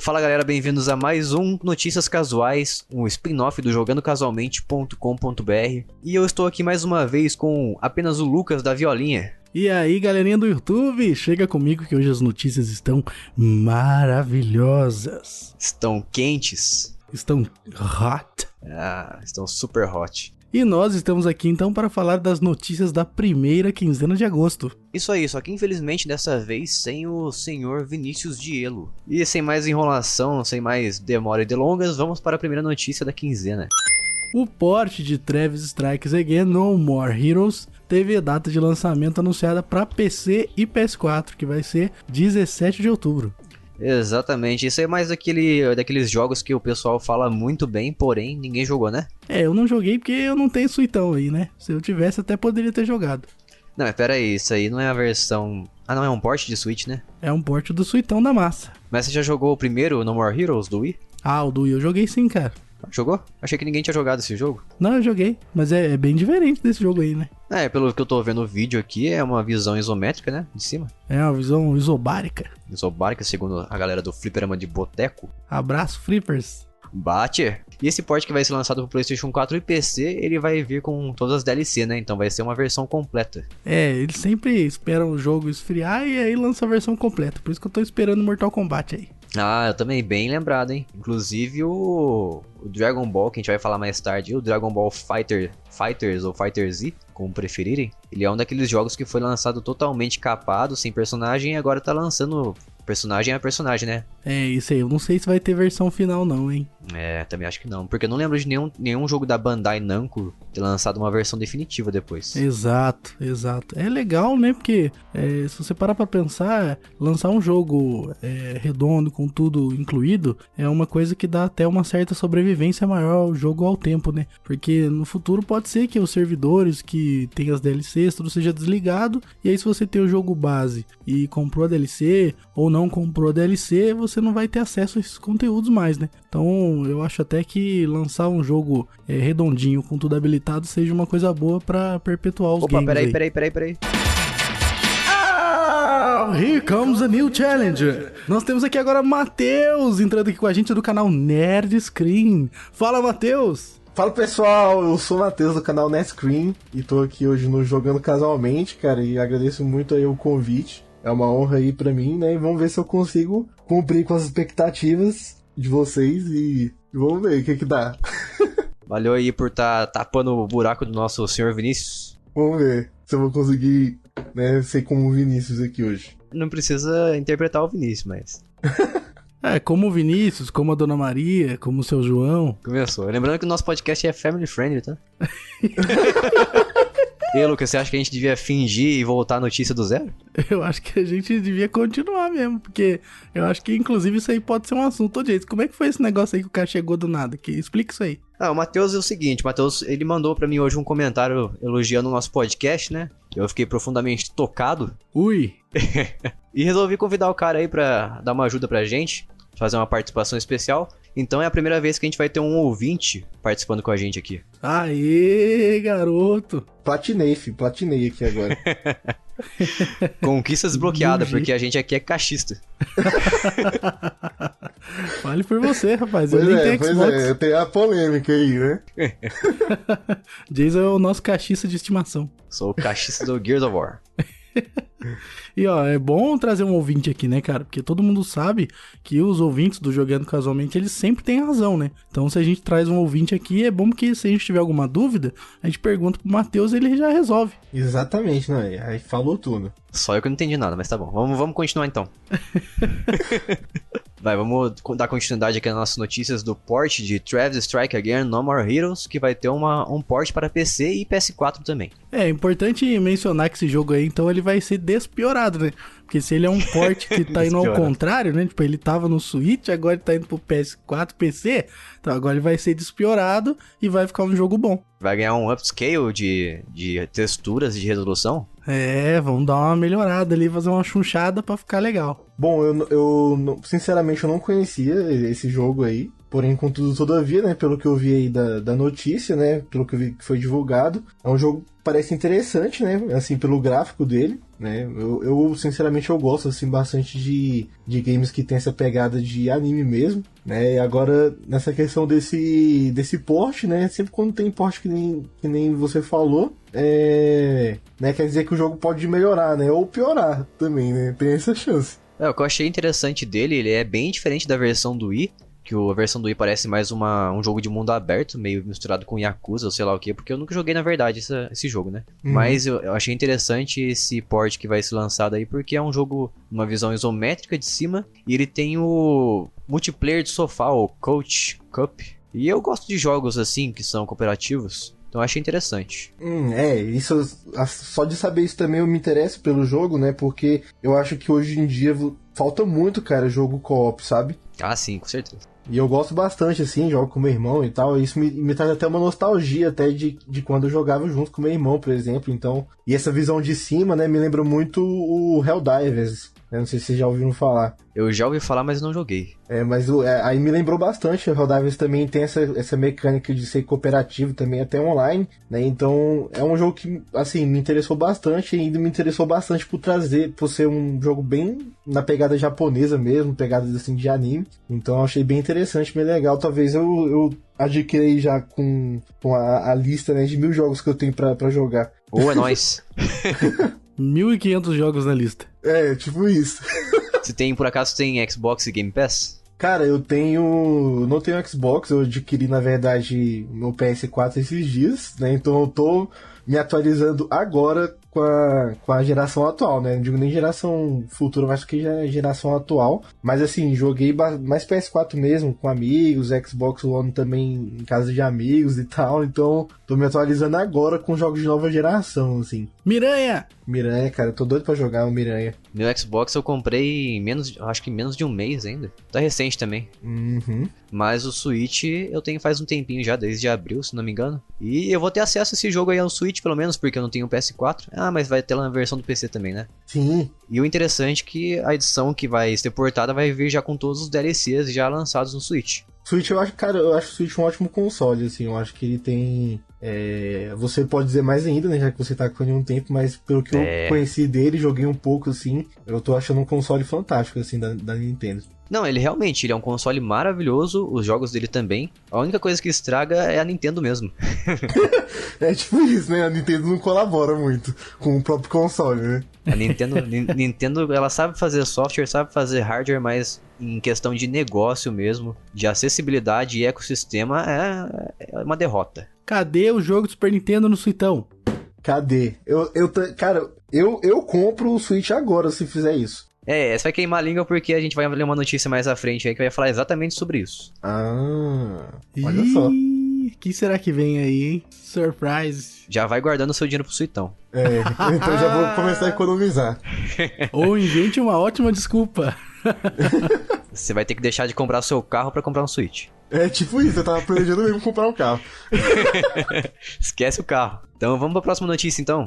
Fala galera, bem-vindos a mais um Notícias Casuais, um spin-off do jogandocasualmente.com.br. E eu estou aqui mais uma vez com apenas o Lucas da Violinha. E aí galerinha do YouTube, chega comigo que hoje as notícias estão maravilhosas. Estão quentes. Estão hot. Estão super hot. E nós estamos aqui então para falar das notícias da primeira quinzena de agosto. Isso aí, só que infelizmente dessa vez sem o senhor Vinícius Dielo. E sem mais enrolação, sem mais demora e delongas, vamos para a primeira notícia da quinzena. O port de Travis Strikes Again No More Heroes teve a data de lançamento anunciada para PC e PS4, que vai ser 17 de outubro. Exatamente, isso é mais daqueles jogos que o pessoal fala muito bem, porém ninguém jogou, né? Eu não joguei porque eu não tenho suitão aí, né? Se eu tivesse até poderia ter jogado. Não, mas pera aí, isso aí não é a versão... Ah não, é um port de Switch, né? É um port do suitão da massa. Mas você já jogou o primeiro No More Heroes do Wii? O do Wii eu joguei sim, cara. Jogou? Achei que ninguém tinha jogado esse jogo. Não, eu joguei, mas é bem diferente desse jogo aí, né? Pelo que eu tô vendo o vídeo aqui, é uma visão isométrica, né? De cima. É uma visão isobárica. Isobárica, segundo a galera do Fliperama de Boteco. Abraço, Flippers. Bate! E esse port que vai ser lançado pro PlayStation 4 e PC, ele vai vir com todas as DLC, né? Então vai ser uma versão completa. Eles sempre esperam o jogo esfriar e aí lança a versão completa. Por isso que eu tô esperando Mortal Kombat aí. Eu também, bem lembrado, hein? Inclusive o Dragon Ball, que a gente vai falar mais tarde, o Dragon Ball Fighters ou Fighter Z, como preferirem, ele é um daqueles jogos que foi lançado totalmente capado, sem personagem, e agora tá lançando personagem a personagem, né? Isso aí, eu não sei se vai ter versão final não, hein? Também acho que não, porque eu não lembro de nenhum jogo da Bandai Namco ter lançado uma versão definitiva depois. Exato. É legal, né? Porque se você parar pra pensar, lançar um jogo redondo, com tudo incluído, é uma coisa que dá até uma certa sobrevivência maior ao jogo ao tempo, né? Porque no futuro pode ser que os servidores que tem as DLCs, tudo seja desligado, e aí se você tem o jogo base e comprou a DLC, ou não comprou a DLC, você não vai ter acesso a esses conteúdos mais, né? Então eu acho até que lançar um jogo redondinho com tudo habilitado seja uma coisa boa pra perpetuar os games. Peraí. Here comes a new challenger. Nós temos aqui agora Matheus entrando aqui com a gente do canal Nerd Screen. Fala, Matheus! Fala pessoal, eu sou o Matheus do canal Nerd Screen e tô aqui hoje no Jogando Casualmente, cara, e agradeço muito aí o convite. É uma honra aí pra mim, né? E vamos ver se eu consigo cumprir com as expectativas de vocês e vamos ver o que dá. Valeu aí por estar tapando o buraco do nosso senhor Vinícius. Vamos ver se eu vou conseguir, né, ser como o Vinícius aqui hoje. Não precisa interpretar o Vinícius, mas... como o Vinícius, como a Dona Maria, como o seu João. Começou. Lembrando que o nosso podcast é family friendly, tá? E Lucas, você acha que a gente devia fingir e voltar a notícia do zero? Eu acho que a gente devia continuar mesmo, porque eu acho que inclusive isso aí pode ser um assunto. Ô, gente, como é que foi esse negócio aí que o cara chegou do nada? Explica isso aí. O Matheus é o seguinte, o Matheus, ele mandou pra mim hoje um comentário elogiando o nosso podcast, né? Eu fiquei profundamente tocado. Ui! E resolvi convidar o cara aí pra dar uma ajuda pra gente, fazer uma participação especial. Então é a primeira vez que a gente vai ter um ouvinte participando com a gente aqui. Aê, garoto! Platinei aqui agora. Conquista desbloqueada, porque a gente aqui é cachista. Fale por você, rapaz. Eu nem tenho Xbox. Tem a polêmica aí, né? Jason é o nosso cachista de estimação. Sou o cachista do Gears of War. E é bom trazer um ouvinte aqui, né, cara? Porque todo mundo sabe que os ouvintes do Jogando Casualmente, eles sempre têm razão, né? Então se a gente traz um ouvinte aqui, é bom que se a gente tiver alguma dúvida, a gente pergunta pro Matheus e ele já resolve. Exatamente, né? Aí falou tudo. Só eu que não entendi nada, mas tá bom. Vamos continuar então. Vamos dar continuidade aqui nas nossas notícias do port de Travis Strike Again No More Heroes, que vai ter um port para PC e PS4 também. É importante mencionar que esse jogo aí, então, ele vai ser despiorado, né? Porque se ele é um port que tá indo ao contrário, né? Tipo, ele tava no Switch, agora ele tá indo pro PS4, PC. Então agora ele vai ser despiorado e vai ficar um jogo bom. Vai ganhar um upscale de texturas e de resolução? Vamos dar uma melhorada ali, fazer uma chunchada pra ficar legal. Bom, eu sinceramente eu não conhecia esse jogo aí. Porém, contudo, todavia, né, pelo que eu vi aí da notícia, né, pelo que eu vi que foi divulgado, é um jogo que parece interessante, né, assim, pelo gráfico dele, né? Eu sinceramente, eu gosto, assim, bastante de games que tem essa pegada de anime mesmo, né? E agora, nessa questão desse porte, né? Sempre quando tem porte que nem você falou, né? Quer dizer que o jogo pode melhorar, né? Ou piorar também, né? Tem essa chance. O que eu achei interessante dele, ele é bem diferente da versão do Wii, que a versão do Wii parece mais um jogo de mundo aberto, meio misturado com Yakuza ou sei lá o que, porque eu nunca joguei na verdade esse jogo, né? Mas eu achei interessante esse port que vai ser lançado aí, porque é um jogo, uma visão isométrica de cima, e ele tem o multiplayer de sofá, o Coach Cup, e eu gosto de jogos assim, que são cooperativos. Então eu achei interessante. Isso, só de saber isso também eu me interesso pelo jogo, né? Porque eu acho que hoje em dia falta muito, cara, jogo co-op, sabe? Ah, sim, com certeza. E eu gosto bastante, assim, jogo com meu irmão e tal. Isso me traz até uma nostalgia até de quando eu jogava junto com meu irmão, por exemplo. Então, e essa visão de cima, né, me lembra muito o Helldivers. Não sei se vocês já ouviram falar. Eu já ouvi falar, mas não joguei. Mas aí me lembrou bastante. O Helldivers também tem essa mecânica de ser cooperativo também, até online, né? Então, é um jogo que, assim, me interessou bastante e ainda me interessou bastante por ser um jogo bem na pegada japonesa mesmo, pegada, assim, de anime. Então, eu achei bem interessante, bem legal. Talvez eu adquirei já com a lista, né, de 1000 jogos que eu tenho pra jogar. É nóis. 1.500 jogos na lista. Tipo isso. Por acaso tem Xbox e Game Pass? Cara, não tenho Xbox, eu adquiri, na verdade, meu PS4 esses dias, né? Então eu tô me atualizando agora com a geração atual, né? Não digo nem geração futura, mas que já é geração atual. Mas assim, joguei mais PS4 mesmo, com amigos, Xbox One também em casa de amigos e tal. Então, tô me atualizando agora com jogos de nova geração, assim. Miranha, cara, eu tô doido pra jogar o Miranha. Meu Xbox eu comprei acho que em menos de um mês ainda. Tá recente também. Mas o Switch eu tenho faz um tempinho já, desde abril, se não me engano. E eu vou ter acesso a esse jogo aí ao Switch, pelo menos, porque eu não tenho PS4. Mas vai ter lá na versão do PC também, né? Sim. E o interessante é que a edição que vai ser portada vai vir já com todos os DLCs já lançados no Switch. Switch, eu acho o Switch um ótimo console, assim, eu acho que ele tem... você pode dizer mais ainda, né, já que você tá com ele há um tempo, mas pelo que eu conheci dele, joguei um pouco, assim, eu tô achando um console fantástico, assim, da Nintendo. Não, ele é um console maravilhoso, os jogos dele também. A única coisa que estraga é a Nintendo mesmo. É tipo isso, né? A Nintendo não colabora muito com o próprio console, né? A Nintendo, ela sabe fazer software, sabe fazer hardware, mas em questão de negócio mesmo, de acessibilidade e ecossistema, é uma derrota. Cadê o jogo do Super Nintendo no Suitão? Cadê? Cara, eu compro o Switch agora se fizer isso. Você vai queimar a língua porque a gente vai ler uma notícia mais à frente aí que vai falar exatamente sobre isso. Olha só. O que será que vem aí, hein? Surprise. Já vai guardando seu dinheiro pro Suitão. Então já vou começar a economizar. Ou invente uma ótima desculpa. Você vai ter que deixar de comprar seu carro pra comprar um Switch. É tipo isso, eu tava planejando mesmo comprar um carro. Esquece o carro. Então vamos pra próxima notícia então.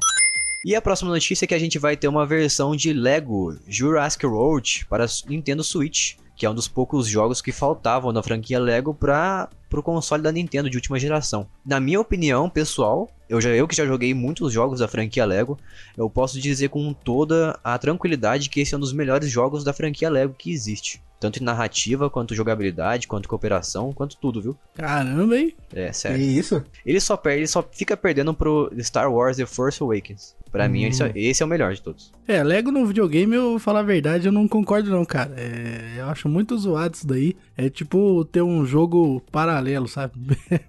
E a próxima notícia é que a gente vai ter uma versão de Lego Jurassic World para Nintendo Switch, que é um dos poucos jogos que faltavam na franquia Lego pro console da Nintendo de última geração. Na minha opinião, pessoal, eu que já joguei muitos jogos da franquia Lego, eu posso dizer com toda a tranquilidade que esse é um dos melhores jogos da franquia Lego que existe. Tanto em narrativa, quanto jogabilidade, quanto cooperação, quanto tudo, viu? Caramba, hein? Sério. Que isso? Ele só fica perdendo pro Star Wars The Force Awakens. Pra mim, esse é o melhor de todos. Lego no videogame, eu vou falar a verdade, eu não concordo não, cara. Eu acho muito zoado isso daí. É tipo ter um jogo paralelo, sabe?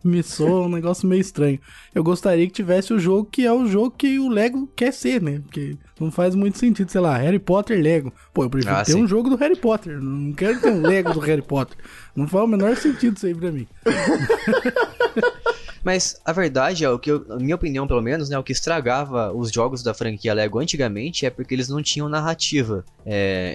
Me soa um negócio meio estranho. Eu gostaria que tivesse o jogo que é o jogo que o Lego quer ser, né? Porque não faz muito sentido, sei lá, Harry Potter Lego. Pô, eu prefiro ter um jogo do Harry Potter. Não quero ter um Lego do Harry Potter. Não faz o menor sentido isso aí pra mim. Mas a verdade é, na minha opinião pelo menos, né, o que estragava os jogos da franquia Lego antigamente é porque eles não tinham narrativa.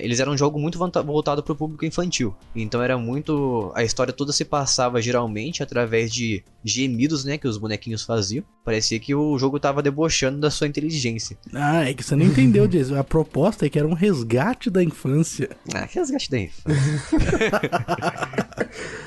Eles eram um jogo muito voltado para o público infantil. Então era muito... A história toda se passava geralmente através de gemidos, né, que os bonequinhos faziam. Parecia que o jogo tava debochando da sua inteligência. Ah, é que você não entendeu, Jason. A proposta é que era um resgate da infância. Ah, que resgate da infância.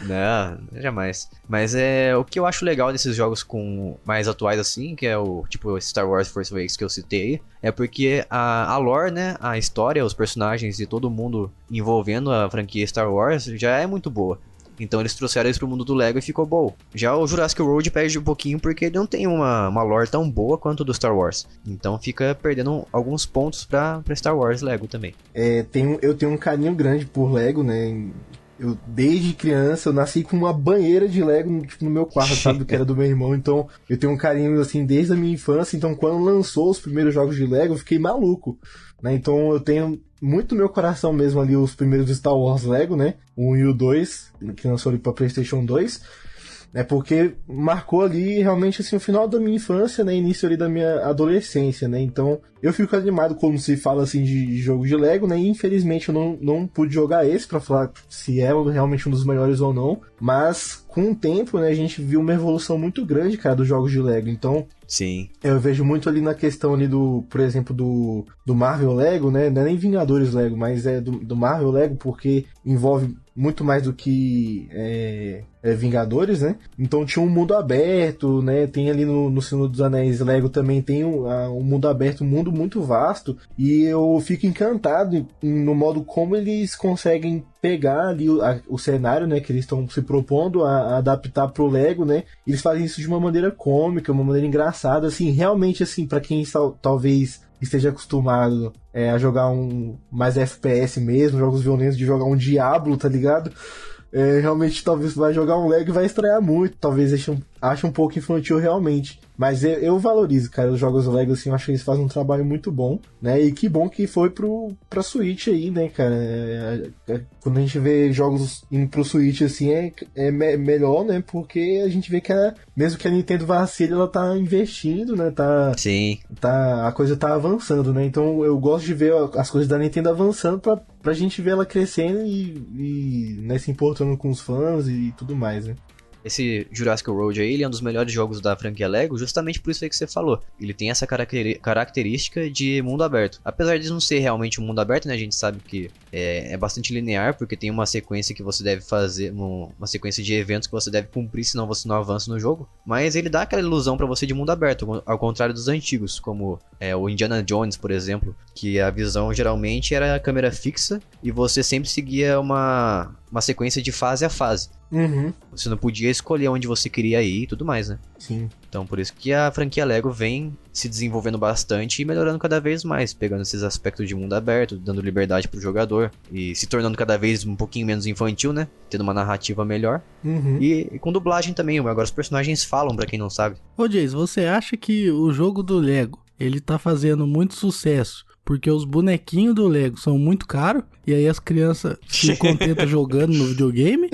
Não, jamais. Mas o que eu acho legal desses jogos com mais atuais assim, que é o tipo Star Wars Force Awakens que eu citei, é porque a lore, né, a história, os personagens e todo mundo envolvendo a franquia Star Wars já é muito boa. Então eles trouxeram isso pro mundo do Lego e ficou bom. Já o Jurassic World perde um pouquinho porque ele não tem uma lore tão boa quanto o do Star Wars. Então fica perdendo alguns pontos pra Star Wars Lego também. Eu tenho um carinho grande por Lego, né? Eu, desde criança, eu nasci com uma banheira de Lego tipo, no meu quarto, sabe? Que era do meu irmão. Então, eu tenho um carinho, assim, desde a minha infância. Então, quando lançou os primeiros jogos de Lego, eu fiquei maluco, né? Então, eu tenho muito no meu coração mesmo ali os primeiros Star Wars Lego, né? O 1 e o 2, que lançou ali pra PlayStation 2. Porque marcou ali realmente assim o final da minha infância, né, início ali da minha adolescência, né, então eu fico animado quando se fala assim de jogo de Lego, né, e infelizmente eu não pude jogar esse pra falar se é realmente um dos melhores ou não, mas com o tempo, né, a gente viu uma evolução muito grande, cara, dos jogos de Lego, então sim, eu vejo muito ali na questão ali por exemplo, do Marvel Lego, né, não é nem Vingadores Lego, mas é do Marvel Lego, porque envolve muito mais do que Vingadores, né? Então tinha um mundo aberto, né? Tem ali no Senhor dos Anéis Lego também tem um mundo aberto, um mundo muito vasto, e eu fico encantado no modo como eles conseguem pegar ali o cenário, né, que eles estão se propondo a adaptar pro Lego, né? Eles fazem isso de uma maneira cômica, uma maneira engraçada, assim, realmente assim, para quem talvez esteja acostumado a jogar mais FPS mesmo, jogos violentos, de jogar um Diablo, tá ligado? Realmente talvez vai jogar um Lego e vai estranhar muito, talvez ache um pouco infantil realmente, mas eu valorizo, cara, os jogos Lego, assim, eu acho que eles fazem um trabalho muito bom, né, e que bom que foi pra Switch aí, né, cara, quando a gente vê jogos indo pro Switch, assim, melhor, né, porque a gente vê que mesmo que a Nintendo vacile, ela tá investindo, né, sim, a coisa tá avançando, né, então eu gosto de ver as coisas da Nintendo avançando pra gente ver ela crescendo e né, se importando com os fãs e tudo mais, né. Esse Jurassic World aí, ele é um dos melhores jogos da franquia Lego, justamente por isso aí que você falou. Ele tem essa característica de mundo aberto. Apesar de não ser realmente um mundo aberto, né? A gente sabe que é bastante linear, porque tem uma sequência que você deve fazer, uma sequência de eventos que você deve cumprir, senão você não avança no jogo. Mas ele dá aquela ilusão pra você de mundo aberto, ao contrário dos antigos, como o Indiana Jones, por exemplo, que a visão geralmente era a câmera fixa e você sempre seguia uma sequência de fase a fase. Uhum. Você não podia escolher onde você queria ir e tudo mais, né? Sim. Então por isso que a franquia Lego vem se desenvolvendo bastante e melhorando cada vez mais, pegando esses aspectos de mundo aberto, dando liberdade pro jogador e se tornando cada vez um pouquinho menos infantil, né? Tendo uma narrativa melhor. Uhum. E com dublagem também, agora os personagens falam, pra quem não sabe. Ô Jason, você acha que o jogo do Lego, ele tá fazendo muito sucesso porque os bonequinhos do Lego são muito caros e aí as crianças se contentam jogando no videogame?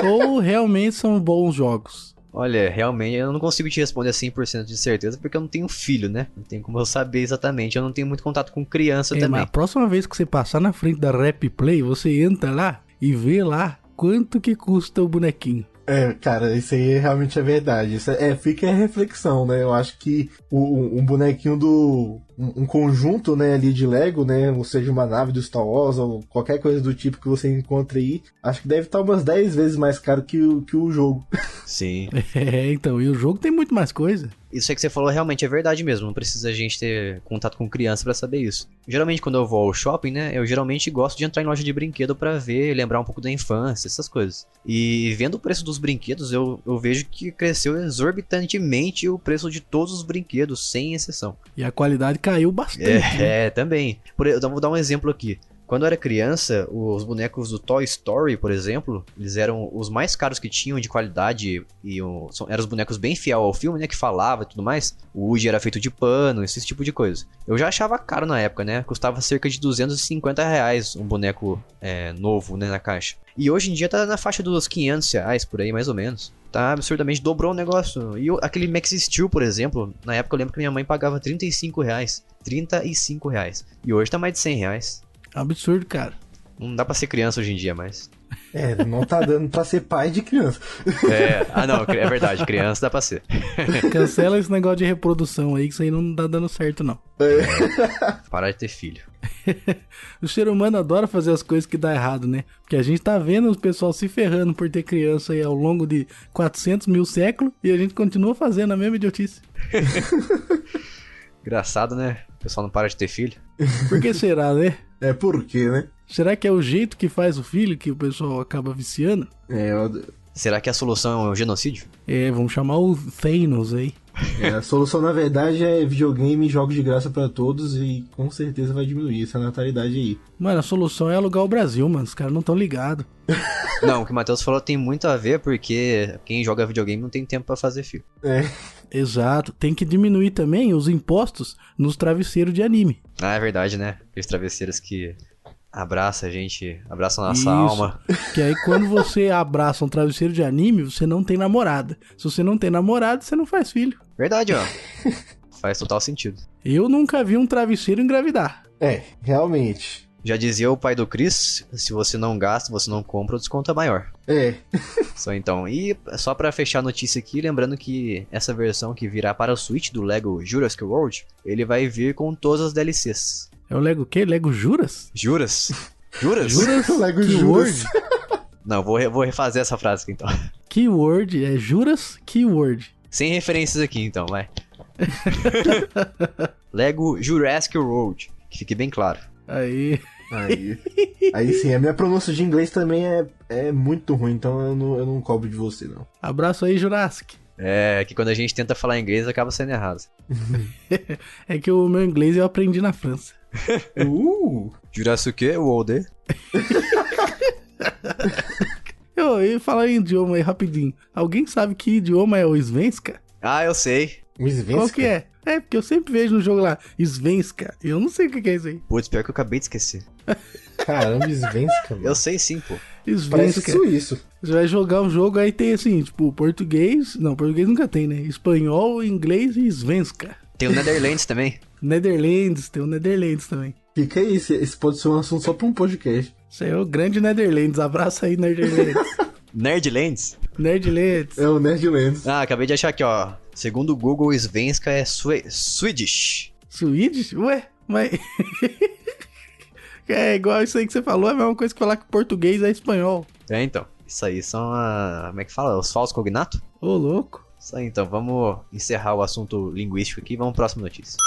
Ou realmente são bons jogos? Olha, realmente eu não consigo te responder 100% de certeza porque eu não tenho filho, né? Não tem como eu saber exatamente, eu não tenho muito contato com criança também. Mas a próxima vez que você passar na frente da Rap Play, você entra lá e vê lá quanto que custa o bonequinho. Cara, isso aí realmente é verdade. Isso fica a reflexão, né? Eu acho que um bonequinho um conjunto, né, ali de Lego, né? Ou seja, uma nave do Star Wars ou qualquer coisa do tipo que você encontre aí, acho que deve estar umas 10 vezes mais caro que o jogo. Sim. Então, e o jogo tem muito mais coisa. Isso aí que você falou realmente é verdade mesmo, não precisa a gente ter contato com criança pra saber isso. Geralmente quando eu vou ao shopping, né, eu geralmente gosto de entrar em loja de brinquedo pra ver, lembrar um pouco da infância, essas coisas. E vendo o preço dos brinquedos, eu vejo que cresceu exorbitantemente o preço de todos os brinquedos, sem exceção. E a qualidade caiu bastante. Também. Eu vou dar um exemplo aqui. Quando eu era criança, os bonecos do Toy Story, por exemplo, eles eram os mais caros que tinham de qualidade e eram os bonecos bem fiel ao filme, né, que falava e tudo mais. O Woody era feito de pano, esse tipo de coisa. Eu já achava caro na época, né, custava cerca de R$250 um boneco novo, né, na caixa. E hoje em dia tá na faixa dos R$500 por aí, mais ou menos. Tá absurdamente, dobrou o negócio. E aquele Max Steel, por exemplo, na época eu lembro que minha mãe pagava R$35. R$35. E hoje tá mais de R$100. Absurdo, cara. Não dá pra ser criança hoje em dia mais. Não tá dando pra ser pai de criança. Não, é verdade, criança dá pra ser. Cancela esse negócio de reprodução aí, que isso aí não tá dando certo, não. Parar de ter filho. O ser humano adora fazer as coisas que dá errado, né? Porque a gente tá vendo o pessoal se ferrando por ter criança aí ao longo de 400 mil séculos e a gente continua fazendo a mesma idiotice. Engraçado, né? O pessoal não para de ter filho. Por que será, né? Por quê, né? Será que é o jeito que faz o filho que o pessoal acaba viciando? Será que a solução é o genocídio? Vamos chamar o Thanos aí. A solução, na verdade, é videogame e jogos de graça pra todos e com certeza vai diminuir essa natalidade aí. Mano, a solução é alugar o Brasil, mano. Os caras não tão ligados. Não, o que o Matheus falou tem muito a ver, porque quem joga videogame não tem tempo pra fazer filho. Exato. Tem que diminuir também os impostos nos travesseiros de anime. Ah, é verdade, né? Aqueles travesseiros que abraçam a gente, abraçam a nossa alma. Que aí quando você abraça um travesseiro de anime, você não tem namorada. Se você não tem namorada, você não faz filho. Verdade, ó. Faz total sentido. Eu nunca vi um travesseiro engravidar. Realmente. Já dizia o pai do Chris, se você não gasta, você não compra, o desconto é maior. Só então. E só pra fechar a notícia aqui, lembrando que essa versão que virá para o Switch do Lego Jurassic World, ele vai vir com todas as DLCs. É o Lego o quê? Lego Juras? Juras? Lego Keyword? Juras. Não, vou refazer essa frase aqui então. Keyword é Juras Keyword. Sem referências aqui então, vai. Lego Jurassic World, que fique bem claro. Aí sim, a minha pronúncia de inglês também é muito ruim, então eu não cobro de você, não. Abraço aí, Jurassic. Que quando a gente tenta falar inglês acaba sendo errado. É que o meu inglês eu aprendi na França. Jurassic World? Eu ia falar em idioma aí rapidinho. Alguém sabe que idioma é o Svenska? Ah, eu sei. O Svenska? Qual que é? Porque eu sempre vejo no jogo lá, Svenska. Eu não sei o que é isso aí. Putz, pior que eu acabei de esquecer. Caramba, Svenska, mano. Eu sei sim, pô. Parece Svenska. suíço. Você vai jogar um jogo, aí tem assim, tipo, português... Não, português nunca tem, né? Espanhol, inglês e Svenska. Tem o Netherlands também. Netherlands, tem o Netherlands também. Fica aí, esse pode ser um assunto só pra um podcast. Isso aí é o grande Netherlands. Abraço aí, Netherlands. Nerdlands? Nerdlands. É o Nerdlands. Ah, acabei de achar aqui, ó. Segundo o Google, Svenska é Swedish. Swedish? Ué, mas... É igual isso aí que você falou, é a mesma coisa que falar que português é espanhol. Então. Isso aí são como é que fala? Os falsos cognatos? Ô, louco. Isso aí, então. Vamos encerrar o assunto linguístico aqui. Vamos para a próxima notícia.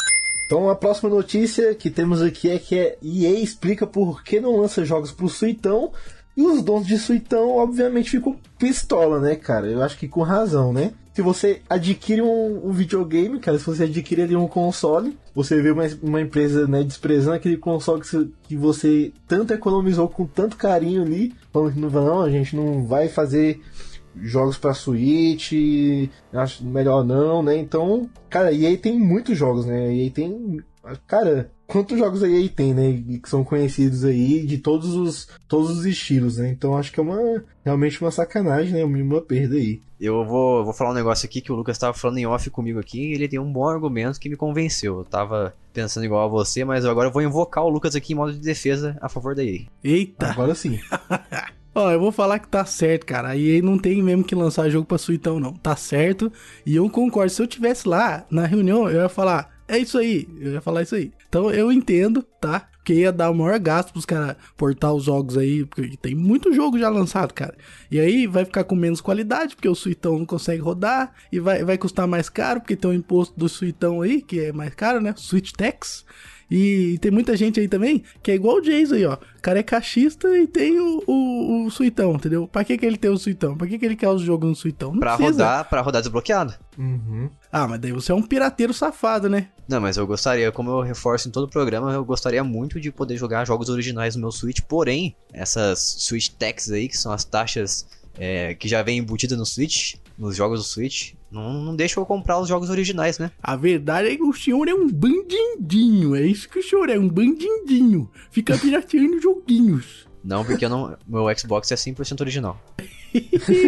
Então a próxima notícia que temos aqui é que a EA explica por que não lança jogos pro Suitão. E os donos de Suitão, obviamente, ficam pistola, né, cara? Eu acho que com razão, né? Se você adquire um videogame, cara, se você adquire ali um console, você vê uma empresa, né, desprezando aquele console que você tanto economizou com tanto carinho ali, falando que não, a gente não vai fazer jogos pra Switch, acho melhor não, né? Então, cara, a EA tem muitos jogos, né? A EA tem... Cara, quantos jogos a EA tem, né? Que são conhecidos aí de todos os estilos, né? Então acho que é realmente uma sacanagem, né? Uma perda aí. Eu vou falar um negócio aqui que o Lucas tava falando em off comigo aqui e ele tem um bom argumento que me convenceu. Eu tava pensando igual a você, mas agora eu vou invocar o Lucas aqui em modo de defesa a favor da EA. Eita! Agora sim. Ó, eu vou falar que tá certo, cara. A EA não tem mesmo que lançar jogo pra Suitão, não. Tá certo. E eu concordo. Se eu tivesse lá na reunião, eu ia falar... É isso aí, eu ia falar isso aí. Então eu entendo, tá? Porque ia dar o maior gasto pros caras portar os jogos aí, porque tem muito jogo já lançado, cara. E aí vai ficar com menos qualidade, porque o Suitão não consegue rodar, e vai custar mais caro, porque tem o imposto do Suitão aí, que é mais caro, né? Switch Tax. E tem muita gente aí também que é igual o Jason aí, ó. O cara é caixista e tem o Suitão, entendeu? Pra que ele tem o Suitão? Pra que ele quer os jogos no Suitão? Não precisa. Pra rodar desbloqueado. Uhum. Ah, mas daí você é um pirateiro safado, né? Não, mas eu gostaria, como eu reforço em todo o programa, eu gostaria muito de poder jogar jogos originais no meu Switch, porém, essas Switch Tax aí, que são as taxas que já vem embutidas no Switch, nos jogos do Switch, não deixa eu comprar os jogos originais, né? A verdade é que o senhor é um bandidinho, é isso que o senhor é, um bandidinho. Fica pirateando joguinhos. Não, porque meu Xbox é 100% original.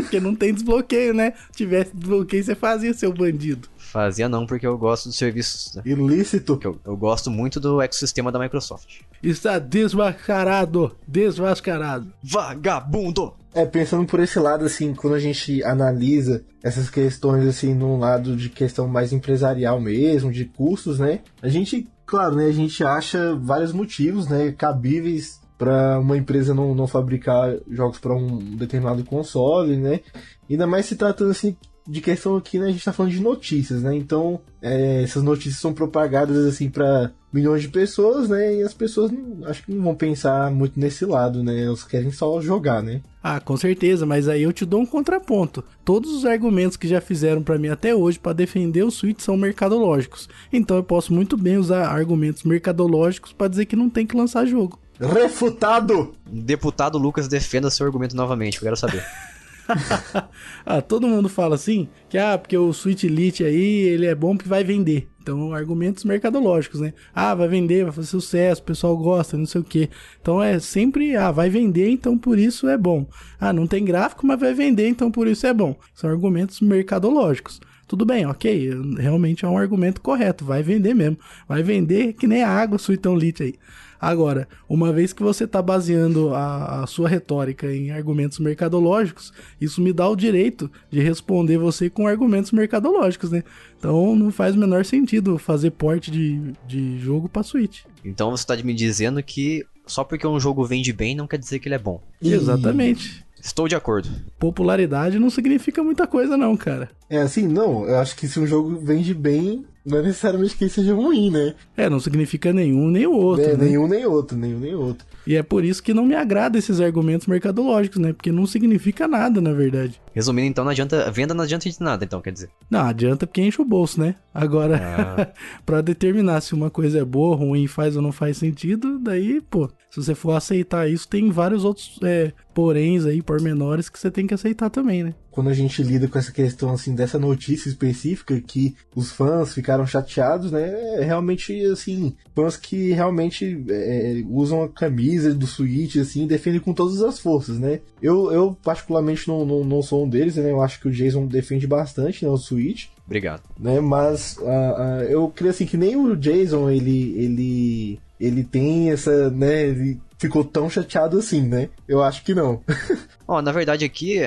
Porque não tem desbloqueio, né? Se tivesse desbloqueio, você fazia, seu bandido. Fazia não, porque eu gosto dos serviços, né? Ilícito. Eu gosto muito do ecossistema da Microsoft. Está desmascarado. Desmascarado. Vagabundo! Pensando por esse lado, assim, quando a gente analisa essas questões, assim, num lado de questão mais empresarial mesmo, de custos, né? A gente, claro, né? A gente acha vários motivos, né? Cabíveis para uma empresa não fabricar jogos para um determinado console, né? Ainda mais se tratando, assim, de questão aqui, né? A gente tá falando de notícias, né? Então, essas notícias são propagadas, assim, para milhões de pessoas, né? E as pessoas acho que não vão pensar muito nesse lado, né? Elas querem só jogar, né? Ah, com certeza, mas aí eu te dou um contraponto. Todos os argumentos que já fizeram pra mim até hoje pra defender o Switch são mercadológicos. Então eu posso muito bem usar argumentos mercadológicos pra dizer que não tem que lançar jogo. Refutado! Deputado Lucas, defenda seu argumento novamente, eu quero saber. Todo mundo fala assim, que porque o Switch Lite aí, ele é bom porque vai vender. Então, argumentos mercadológicos, né? Vai vender, vai fazer sucesso, o pessoal gosta, não sei o quê. Então, é sempre, vai vender, então por isso é bom. Não tem gráfico, mas vai vender, então por isso é bom. São argumentos mercadológicos. Tudo bem, ok, realmente é um argumento correto, vai vender mesmo. Vai vender que nem a água, Suitão Lite aí. Agora, uma vez que você está baseando a sua retórica em argumentos mercadológicos, isso me dá o direito de responder você com argumentos mercadológicos, né? Então não faz o menor sentido fazer porte de jogo para Switch. Então você está me dizendo que só porque um jogo vende bem não quer dizer que ele é bom. Exatamente. Estou de acordo. Popularidade não significa muita coisa não, cara. Eu acho que se um jogo vende bem, não é necessariamente que ele seja ruim, né? Não significa nenhum nem o outro, né? Nenhum nem outro. E é por isso que não me agrada esses argumentos mercadológicos, né? Porque não significa nada, na verdade. Resumindo, então, venda não adianta de nada, então, quer dizer. Não, adianta porque enche o bolso, né? Agora, pra determinar se uma coisa é boa, ruim, faz ou não faz sentido, daí, se você for aceitar isso, tem vários outros poréns aí, pormenores, que você tem que aceitar também, né? Quando a gente lida com essa questão, assim, dessa notícia específica, que os fãs ficaram chateados, né? Realmente, assim, fãs que realmente usam a camisa do Switch, assim, defendem com todas as forças, né? Eu particularmente, não sou um deles, né? Eu acho que o Jason defende bastante, né, o Switch. Obrigado. Né? Mas eu creio, assim, que nem o Jason, ele tem essa, né? Ele ficou tão chateado assim, né? Eu acho que não. Na verdade aqui,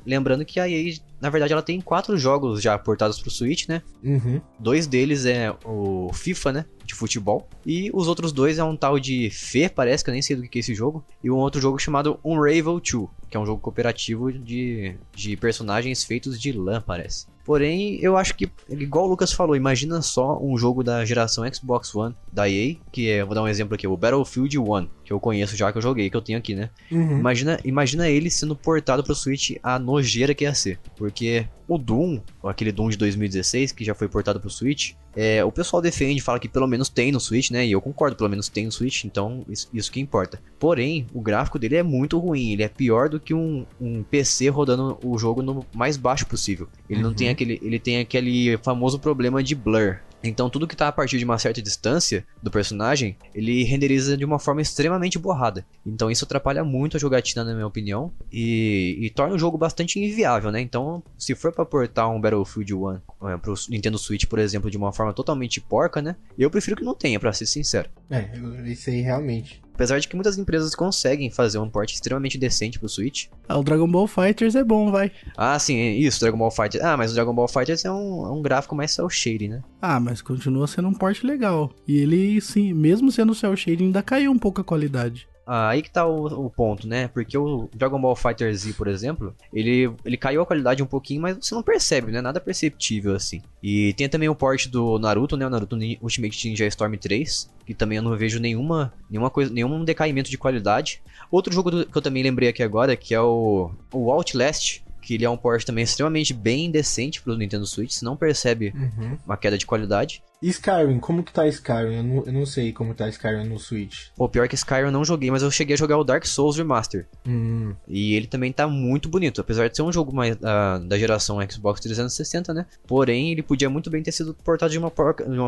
lembrando que a EA, na verdade, ela tem 4 jogos já portados pro Switch, né? Uhum. 2 deles é o FIFA, né? De futebol. E os outros 2 é um tal de Fê, parece, que eu nem sei do que é esse jogo. E um outro jogo chamado Unravel 2, que é um jogo cooperativo de personagens feitos de lã, parece. Porém, eu acho que, igual o Lucas falou, imagina só um jogo da geração Xbox One da EA, que vou dar um exemplo aqui, o Battlefield 1, que eu conheço já, que eu joguei, que eu tenho aqui, né? Uhum. Imagina ele sendo portado pro Switch, a nojeira que ia ser. Porque o Doom, aquele Doom de 2016, que já foi portado pro Switch, o pessoal defende, fala que pelo menos tem no Switch, né? E eu concordo, pelo menos tem no Switch, então isso que importa. Porém, o gráfico dele é muito ruim, ele é pior do que um PC rodando o jogo no mais baixo possível. Ele não tem ele tem aquele famoso problema de blur. Então tudo que tá a partir de uma certa distância do personagem, ele renderiza de uma forma extremamente borrada. Então isso atrapalha muito a jogatina, na minha opinião, e torna o jogo bastante inviável, né? Então, se for pra portar um Battlefield 1 pro Nintendo Switch, por exemplo, de uma forma totalmente porca, né? Eu prefiro que não tenha, pra ser sincero. Isso aí realmente. Apesar de que muitas empresas conseguem fazer um port extremamente decente pro Switch. O Dragon Ball FighterZ é bom, vai. Sim, isso, Dragon Ball FighterZ. Mas o Dragon Ball FighterZ é um gráfico mais cel shading, né? Mas continua sendo um port legal. E ele, sim, mesmo sendo cel shading, ainda caiu um pouco a qualidade. Aí que tá o ponto, né? Porque o Dragon Ball FighterZ, por exemplo, ele caiu a qualidade um pouquinho, mas você não percebe, né? Nada perceptível assim. E tem também o port do Naruto, né? O Naruto Ultimate Ninja Storm 3, que também eu não vejo nenhuma coisa, nenhum decaimento de qualidade. Outro jogo que eu também lembrei aqui agora, que é o Outlast, que ele é um port também extremamente bem decente pro Nintendo Switch, você não percebe uma queda de qualidade. E Skyrim, como que tá Skyrim? Eu não sei como tá Skyrim no Switch. Pior que Skyrim eu não joguei, mas eu cheguei a jogar o Dark Souls Remaster. E ele também tá muito bonito, apesar de ser um jogo mais da geração Xbox 360, né? Porém, ele podia muito bem ter sido portado de uma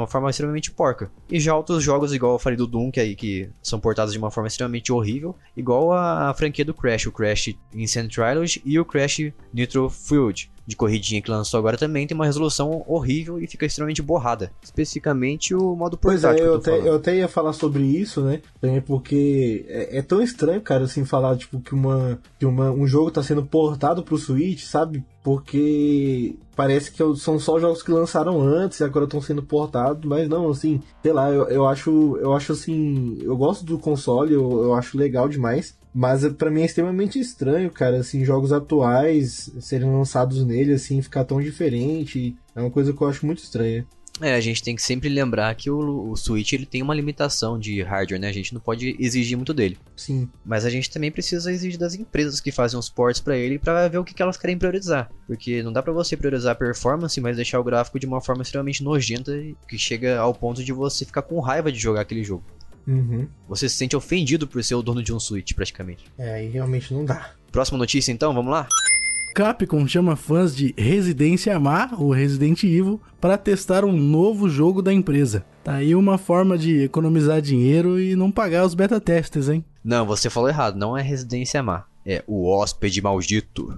forma extremamente porca. E já outros jogos, igual eu falei do Doom, que são portados de uma forma extremamente horrível, igual a franquia do Crash, o Crash Insane Trilogy e o Crash Nitro Fueled. de corridinha que lançou agora também tem uma resolução horrível e fica extremamente borrada. Especificamente o modo portátil. Eu até ia falar sobre isso, né? Também porque é tão estranho, cara, assim, falar tipo que um jogo tá sendo portado pro Switch, sabe? Porque parece que são só jogos que lançaram antes e agora estão sendo portados, mas não, assim, sei lá, eu acho assim, eu gosto do console, eu acho legal demais, mas pra mim é extremamente estranho, cara, assim, jogos atuais serem lançados nele, assim, ficar tão diferente, é uma coisa que eu acho muito estranha. A gente tem que sempre lembrar que o Switch ele tem uma limitação de hardware, né? A gente não pode exigir muito dele. Sim. Mas a gente também precisa exigir das empresas que fazem os ports pra ele pra ver o que elas querem priorizar. Porque não dá pra você priorizar a performance, mas deixar o gráfico de uma forma extremamente nojenta que chega ao ponto de você ficar com raiva de jogar aquele jogo. Uhum. Você se sente ofendido por ser o dono de um Switch, praticamente. Aí realmente não dá. Próxima notícia então, vamos lá? Capcom chama fãs de Residência Amar, ou Resident Evil, para testar um novo jogo da empresa. Tá aí uma forma de economizar dinheiro e não pagar os beta testers, hein? Não, você falou errado, não é Residência Má. É o Hóspede Maldito.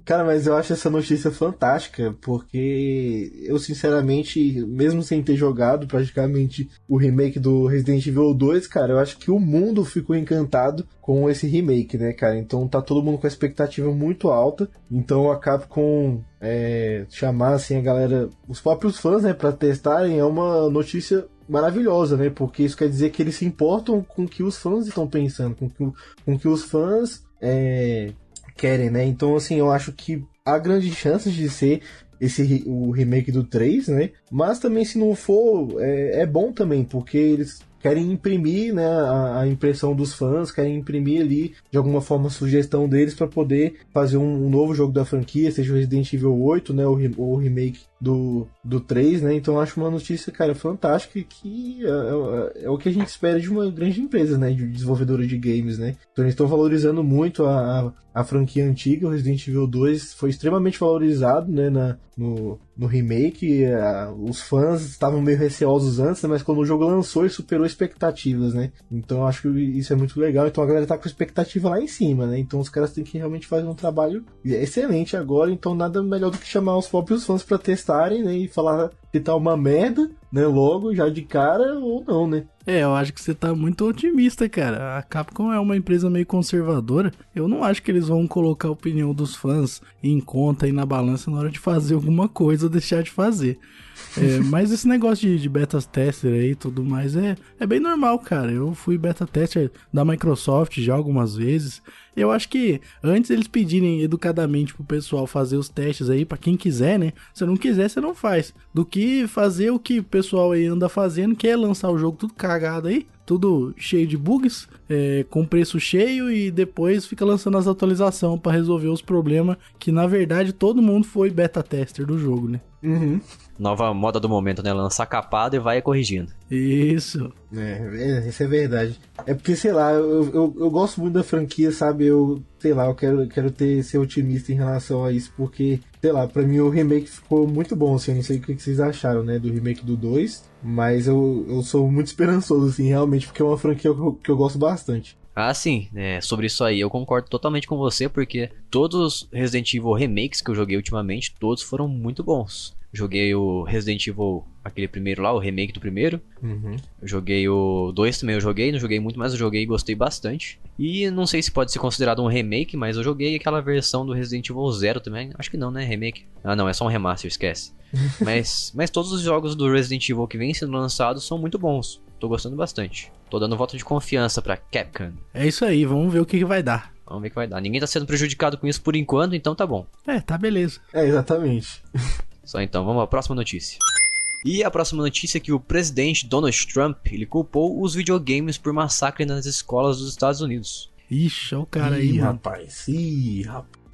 Cara, mas eu acho essa notícia fantástica, porque eu sinceramente, mesmo sem ter jogado praticamente o remake do Resident Evil 2, cara, eu acho que o mundo ficou encantado com esse remake, né, cara? Então tá todo mundo com a expectativa muito alta, então a Capcom chamar assim a galera, os próprios fãs, né, pra testarem é uma notícia maravilhosa, né? Porque isso quer dizer que eles se importam com o que os fãs estão pensando, com o que os fãs querem, né? Então, assim, eu acho que há grandes chances de ser o remake do 3, né? Mas também, se não for, é bom também, porque eles querem imprimir, né, a impressão dos fãs, querem imprimir ali, de alguma forma, a sugestão deles para poder fazer um novo jogo da franquia, seja o Resident Evil 8, né, o remake do 3, né, então eu acho uma notícia, cara, fantástica, que é o que a gente espera de uma grande empresa, né, de desenvolvedora de games, né, então eles estão valorizando muito a franquia antiga, o Resident Evil 2 foi extremamente valorizado, né, no remake, os fãs estavam meio receosos antes, né, mas quando o jogo lançou ele superou expectativas, né, então eu acho que isso é muito legal, então a galera tá com expectativa lá em cima, né, então os caras têm que realmente fazer um trabalho excelente agora, então nada melhor do que chamar os próprios fãs pra testarem, né, e falar que tá uma merda, né, logo, já de cara, ou não, né. Eu acho que você tá muito otimista, cara. A Capcom é uma empresa meio conservadora. Eu não acho que eles vão colocar a opinião dos fãs em conta e na balança na hora de fazer alguma coisa ou deixar de fazer. Mas esse negócio de beta tester aí e tudo mais é bem normal, cara. Eu fui beta tester da Microsoft já algumas vezes. Eu acho que antes eles pedirem educadamente pro pessoal fazer os testes aí, pra quem quiser, né? Se não quiser, você não faz. Do que fazer o que o pessoal aí anda fazendo, que é lançar o jogo tudo cagado aí, tudo cheio de bugs, com preço cheio e depois fica lançando as atualizações pra resolver os problemas que na verdade todo mundo foi beta tester do jogo, né? Uhum. Nova moda do momento, né? Lançar capado e vai corrigindo. Isso. Isso é verdade. É porque, sei lá, eu gosto muito da franquia, sabe? Eu quero ser otimista em relação a isso, porque, sei lá, pra mim o remake ficou muito bom, assim, eu não sei o que vocês acharam, né, do remake do 2, mas eu sou muito esperançoso, assim, realmente, porque é uma franquia que eu gosto bastante. Ah, sim, sobre isso aí eu concordo totalmente com você, porque todos os Resident Evil remakes que eu joguei ultimamente, todos foram muito bons. Joguei o Resident Evil, aquele primeiro lá, o remake do primeiro. Uhum. Eu joguei o 2 também, não joguei muito, mas eu joguei e gostei bastante. E não sei se pode ser considerado um remake, mas eu joguei aquela versão do Resident Evil 0 também. Acho que não, né? Remake. Ah, não, é só um remaster, esquece. mas todos os jogos do Resident Evil que vêm sendo lançados são muito bons. Tô gostando bastante. Tô dando voto de confiança pra Capcom. É isso aí, vamos ver o que vai dar. Vamos ver o que vai dar. Ninguém tá sendo prejudicado com isso por enquanto, então tá bom. Tá beleza. Exatamente. Só então, vamos à próxima notícia. E a próxima notícia é que o presidente Donald Trump, ele culpou os videogames por massacre nas escolas dos Estados Unidos. Ixi, olha o cara aí, mano. Rapaz.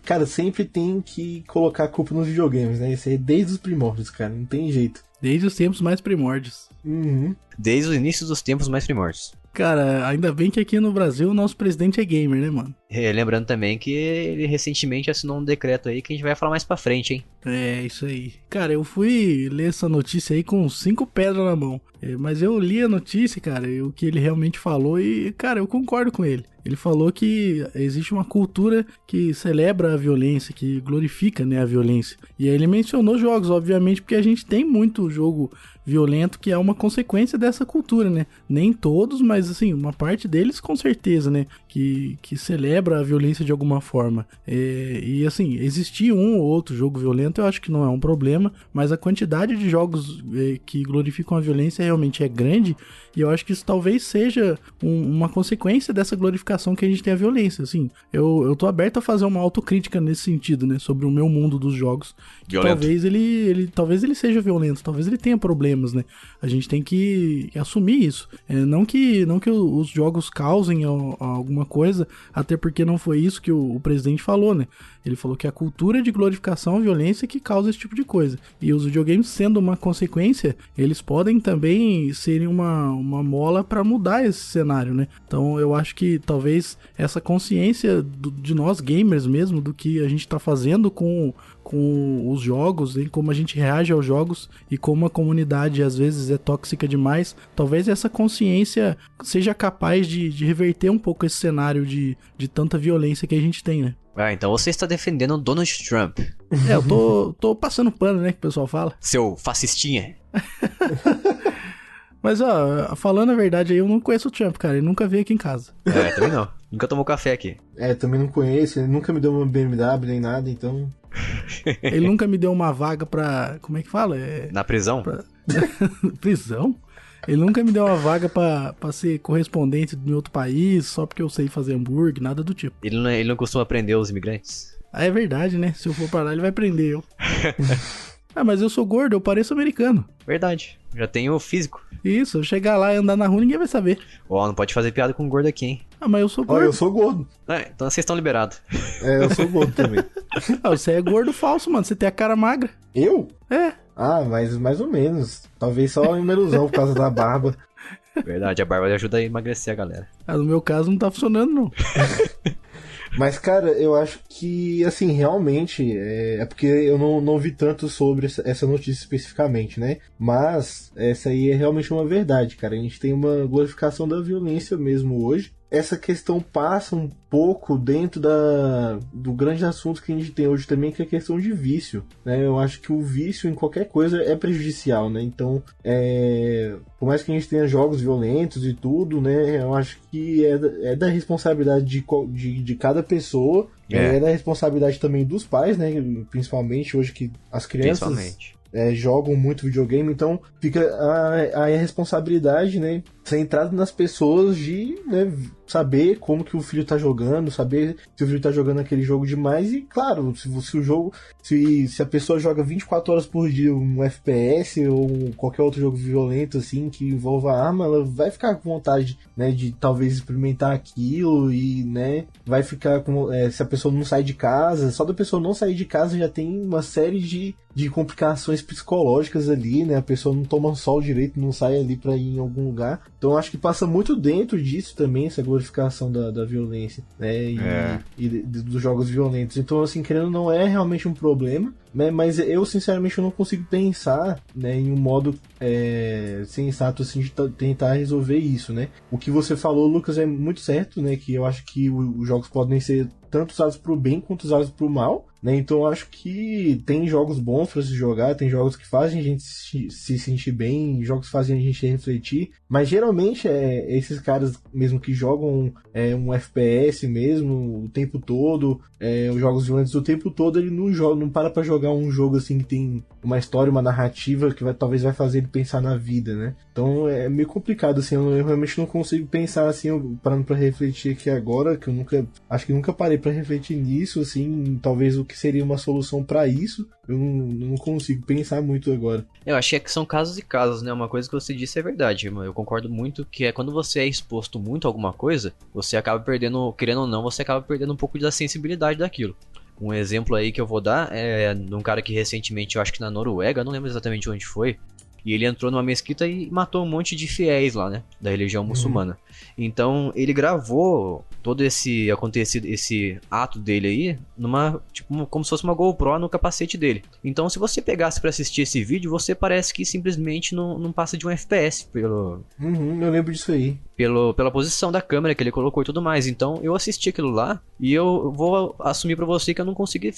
Cara, sempre tem que colocar a culpa nos videogames, né? Isso aí é desde os primórdios, cara, não tem jeito. Desde os tempos mais primórdios. Uhum. Desde o início dos tempos mais primórdios. Cara, ainda bem que aqui no Brasil o nosso presidente é gamer, né, mano? Lembrando também que ele recentemente assinou um decreto aí que a gente vai falar mais pra frente, hein? É, isso aí. Cara, eu fui ler essa notícia aí com 5 pedras na mão. Mas eu li a notícia, cara, e o que ele realmente falou e, cara, eu concordo com ele. Ele falou que existe uma cultura que celebra a violência, que glorifica, né, a violência. E aí ele mencionou jogos, obviamente, porque a gente tem muito jogo violento que é uma consequência dessa cultura, né? Nem todos, mas assim, uma parte deles com certeza, né? Que celebra a violência de alguma forma. E assim, existir um ou outro jogo violento eu acho que não é um problema, mas a quantidade de jogos que glorificam a violência realmente é grande, e eu acho que isso talvez seja uma consequência dessa glorificação que a gente tem a violência, assim. Eu tô aberto a fazer uma autocrítica nesse sentido, né? Sobre o meu mundo dos jogos. Que talvez ele seja violento, talvez ele tenha problemas, né? A gente tem que assumir isso. Não que os jogos causem alguma coisa, até porque não foi isso que o presidente falou, né? Ele falou que a cultura de glorificação à violência que causa esse tipo de coisa. E os videogames, sendo uma consequência, eles podem também serem uma mola para mudar esse cenário, né? Então eu acho que talvez essa consciência de nós gamers mesmo, do que a gente tá fazendo com os jogos, em como a gente reage aos jogos e como a comunidade às vezes é tóxica demais, talvez essa consciência seja capaz de reverter um pouco esse cenário de tanta violência que a gente tem, né? Ah, então você está defendendo o Donald Trump. Eu tô passando pano, né, que o pessoal fala. Seu fascistinha. Mas, ó, falando a verdade aí, eu não conheço o Trump, cara. Ele nunca veio aqui em casa. Também não. Nunca tomou café aqui. Também não conheço. Ele nunca me deu uma BMW nem nada, então... Ele nunca me deu uma vaga pra... Como é que fala? Na prisão? Prisão? Ele nunca me deu uma vaga pra ser correspondente de outro país, só porque eu sei fazer hambúrguer, nada do tipo. Ele não costuma prender os imigrantes? Ah, é verdade, né? Se eu for pra lá, ele vai prender eu. Mas eu sou gordo, eu pareço americano. Verdade. Já tenho físico. Isso, eu chegar lá e andar na rua, ninguém vai saber. Não pode fazer piada com gordo aqui, hein? Mas eu sou gordo. Eu sou gordo. Então vocês estão liberados. Eu sou gordo também. Você é gordo falso, mano. Você tem a cara magra. Eu? É. Mas mais ou menos. Talvez só uma ilusão por causa da barba. Verdade, a barba ajuda a emagrecer a galera. No meu caso não tá funcionando, não. Mas, cara, eu acho que, assim, realmente, é porque eu não vi tanto sobre essa notícia especificamente, né? Mas essa aí é realmente uma verdade, cara. A gente tem uma glorificação da violência mesmo hoje. Essa questão passa um pouco dentro do grande assunto que a gente tem hoje também, que é a questão de vício, né? Eu acho que o vício em qualquer coisa é prejudicial, né? Então, por mais que a gente tenha jogos violentos e tudo, né? Eu acho que é da responsabilidade de cada pessoa, é da responsabilidade também dos pais, né? Principalmente hoje que as crianças... jogam muito videogame, então fica a responsabilidade, né, centrada nas pessoas de, né, saber como que o filho tá jogando, saber se o filho tá jogando aquele jogo demais e, claro, se a pessoa joga 24 horas por dia um FPS ou qualquer outro jogo violento, assim, que envolva arma, ela vai ficar com vontade, né, de talvez experimentar aquilo e, né, vai ficar com... se a pessoa não sai de casa, só da pessoa não sair de casa já tem uma série de complicações psicológicas ali, né? A pessoa não toma sol direito, não sai ali pra ir em algum lugar. Então eu acho que passa muito dentro disso também, essa glorificação da violência, né? E dos jogos violentos. Então, assim, querendo não é realmente um problema, né? Mas eu, sinceramente, eu não consigo pensar, né, em um modo sensato, assim, de tentar resolver isso, né? O que você falou, Lucas, é muito certo, né? Que eu acho que os jogos podem ser tanto usados pro bem quanto usados pro mal, né? Então eu acho que tem jogos bons pra se jogar, tem jogos que fazem a gente se sentir bem, jogos que fazem a gente refletir, mas geralmente esses caras mesmo que jogam um FPS mesmo o tempo todo, os jogos violentos o tempo todo, ele não para pra jogar um jogo assim que tem uma história, uma narrativa que talvez vai fazer ele pensar na vida, né? Então é meio complicado, assim, eu realmente não consigo pensar assim, parando pra refletir aqui agora, que eu acho que nunca parei pra refletir nisso, assim, talvez o que seria uma solução pra isso, eu não consigo pensar muito agora. Eu achei que são casos e casos, né? Uma coisa que você disse é verdade, eu concordo muito, que é quando você é exposto muito a alguma coisa, você acaba perdendo, querendo ou não, você acaba perdendo um pouco da sensibilidade daquilo. Um exemplo aí que eu vou dar é de um cara que recentemente, eu acho que na Noruega, não lembro exatamente onde foi, E ele entrou numa mesquita e matou um monte de fiéis lá, né? Da religião muçulmana. Então ele gravou todo esse ato dele aí numa, tipo, como se fosse uma GoPro no capacete dele. Então se você pegasse pra assistir esse vídeo, você parece que simplesmente não passa de um FPS eu lembro disso aí. Pela posição da câmera que ele colocou e tudo mais. Então eu assisti aquilo lá e eu vou assumir pra você que eu não consegui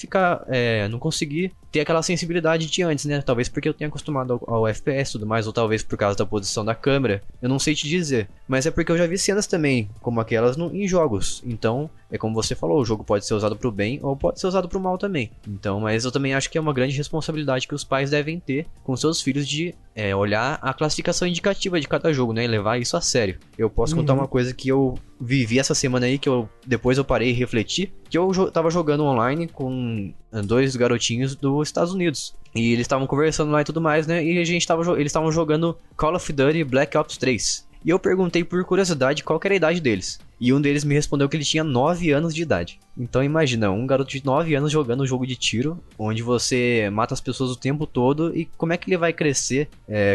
não consegui ter aquela sensibilidade de antes, né? Talvez porque eu tenha acostumado ao FPS e tudo mais, ou talvez por causa da posição da câmera. Eu não sei te dizer. Mas é porque eu já vi cenas também, como aquelas em jogos. Então, é como você falou, o jogo pode ser usado pro bem ou pode ser usado pro mal também. Então, mas eu também acho que é uma grande responsabilidade que os pais devem ter com seus filhos de olhar a classificação indicativa de cada jogo, né? E levar isso a sério. Eu posso contar uma coisa que eu vivi essa semana aí, que depois eu parei e refleti, que eu tava jogando online com 2 garotinhos dos Estados Unidos. E eles estavam conversando lá e tudo mais, né? E eles estavam jogando Call of Duty Black Ops 3. E eu perguntei por curiosidade qual que era a idade deles. E um deles me respondeu que ele tinha 9 anos de idade. Então imagina, um garoto de 9 anos jogando um jogo de tiro, onde você mata as pessoas o tempo todo, e como é que ele vai crescer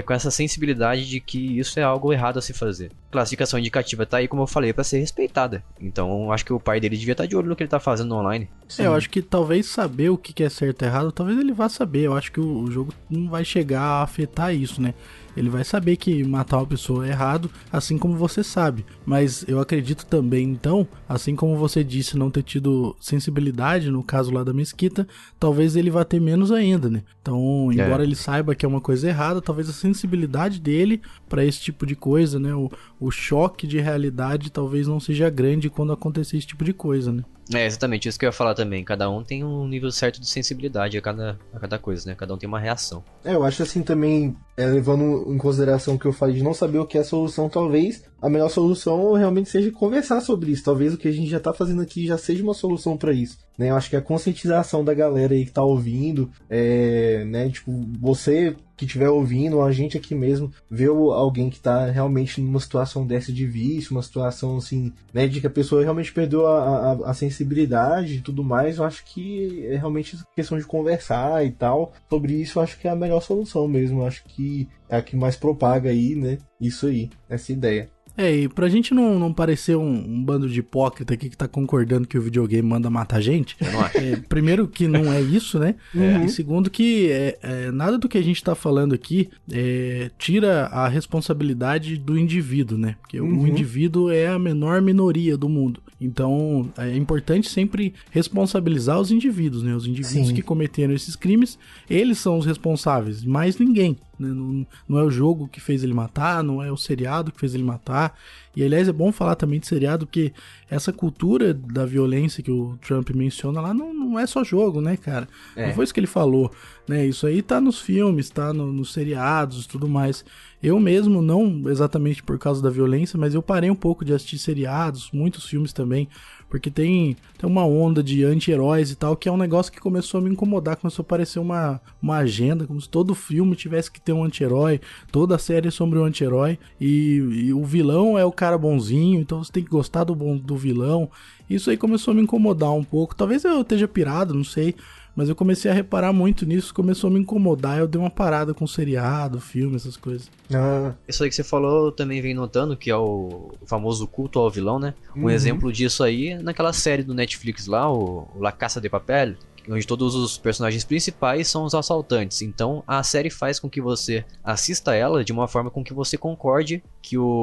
com essa sensibilidade de que isso é algo errado a se fazer. Classificação indicativa tá aí, como eu falei, pra ser respeitada. Então acho que o pai dele devia estar de olho no que ele tá fazendo online. Eu acho que talvez saber o que é certo e errado, talvez ele vá saber. Eu acho que o jogo não vai chegar a afetar isso, né? Ele vai saber que matar uma pessoa é errado, assim como você sabe. Mas eu acredito também, então, assim como você disse, não ter tido sensibilidade no caso lá da mesquita, talvez ele vá ter menos ainda, né? Então, embora ele saiba que é uma coisa errada, talvez a sensibilidade dele para esse tipo de coisa, né? O choque de realidade talvez não seja grande quando acontecer esse tipo de coisa, né? É exatamente isso que eu ia falar também. Cada um tem um nível certo de sensibilidade a cada coisa, né? Cada um tem uma reação. Eu acho assim também, levando em consideração o que eu falei de não saber o que é a solução, talvez a melhor solução realmente seja conversar sobre isso. Talvez o que a gente já tá fazendo aqui já seja uma solução para isso, né? Eu acho que a conscientização da galera aí que tá ouvindo, né? Tipo, você que estiver ouvindo, a gente aqui mesmo, ver alguém que tá realmente numa situação dessa de vício, uma situação assim, né, de que a pessoa realmente perdeu a sensibilidade e tudo mais, eu acho que é realmente questão de conversar e tal. Sobre isso, eu acho que é a melhor solução mesmo. Eu acho que é a que mais propaga aí, né? Isso aí, essa ideia. E pra gente não parecer um bando de hipócrita aqui que tá concordando que o videogame manda matar gente, primeiro que não é isso, né? E segundo que nada do que a gente tá falando aqui tira a responsabilidade do indivíduo, né? Porque o indivíduo é a menor minoria do mundo. Então é importante sempre responsabilizar os indivíduos, né? Os indivíduos que cometeram esses crimes, eles são os responsáveis, mais ninguém. Não é o jogo que fez ele matar, não é o seriado que fez ele matar. E aliás é bom falar também de seriado, porque essa cultura da violência que o Trump menciona lá não é só jogo, né, cara? Não foi isso que ele falou, né? Isso aí tá nos filmes, tá nos seriados e tudo mais. Eu mesmo, não exatamente por causa da violência, mas eu parei um pouco de assistir seriados, muitos filmes também, porque tem uma onda de anti-heróis e tal, que é um negócio que começou a me incomodar, começou a parecer uma agenda, como se todo filme tivesse que ter um anti-herói, toda a série é sobre um anti-herói, e o vilão é o cara bonzinho, então você tem que gostar do vilão. Isso aí começou a me incomodar um pouco, talvez eu esteja pirado, não sei, mas eu comecei a reparar muito nisso, começou a me incomodar, eu dei uma parada com seriado, filme, essas coisas. Isso aí que você falou, eu também venho notando que é o famoso culto ao vilão, né? Um exemplo disso aí é naquela série do Netflix lá, o La Casa de Papel, onde todos os personagens principais são os assaltantes. Então a série faz com que você assista ela de uma forma com que você concorde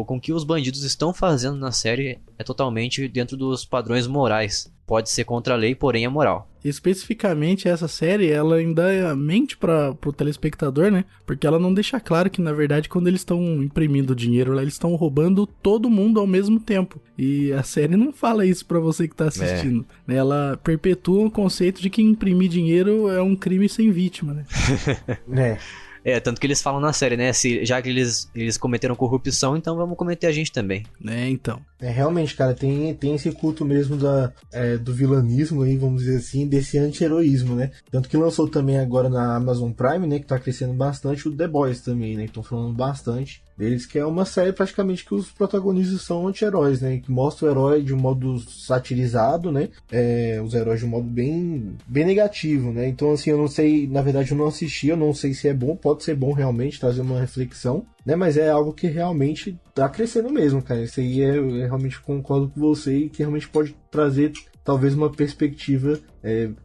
com que os bandidos estão fazendo na série é totalmente dentro dos padrões morais. Pode ser contra a lei, porém é moral. Especificamente essa série, ela ainda mente para o telespectador, né? Porque ela não deixa claro que, na verdade, quando eles estão imprimindo dinheiro lá, eles estão roubando todo mundo ao mesmo tempo. E a série não fala isso para você que tá assistindo. Ela perpetua o conceito de que imprimir dinheiro é um crime sem vítima, né? Tanto que eles falam na série, né? Já que eles cometeram corrupção, então vamos cometer a gente também. Então. Realmente, cara, tem esse culto mesmo do vilanismo aí, vamos dizer assim, desse anti-heroísmo, né? Tanto que lançou também agora na Amazon Prime, né, que tá crescendo bastante, o The Boys também, né, que estão falando bastante deles, que é uma série praticamente que os protagonistas são anti-heróis, né, que mostra o herói de um modo satirizado, né, os heróis de um modo bem negativo, né, então assim, eu não sei, na verdade eu não assisti, eu não sei se é bom, pode ser bom realmente, trazer uma reflexão, né, mas é algo que realmente tá crescendo mesmo, cara, isso aí eu realmente concordo com você e que realmente pode trazer talvez uma perspectiva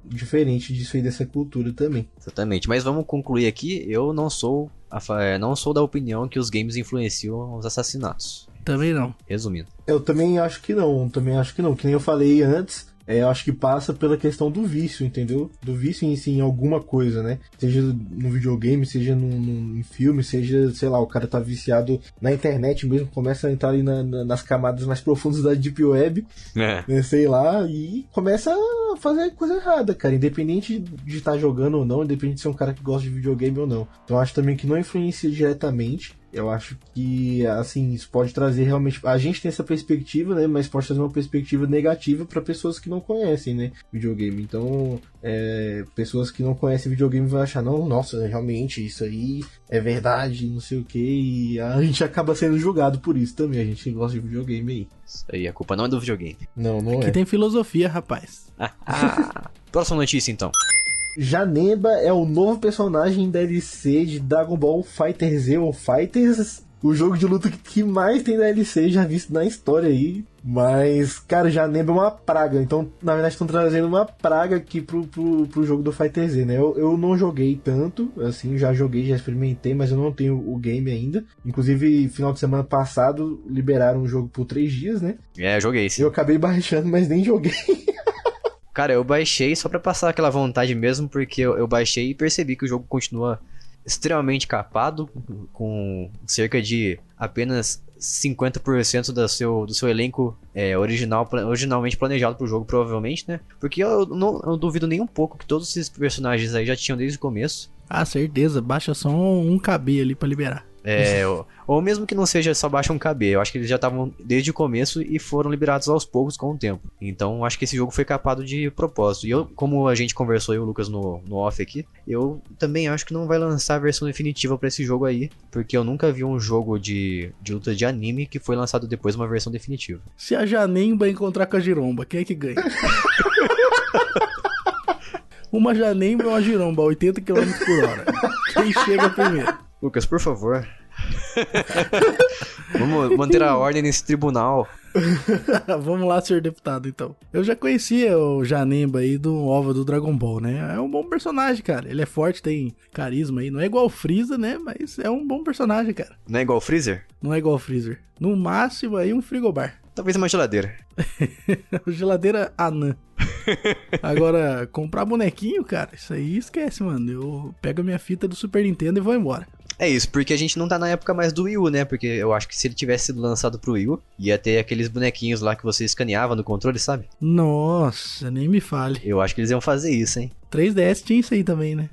diferente disso aí, dessa cultura também. Exatamente, mas vamos concluir aqui, eu não sou da opinião que os games influenciam os assassinatos. Também não. Resumindo. Eu também acho que não, que nem eu falei antes, eu acho que passa pela questão do vício, entendeu? Do vício em alguma coisa, né? Seja no videogame, seja num filme, seja, sei lá, o cara tá viciado na internet mesmo, começa a entrar ali nas camadas mais profundas da Deep Web, né, sei lá, e começa a fazer coisa errada, cara, independente de estar jogando ou não, independente de ser um cara que gosta de videogame ou não. Então eu acho também que não influencia diretamente. Eu acho que, assim, isso pode trazer realmente... A gente tem essa perspectiva, né? Mas pode trazer uma perspectiva negativa para pessoas que não conhecem, né? Videogame. Então, pessoas que não conhecem videogame vão achar, não, nossa, realmente, isso aí é verdade, não sei o quê. E a gente acaba sendo julgado por isso também. A gente gosta de videogame aí. Isso aí, a culpa não é do videogame. Não Aqui tem filosofia, rapaz. Próxima notícia, então. Janemba é o novo personagem DLC de Dragon Ball FighterZ ou Fighters, o jogo de luta que mais tem DLC já visto na história aí. Mas, cara, Janemba é uma praga. Então, na verdade, estão trazendo uma praga aqui pro jogo do FighterZ, né? Eu não joguei tanto, assim, já joguei, já experimentei, mas eu não tenho o game ainda. Inclusive, final de semana passado, liberaram o jogo por 3 dias, né? Eu joguei sim. Eu acabei baixando, mas nem joguei. Cara, eu baixei só pra passar aquela vontade mesmo, porque eu baixei e percebi que o jogo continua extremamente capado, com cerca de apenas 50% do seu elenco originalmente planejado pro jogo, provavelmente, né? Porque eu não duvido nem um pouco que todos esses personagens aí já tinham desde o começo. Ah, certeza, baixa só um KB ali pra liberar. Ou mesmo que não seja só baixa um KB, eu acho que eles já estavam desde o começo e foram liberados aos poucos com o tempo. Então acho que esse jogo foi capado de propósito. E eu, como a gente conversou e o Lucas no off aqui, eu também acho que não vai lançar a versão definitiva pra esse jogo aí, porque eu nunca vi um jogo de luta de anime que foi lançado depois uma versão definitiva. Se a Janemba encontrar com a Giromba, quem é que ganha? Uma Janemba e uma Giromba, 80 km por hora. Quem chega primeiro? Lucas, por favor. Vamos manter a ordem nesse tribunal. Vamos lá, senhor deputado, então. Eu já conhecia o Janemba aí do OVA do Dragon Ball, né? É um bom personagem, cara. Ele é forte, tem carisma aí. Não é igual o Freeza, né? Mas é um bom personagem, cara. Não é igual o Freezer? Não é igual o Freezer. No máximo aí um frigobar. Talvez uma geladeira. Geladeira anã. Agora, comprar bonequinho, cara, isso aí esquece, mano. Eu pego a minha fita do Super Nintendo e vou embora. É isso, porque a gente não tá na época mais do Wii U, né? Porque eu acho que se ele tivesse sido lançado pro Wii U, ia ter aqueles bonequinhos lá que você escaneava no controle, sabe? Nossa, nem me fale. Eu acho que eles iam fazer isso, hein? 3DS tinha isso aí também, né?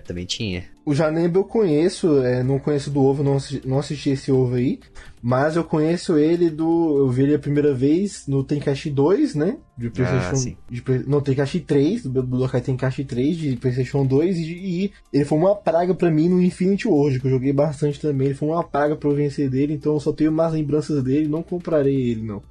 Também tinha. O Janemba eu conheço, não conheço do ovo, não assisti esse ovo aí, mas eu conheço ele eu vi ele a primeira vez no Tenkaichi 2, né? De PlayStation, não, Tenkaichi 3, do Budokai Tenkaichi 3 de PlayStation 2, e ele foi uma praga pra mim no Infinity World, que eu joguei bastante também, ele foi uma praga pra eu vencer dele, então eu só tenho mais lembranças dele, não comprarei ele, não.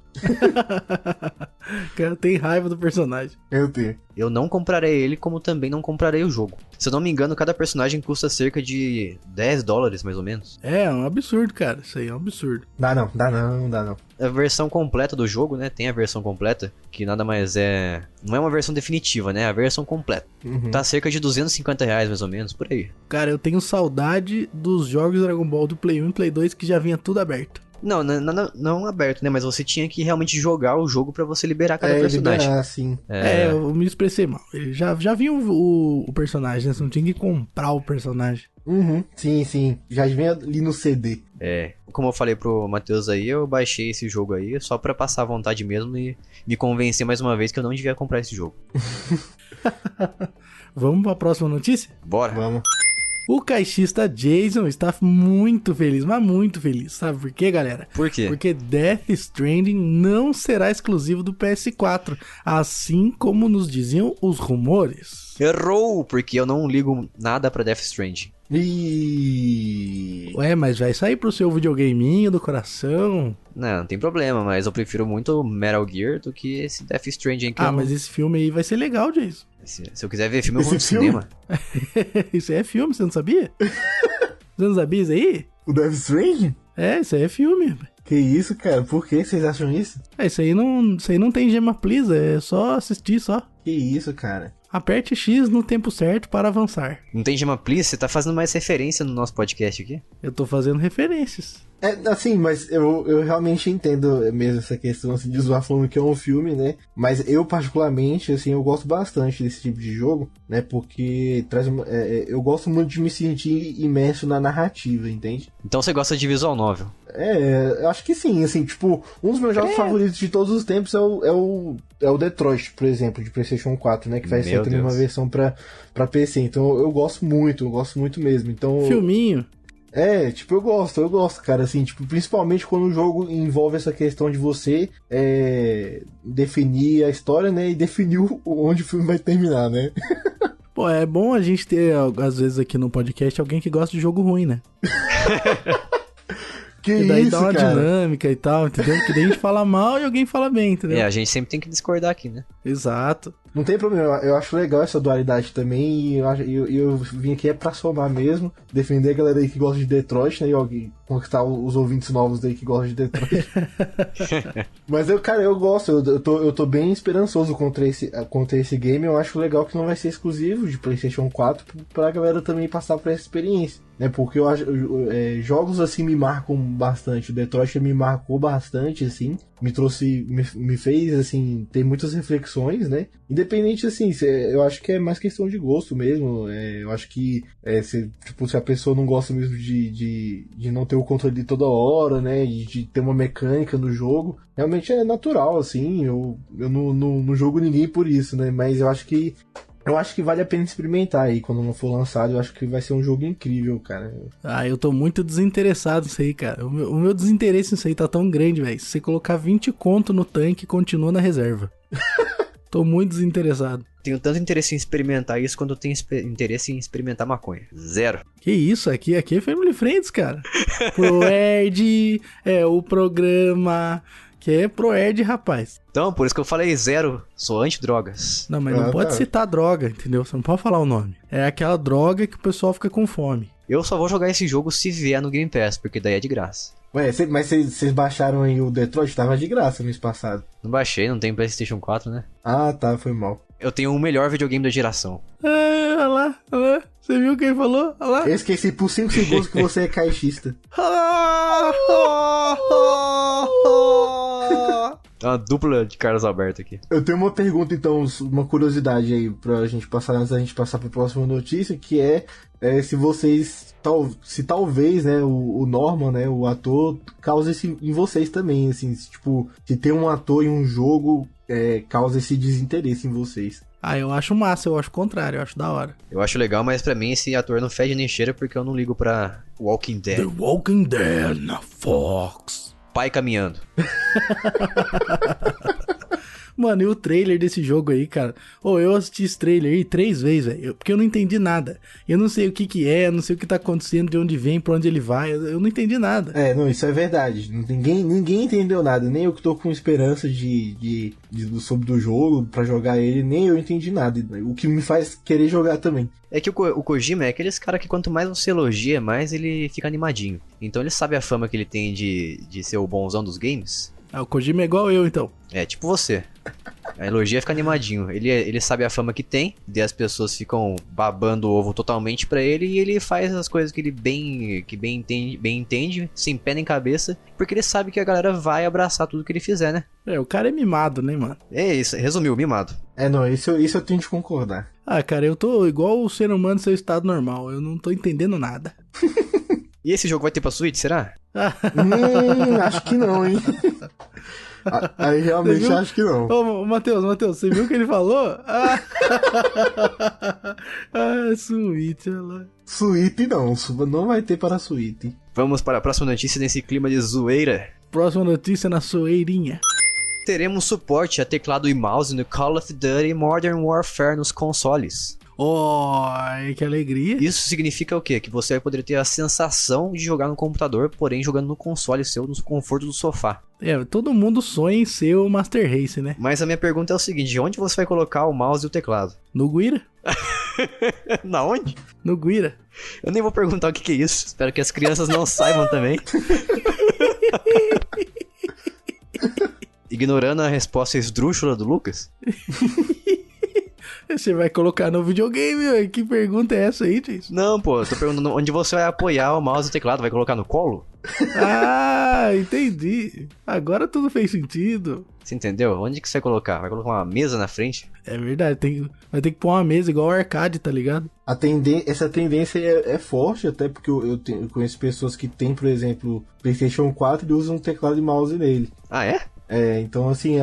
Cara, tem raiva do personagem. Eu tenho. Eu não comprarei ele, como também não comprarei o jogo. Se eu não me engano, cada personagem custa cerca de $10, mais ou menos. É um absurdo, cara. Isso aí é um absurdo. Dá não. A versão completa do jogo, né? Tem a versão completa, que nada mais é... Não é uma versão definitiva, né? É a versão completa. Uhum. Tá cerca de R$250, mais ou menos, por aí. Cara, eu tenho saudade dos jogos Dragon Ball do Play 1 e Play 2 que já vinha tudo aberto. Não aberto, né? Mas você tinha que realmente jogar o jogo pra você liberar cada personagem. Liberar, sim. Eu me expressei mal. Ele já vinha o personagem, né? Você não tinha que comprar o personagem. Uhum, sim. Já vem ali no CD. Como eu falei pro Matheus aí, eu baixei esse jogo aí só pra passar a vontade mesmo e me convencer mais uma vez que eu não devia comprar esse jogo. Vamos pra próxima notícia? Bora. Vamos. O caixista Jason está muito feliz, mas muito feliz. Sabe por quê, galera? Por quê? Porque Death Stranding não será exclusivo do PS4, assim como nos diziam os rumores. Errou, porque eu não ligo nada pra Death Stranding. Ué, mas vai sair pro seu videogameinho do coração. Não tem problema, mas eu prefiro muito Metal Gear do que esse Death Stranding aqui. Mas esse filme aí vai ser legal, Jason. Se eu quiser ver filme, eu vou no cinema. Isso aí é filme, você não sabia? Você não sabia isso aí? O Death Stranding? Isso aí é filme. Que isso, cara? Por que vocês acham isso? Isso aí não tem gema please, é só assistir só. Que isso, cara? Aperte X no tempo certo para avançar. Não tem gema please? Você tá fazendo mais referência no nosso podcast aqui? Eu tô fazendo referências. Assim, mas eu realmente entendo mesmo essa questão assim, de zoar falando que é um filme, né? Mas eu, particularmente, assim, eu gosto bastante desse tipo de jogo, né? Porque eu gosto muito de me sentir imerso na narrativa, entende? Então você gosta de visual novel? Eu acho que sim, assim, tipo, um dos meus jogos favoritos de todos os tempos é o Detroit, por exemplo, de PlayStation 4, né? Que vai ser também uma versão pra PC. Então eu gosto muito mesmo. Então, filminho. Eu gosto, cara, assim, tipo, principalmente quando o jogo envolve essa questão de você definir a história, né, e definir onde o filme vai terminar, né? Pô, é bom a gente ter, às vezes, aqui no podcast, alguém que gosta de jogo ruim, né? Que daí isso, dá uma cara? dinâmica e tal, entendeu? Que daí a gente fala mal e alguém fala bem, entendeu? A gente sempre tem que discordar aqui, né? Exato. Não tem problema, eu acho legal essa dualidade também, e eu vim aqui pra somar mesmo, defender a galera aí que gosta de Detroit, né, e conquistar os ouvintes novos aí que gostam de Detroit. Mas eu gosto, eu tô bem esperançoso contra esse game, eu acho legal que não vai ser exclusivo de PlayStation 4 pra galera também passar por essa experiência, né, porque eu acho, jogos assim me marcam bastante, o Detroit me marcou bastante, assim, me fez, assim, ter muitas reflexões, né, independente, assim, eu acho que é mais questão de gosto mesmo, eu acho que se a pessoa não gosta mesmo de não ter o controle de toda hora, né, de ter uma mecânica no jogo, realmente é natural, assim, eu não julgo ninguém por isso, né, mas eu acho que vale a pena experimentar aí, quando não for lançado, eu acho que vai ser um jogo incrível, cara. Eu tô muito desinteressado nisso aí, cara. O meu desinteresse nisso aí tá tão grande, velho. Se você colocar 20 conto no tanque, continua na reserva. Tô muito desinteressado. Tenho tanto interesse em experimentar isso quanto eu tenho interesse em experimentar maconha. Zero. Que isso, aqui é Family Friends, cara. ProErd é o programa que é ProErd, rapaz. Então, por isso que eu falei zero, sou anti-drogas. Não, mas não pode citar droga, entendeu? Você não pode falar o nome. É aquela droga que o pessoal fica com fome. Eu só vou jogar esse jogo se vier no Game Pass, porque daí é de graça. Ué, mas vocês baixaram aí o Detroit? Tava de graça no mês passado. Não baixei, não tem PlayStation 4, né? Ah, tá, foi mal. Eu tenho o melhor videogame da geração. Olha lá. Você viu o que ele falou? Olha lá. Eu esqueci por 5 segundos que você é caixista. Tá uma dupla de Carlos Alberto aqui. Eu tenho uma pergunta, então, uma curiosidade aí pra gente passar, antes da gente passar pra próxima notícia, que se vocês, se talvez, né, o Norman, né, o ator, causa isso em vocês também, assim, se tem um ator em um jogo, causa esse desinteresse em vocês. Eu acho massa, eu acho o contrário, eu acho da hora. Eu acho legal, mas pra mim esse ator não fede nem cheira porque eu não ligo pra Walking Dead. The Walking Dead na Fox. Pai caminhando. Mano, e o trailer desse jogo aí, cara? Eu assisti esse trailer aí 3 vezes, velho. Porque eu não entendi nada. Eu não sei o que é, não sei o que tá acontecendo, de onde vem, pra onde ele vai. Eu não entendi nada. Não, isso é verdade. Ninguém entendeu nada. Nem eu que tô com esperança sobre do jogo pra jogar ele, nem eu entendi nada. O que me faz querer jogar também. É que o Kojima é aqueles cara que quanto mais você elogia, mais ele fica animadinho. Então ele sabe a fama que ele tem de ser o bonzão dos games. O Kojima é igual eu, então. É, tipo você. A elogia fica animadinho. Ele sabe a fama que tem, e as pessoas ficam babando o ovo totalmente pra ele, e ele faz as coisas que ele bem entende, sem pé nem cabeça, porque ele sabe que a galera vai abraçar tudo que ele fizer, né? O cara é mimado, né, mano? É isso, resumiu, mimado. Não, isso eu tenho de concordar. Cara, eu tô igual o ser humano no seu estado normal, eu não tô entendendo nada. E esse jogo vai ter pra Switch, será? Acho que não, hein? Aí realmente Você viu? acho que não. Ô, Matheus, você viu o que ele falou? Ah, Switch, olha lá. Suíte não vai ter para suíte. Vamos para a próxima notícia nesse clima de zoeira. Próxima notícia na zoeirinha. Teremos suporte a teclado e mouse no Call of Duty Modern Warfare nos consoles. Oi, que alegria. Isso significa o quê? Que você vai poder ter a sensação de jogar no computador, porém jogando no console seu, no conforto do sofá. Todo mundo sonha em ser o Master Race, né? Mas a minha pergunta é o seguinte, onde você vai colocar o mouse e o teclado? No Guira? Na onde? No Guira. Eu nem vou perguntar o que é isso. Espero que as crianças não saibam também. Ignorando a resposta esdrúxula do Lucas. Você vai colocar no videogame, ué? Que pergunta é essa aí, Jason? Não, pô, eu tô perguntando onde você vai apoiar o mouse e o teclado. Vai colocar no colo? Ah, entendi. Agora tudo fez sentido. Você entendeu? Onde que você vai colocar? Vai colocar uma mesa na frente? É verdade, vai ter que pôr uma mesa igual o arcade, tá ligado? Essa tendência é forte, até porque eu conheço pessoas que têm, por exemplo, PlayStation 4 e usam um teclado e mouse nele. Ah, é? Então assim,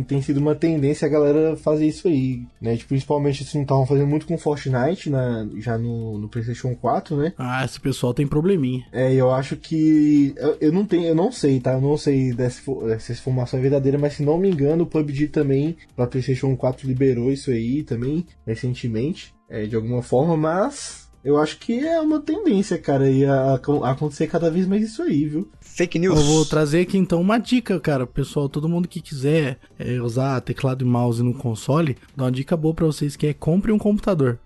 tem sido uma tendência a galera fazer isso aí, né? Tipo, principalmente assim, estavam fazendo muito com Fortnite já no PlayStation 4, né? Ah, esse pessoal tem probleminha. Eu acho que... Eu não sei, tá? Eu não sei se essa informação é verdadeira, mas se não me engano, o PUBG também, pra PlayStation 4, liberou isso aí também, recentemente, de alguma forma, mas... Eu acho que é uma tendência, cara, a acontecer cada vez mais isso aí, viu? Fake news. Eu vou trazer aqui então uma dica, cara, pessoal, todo mundo que quiser usar teclado e mouse no console, dá uma dica boa pra vocês, que é compre um computador.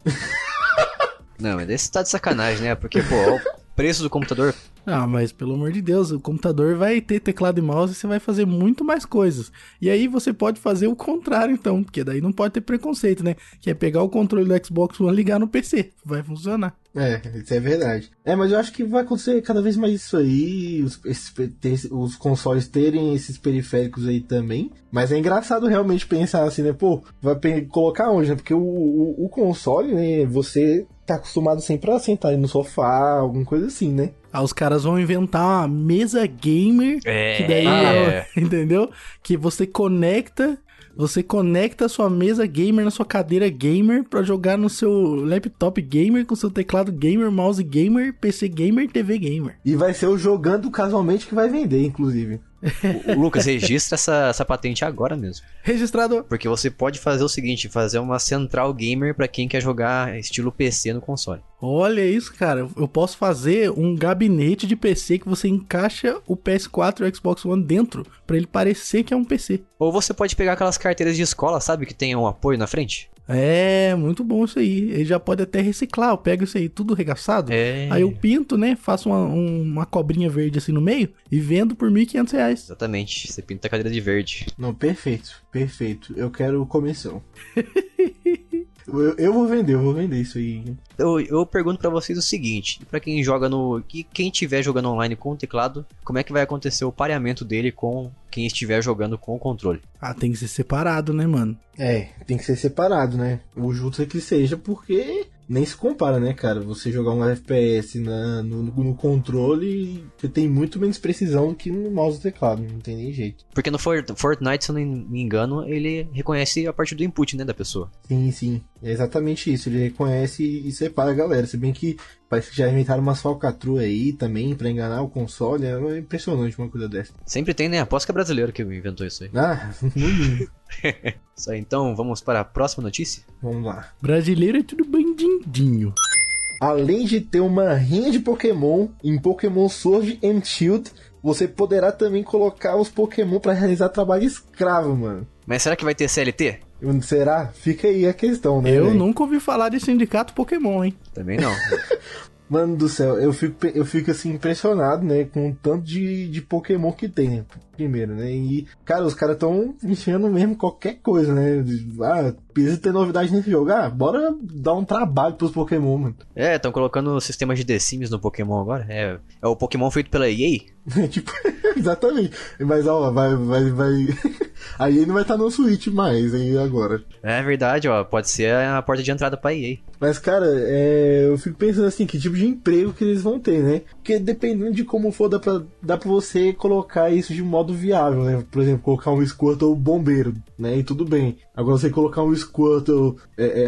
Não, mas esse tá de sacanagem, né? Porque, pô, olha o preço do computador. Ah, mas pelo amor de Deus, o computador vai ter teclado e mouse e você vai fazer muito mais coisas. E aí você pode fazer o contrário então, porque daí não pode ter preconceito, né? Que é pegar o controle do Xbox One e ligar no PC. Vai funcionar. Isso é verdade. Mas eu acho que vai acontecer cada vez mais isso aí, os consoles terem esses periféricos aí também. Mas é engraçado realmente pensar assim, né? Pô, vai colocar onde, né? Porque o console, né? Você tá acostumado sempre a sentar aí no sofá, alguma coisa assim, né? Os caras vão inventar uma mesa gamer, que daí, entendeu? Que você conecta a sua mesa gamer na sua cadeira gamer pra jogar no seu laptop gamer, com seu teclado gamer, mouse gamer, PC gamer, TV gamer. E vai ser o Jogando Casualmente que vai vender, inclusive. O Lucas, registra essa patente agora mesmo. Registrado. Porque você pode fazer o seguinte, fazer uma central gamer pra quem quer jogar estilo PC no console. Olha isso, cara. Eu posso fazer um gabinete de PC que você encaixa o PS4 e o Xbox One dentro, pra ele parecer que é um PC. Ou você pode pegar aquelas carteiras de escola, sabe? Que tem um apoio na frente. Muito bom isso aí. Ele já pode até reciclar. Eu pego isso aí tudo regaçado. Aí eu pinto, né? Faço uma cobrinha verde assim no meio e vendo por R$1.500. Exatamente. Você pinta a cadeira de verde. Não, perfeito. Eu quero comissão. Eu vou vender isso aí. Eu pergunto pra vocês o seguinte, pra quem tiver jogando online com o teclado, como é que vai acontecer o pareamento dele com quem estiver jogando com o controle? Tem que ser separado, né, mano? Tem que ser separado, né? O justo é que seja, porque nem se compara, né, cara? Você jogar um FPS no controle, você tem muito menos precisão do que no mouse e teclado, não tem nem jeito. Porque no Fortnite, se eu não me engano, ele reconhece a partir do input, né, da pessoa. Sim, é exatamente isso, ele reconhece e separa a galera, se bem que parece que já inventaram umas falcatruas aí também pra enganar o console, é impressionante uma coisa dessa. Sempre tem, né? Aposto que é brasileiro que inventou isso aí. No mínimo. Isso aí, então, vamos para a próxima notícia? Vamos lá. Brasileiro é tudo bandidinho. Além de ter uma rinha de Pokémon em Pokémon Sword and Shield, você poderá também colocar os Pokémon pra realizar trabalho escravo, mano. Mas será que vai ter CLT? Será? Fica aí a questão, né? Eu nunca ouvi falar de sindicato Pokémon, hein? Também não. Mano do céu, eu fico assim impressionado, né, com o tanto de Pokémon que tem, né, primeiro, né, e, cara, os caras tão enchendo mesmo qualquer coisa, né, precisa ter novidade nesse jogo, bora dar um trabalho pros Pokémon, mano. Estão colocando sistemas de The Sims no Pokémon agora, é o Pokémon feito pela EA? Tipo, exatamente, mas ó, vai, aí ele não vai estar no Switch mais, aí agora. É verdade, ó, pode ser a porta de entrada pra EA. Mas, cara, eu fico pensando assim, que tipo de emprego que eles vão ter, né? Porque dependendo de como for, dá pra você colocar isso de um modo modo viável, né? Por exemplo, colocar um Squirtle bombeiro, né? E tudo bem. Agora você colocar um Squirtle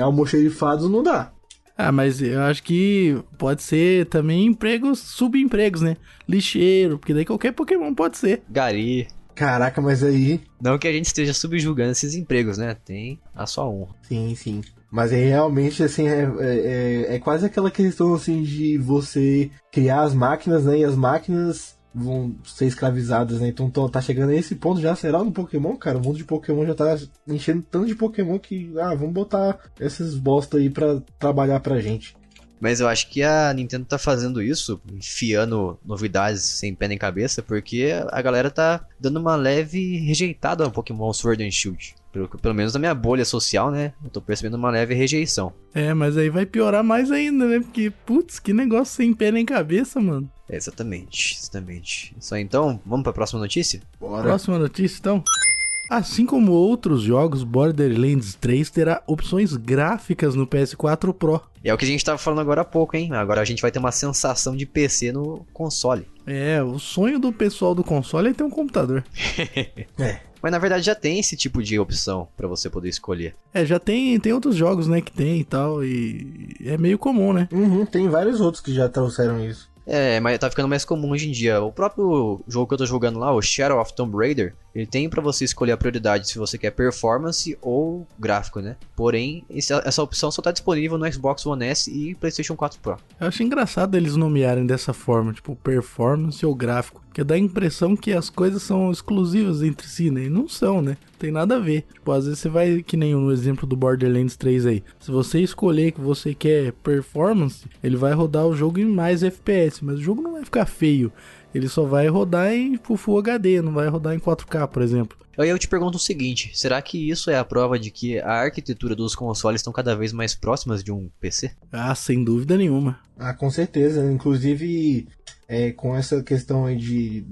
almoxerifado não dá. Ah, mas eu acho que pode ser também empregos, subempregos, né? Lixeiro, porque daí qualquer Pokémon pode ser. Gari. Caraca, mas aí... Não que a gente esteja subjugando esses empregos, né? Tem a sua honra. Sim. Mas aí realmente, assim, é quase aquela questão, assim, de você criar as máquinas, né? E as máquinas vão ser escravizadas, né? Então tá chegando a esse ponto já, será no Pokémon, cara? O mundo de Pokémon já tá enchendo tanto de Pokémon que, vamos botar essas bosta aí pra trabalhar pra gente. Mas eu acho que a Nintendo tá fazendo isso, enfiando novidades sem pé nem cabeça, porque a galera tá dando uma leve rejeitada ao Pokémon Sword and Shield. Pelo menos na minha bolha social, né? Eu tô percebendo uma leve rejeição. É, mas aí vai piorar mais ainda, né? Porque, putz, que negócio sem pé nem cabeça, mano. É, exatamente. Isso aí, então, vamos pra próxima notícia? Bora. Próxima notícia, então. Assim como outros jogos, Borderlands 3 terá opções gráficas no PS4 Pro. É o que a gente tava falando agora há pouco, hein? Agora a gente vai ter uma sensação de PC no console. É, o sonho do pessoal do console é ter um computador. Mas na verdade já tem esse tipo de opção pra você poder escolher. É, já tem outros jogos, né, que tem e tal, e é meio comum, né? Tem vários outros que já trouxeram isso. É, mas tá ficando mais comum hoje em dia. O próprio jogo que eu tô jogando lá, o Shadow of Tomb Raider, ele tem pra você escolher a prioridade se você quer performance ou gráfico, né? Porém, essa opção só tá disponível no Xbox One S e PlayStation 4 Pro. Eu acho engraçado eles nomearem dessa forma, tipo, performance ou gráfico. Porque dá a impressão que as coisas são exclusivas entre si, né? E não são, né? Tem nada a ver. Tipo, às vezes você vai, que nem no exemplo do Borderlands 3 aí. Se você escolher que você quer performance, ele vai rodar o jogo em mais FPS. Mas o jogo não vai ficar feio. Ele só vai rodar em Full HD, não vai rodar em 4K, por exemplo. Aí eu te pergunto o seguinte, será que isso é a prova de que a arquitetura dos consoles estão cada vez mais próximas de um PC? Ah, sem dúvida nenhuma. Ah, com certeza. Inclusive, com essa questão aí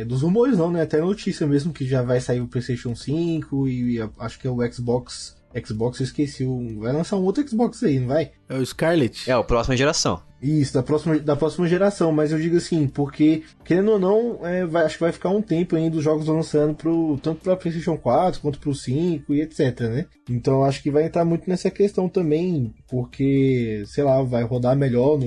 dos rumores não, né? Até notícia mesmo que já vai sair o PlayStation 5 e acho que é o Xbox, eu esqueci, vai lançar um outro Xbox aí, não vai? É o Scarlet. É, a próxima geração. Isso, da próxima geração, mas eu digo assim, porque, querendo ou não, acho que vai ficar um tempo ainda os jogos lançando tanto para PlayStation 4 quanto pro 5 e etc, né? Então acho que vai entrar muito nessa questão também, porque, sei lá, vai rodar melhor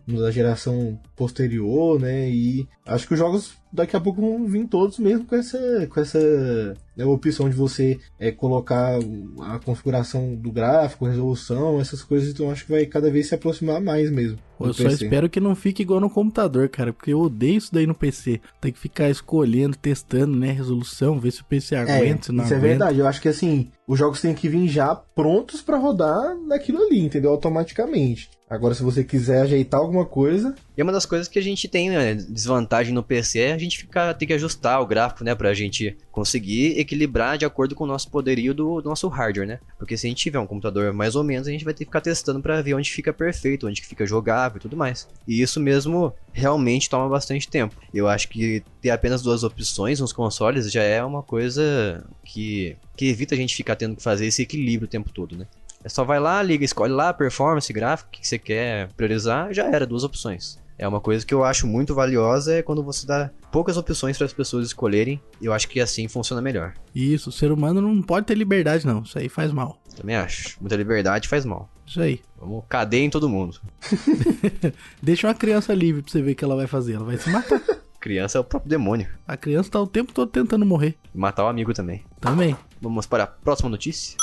na geração posterior, né? E acho que os jogos daqui a pouco vão vir todos mesmo com essa opção de você colocar a configuração do gráfico, resolução, essas coisas, então acho que vai cada vez se aproximar mais mesmo. Eu só espero que não fique igual no computador, cara, porque eu odeio isso daí no PC. Tem que ficar escolhendo, testando, né, resolução, ver se o PC aguenta, se não isso aguenta. É verdade, eu acho que assim, os jogos têm que vir já prontos pra rodar naquilo ali, entendeu? Automaticamente. Agora, se você quiser ajeitar alguma coisa... E uma das coisas que a gente tem, né, desvantagem no PC é a gente ter que ajustar o gráfico, né, pra gente conseguir equilibrar de acordo com o nosso poderio do nosso hardware, né? Porque se a gente tiver um computador mais ou menos, a gente vai ter que ficar testando pra ver onde fica perfeito, onde fica jogável e tudo mais. E isso mesmo realmente toma bastante tempo. Eu acho que ter apenas duas opções nos consoles já é uma coisa que evita a gente ficar tendo que fazer esse equilíbrio o tempo todo, né? É só vai lá, liga, escolhe lá, performance, gráfico, o que você quer priorizar, já era, duas opções. É uma coisa que eu acho muito valiosa, é quando você dá poucas opções para as pessoas escolherem, eu acho que assim funciona melhor. Isso, o ser humano não pode ter liberdade não, isso aí faz mal. Também acho, muita liberdade faz mal. Isso aí. Vamos cadeia em todo mundo. Deixa uma criança livre pra você ver o que ela vai fazer, ela vai se matar. Criança é o próprio demônio. A criança tá o tempo todo tentando morrer. E matar o amigo também. Também. Vamos para a próxima notícia?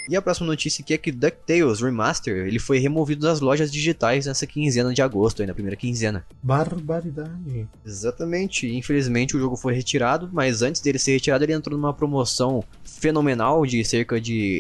E a próxima notícia aqui é que DuckTales Remaster, ele foi removido das lojas digitais nessa quinzena de agosto, aí na primeira quinzena. Barbaridade. Exatamente, infelizmente o jogo foi retirado, mas antes dele ser retirado ele entrou numa promoção fenomenal de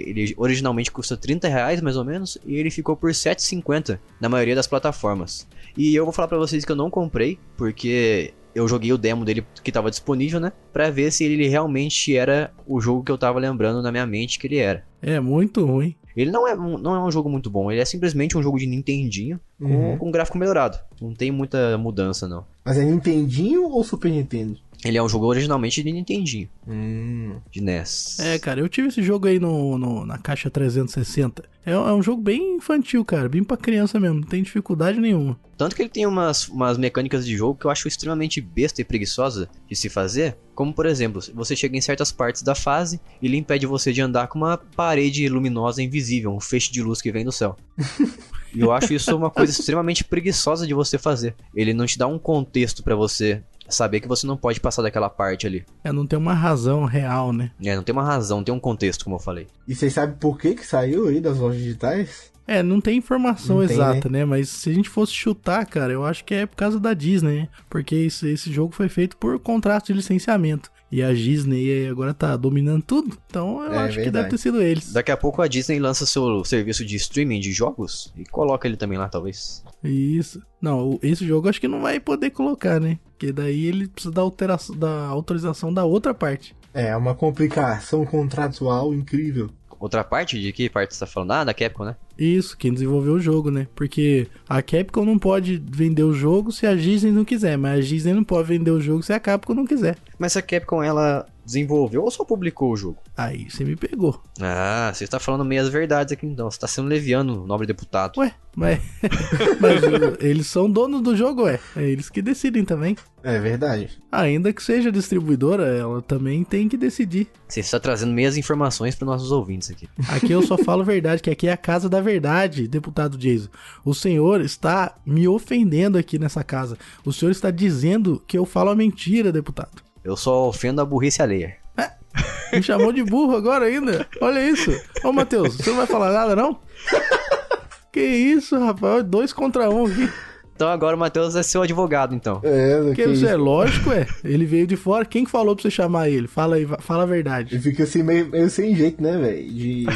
ele originalmente custa R$30 mais ou menos, e ele ficou por R$7,50 na maioria das plataformas. E eu vou falar pra vocês que eu não comprei, porque... eu joguei o demo dele que estava disponível, né? Pra ver se ele realmente era o jogo que eu tava lembrando na minha mente que ele era. É muito ruim. Ele não é um jogo muito bom, ele é simplesmente um jogo de Nintendinho com gráfico melhorado. Não tem muita mudança, não. Mas é Nintendinho ou Super Nintendo? Ele é um jogo originalmente de Nintendinho, de NES. Cara, eu tive esse jogo aí na caixa 360. É um jogo bem infantil, cara, bem pra criança mesmo, não tem dificuldade nenhuma. Tanto que ele tem umas mecânicas de jogo que eu acho extremamente besta e preguiçosa de se fazer. Como, por exemplo, você chega em certas partes da fase e ele impede você de andar com uma parede luminosa invisível, um feixe de luz que vem do céu. E eu acho isso uma coisa extremamente preguiçosa de você fazer. Ele não te dá um contexto pra você saber que você não pode passar daquela parte ali. Não tem uma razão real, né? Não tem uma razão, não tem um contexto, como eu falei. E vocês sabem por que saiu aí das lojas digitais? Não tem informação Não tem, exata, né? Mas se a gente fosse chutar, cara, eu acho que é por causa da Disney, né? Porque esse jogo foi feito por contrato de licenciamento. E a Disney agora tá dominando tudo. Então eu acho que deve ter sido eles. Daqui a pouco a Disney lança seu serviço de streaming de jogos e coloca ele também lá, talvez. Isso. Não, esse jogo eu acho que não vai poder colocar, né? Porque daí ele precisa da autorização da outra parte. É uma complicação contratual incrível. Outra parte? De que parte você tá falando? Da Capcom, né? Isso, quem desenvolveu o jogo, né? Porque a Capcom não pode vender o jogo se a Disney não quiser, mas a Disney não pode vender o jogo se a Capcom não quiser. Mas se a Capcom, ela desenvolveu ou só publicou o jogo? Aí você me pegou. Ah, você está falando meias verdades aqui então. Você tá sendo leviano, nobre deputado. Ué, mas eles são donos do jogo, é eles que decidem também. É verdade. Ainda que seja distribuidora, ela também tem que decidir. Você está trazendo meias informações para nossos ouvintes aqui. Aqui eu só falo verdade, que aqui é a casa da verdade, deputado Jason. O senhor está me ofendendo aqui nessa casa. O senhor está dizendo que eu falo a mentira, deputado. Eu só ofendo a burrice alheia. Me chamou de burro agora ainda? Olha isso. Ô, Matheus, você não vai falar nada, não? Que isso, rapaz? 2 contra 1 aqui. Então agora o Matheus é seu advogado, então. Que isso é lógico, Ele veio de fora. Quem que falou pra você chamar ele? Fala aí, fala a verdade. Ele fica assim meio sem jeito, né, velho? De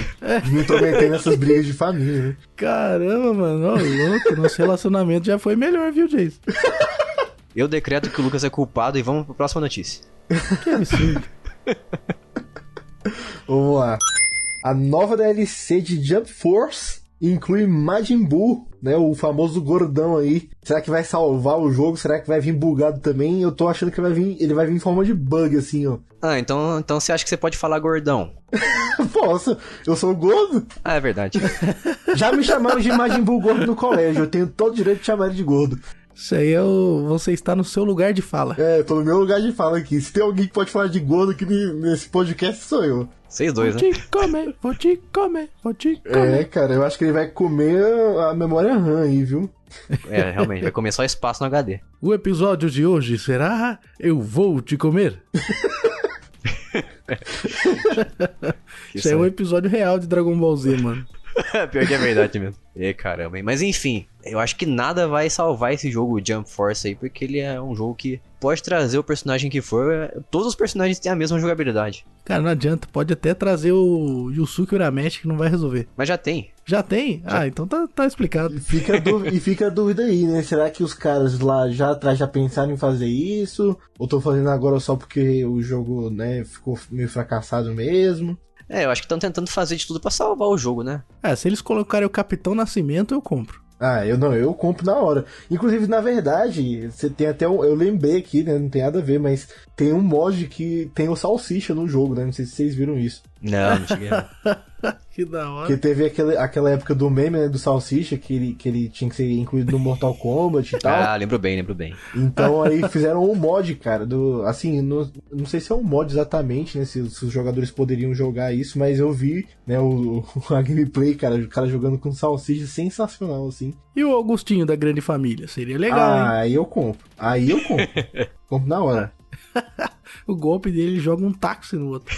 me intrometer nessas brigas de família, né? Caramba, mano. Ó, louco. Nosso relacionamento já foi melhor, viu, Jason? Eu decreto que o Lucas é culpado e vamos pra próxima notícia. Que absurdo. Vamos lá. A nova DLC de Jump Force inclui Majin Buu, né, o famoso gordão aí. Será que vai salvar o jogo? Será que vai vir bugado também? Eu tô achando que ele vai vir em forma de bug, assim, ó. Ah, então você acha que você pode falar gordão? Posso? Eu sou gordo? Ah, é verdade. Já me chamaram de Majin Buu gordo no colégio. Eu tenho todo o direito de chamar ele de gordo. Isso aí você está no seu lugar de fala. Eu tô no meu lugar de fala aqui. Se tem alguém que pode falar de gordo aqui nesse podcast, sou eu. Vocês dois, né? Vou te comer. Cara, eu acho que ele vai comer a memória RAM aí, viu? Realmente, vai comer só espaço no HD. O episódio de hoje será Eu Vou Te Comer. Isso é um episódio real de Dragon Ball Z, mano. Pior que é verdade mesmo. Caramba, hein? Mas enfim, eu acho que nada vai salvar esse jogo Jump Force aí, porque ele é um jogo que pode trazer o personagem que for. Todos os personagens têm a mesma jogabilidade. Cara, não adianta, pode até trazer o Yusuke Urameshi que não vai resolver. Mas já tem. Já tem? Já. Então tá explicado. E fica a dúvida aí, né? Será que os caras lá já atrás já pensaram em fazer isso? Ou tô fazendo agora só porque o jogo, né, ficou meio fracassado mesmo? Eu acho que estão tentando fazer de tudo pra salvar o jogo, né? Se eles colocarem o Capitão Nascimento, eu compro. Eu compro na hora. Inclusive, na verdade, você tem até eu lembrei aqui, né? Não tem nada a ver, mas tem um mod que tem o Salsicha no jogo, né? Não sei se vocês viram isso. Não cheguei. Que da hora. Porque teve aquela época do meme, né, do Salsicha, que ele tinha que ser incluído no Mortal Kombat e tal. Lembro bem. Então aí fizeram um mod, cara, assim, não sei se é um mod exatamente, né, se os jogadores poderiam jogar isso, mas eu vi, né, a gameplay, cara, o cara jogando com Salsicha, sensacional, assim. E o Augustinho da Grande Família? Seria legal, hein? Aí eu compro. Compro na hora. O golpe dele joga um táxi no outro.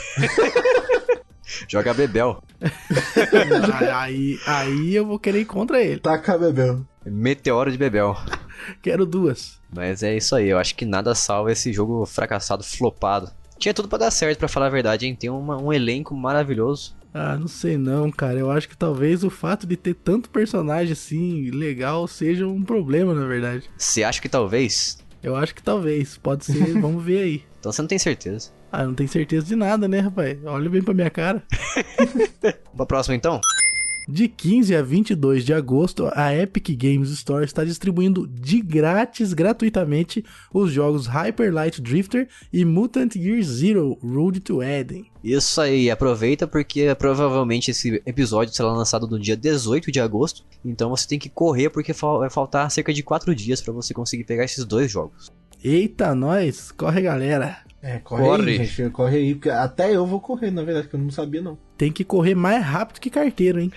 Joga Bebel. aí eu vou querer ir contra ele. Taca Bebel. Meteoro de Bebel. Quero 2. Mas é isso aí, eu acho que nada salva esse jogo fracassado, flopado. Tinha tudo pra dar certo, pra falar a verdade, hein? Tem um elenco maravilhoso. Não sei não, cara. Eu acho que talvez o fato de ter tanto personagem assim, legal, seja um problema, na verdade. Você acha que talvez? Eu acho que talvez. Pode ser, vamos ver aí. Então você não tem certeza. Eu não tenho certeza de nada, né, rapaz? Olha bem pra minha cara. Pra próxima, então? De 15 a 22 de agosto, a Epic Games Store está distribuindo de grátis, gratuitamente, os jogos Hyper Light Drifter e Mutant Year Zero Road to Eden. Isso aí, aproveita porque provavelmente esse episódio será lançado no dia 18 de agosto. Então você tem que correr porque vai faltar cerca de 4 dias para você conseguir pegar esses 2 jogos. Eita, nós! Corre, galera! Corre aí, gente, corre aí, porque até eu vou correr, na verdade, que eu não sabia não. Tem que correr mais rápido que carteiro, hein?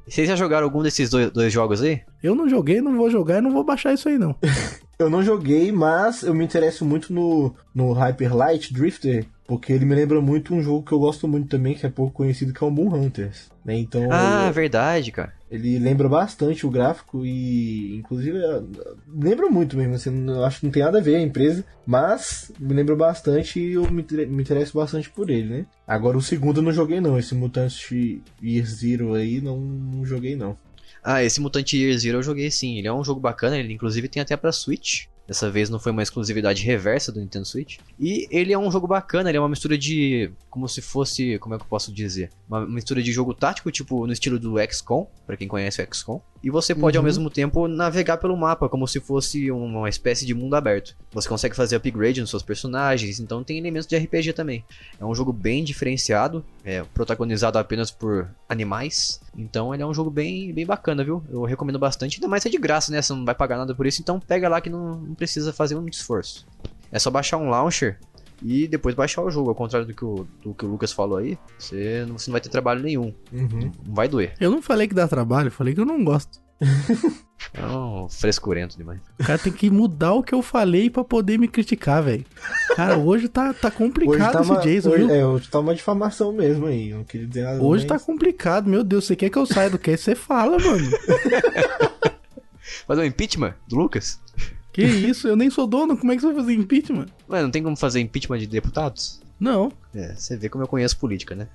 Vocês já jogaram algum desses dois jogos aí? Eu não joguei, não vou jogar e não vou baixar isso aí não. Eu não joguei, mas eu me interesso muito no Hyper Light Drifter, porque ele me lembra muito um jogo que eu gosto muito também, que é pouco conhecido, que é o Moon Hunters, né? Então, verdade, cara. Ele lembra bastante o gráfico e, inclusive, lembra muito mesmo, assim, eu acho que não tem nada a ver a empresa, mas me lembra bastante e eu me interesso bastante por ele, né? Agora o segundo eu não joguei não, esse Mutant Year Zero aí não joguei não. Esse Mutant Year Zero eu joguei sim, ele é um jogo bacana, ele inclusive tem até pra Switch. Dessa vez não foi uma exclusividade reversa do Nintendo Switch. E ele é um jogo bacana, ele é uma mistura de... como se fosse... como é que eu posso dizer? Uma mistura de jogo tático, tipo no estilo do XCOM, pra quem conhece o XCOM. E você pode ao mesmo tempo navegar pelo mapa, como se fosse uma espécie de mundo aberto. Você consegue fazer upgrade nos seus personagens, então tem elementos de RPG também. É um jogo bem diferenciado, protagonizado apenas por animais. Então ele é um jogo bem bacana, viu? Eu recomendo bastante, ainda mais é de graça, né? Você não vai pagar nada por isso, então pega lá que não precisa fazer muito esforço. É só baixar um launcher e depois baixar o jogo. Ao contrário do que o Lucas falou aí, você não vai ter trabalho nenhum. Não vai doer. Eu não falei que dá trabalho, eu falei que eu não gosto. É um frescurento demais. O cara tem que mudar o que eu falei pra poder me criticar, velho. Cara, hoje tá complicado esse Jason, viu? Hoje tá uma difamação mesmo aí. Não queria dizer nada. Hoje tá complicado, meu Deus. Você quer que eu saia do que? Você fala, mano. Fazer um impeachment do Lucas? Que isso? Eu nem sou dono. Como é que você vai fazer impeachment? Ué, não tem como fazer impeachment de deputados? Não. Você vê como eu conheço política, né?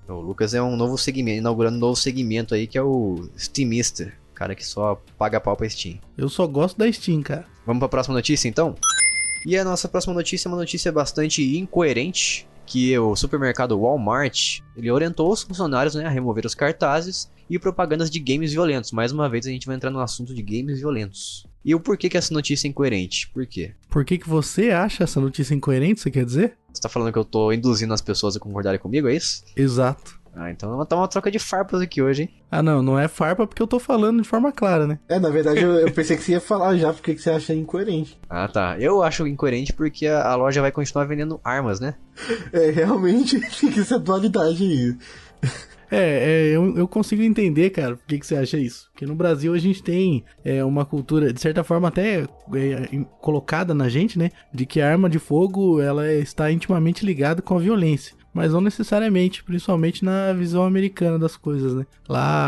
O Lucas é um novo segmento, inaugurando um novo segmento aí, que é o Steamister. Cara que só paga pau pra Steam. Eu só gosto da Steam, cara. Vamos pra próxima notícia, então? E a nossa próxima notícia é uma notícia bastante incoerente, que o supermercado Walmart, ele orientou os funcionários, né, a remover os cartazes e propagandas de games violentos. Mais uma vez a gente vai entrar no assunto de games violentos. E o porquê que essa notícia é incoerente? Por quê? Por que você acha essa notícia incoerente, você quer dizer? Você tá falando que eu tô induzindo as pessoas a concordarem comigo, é isso? Exato. Então tá uma troca de farpas aqui hoje, hein? Não é farpa porque eu tô falando de forma clara, né? Na verdade eu pensei que você ia falar já porque que você acha incoerente. Tá. Eu acho incoerente porque a loja vai continuar vendendo armas, né? Realmente fica essa dualidade aí. Eu consigo entender, cara, por que você acha isso. Porque no Brasil a gente tem uma cultura, de certa forma até colocada na gente, né? De que a arma de fogo, ela está intimamente ligada com a violência. Mas não necessariamente, principalmente na visão americana das coisas, né?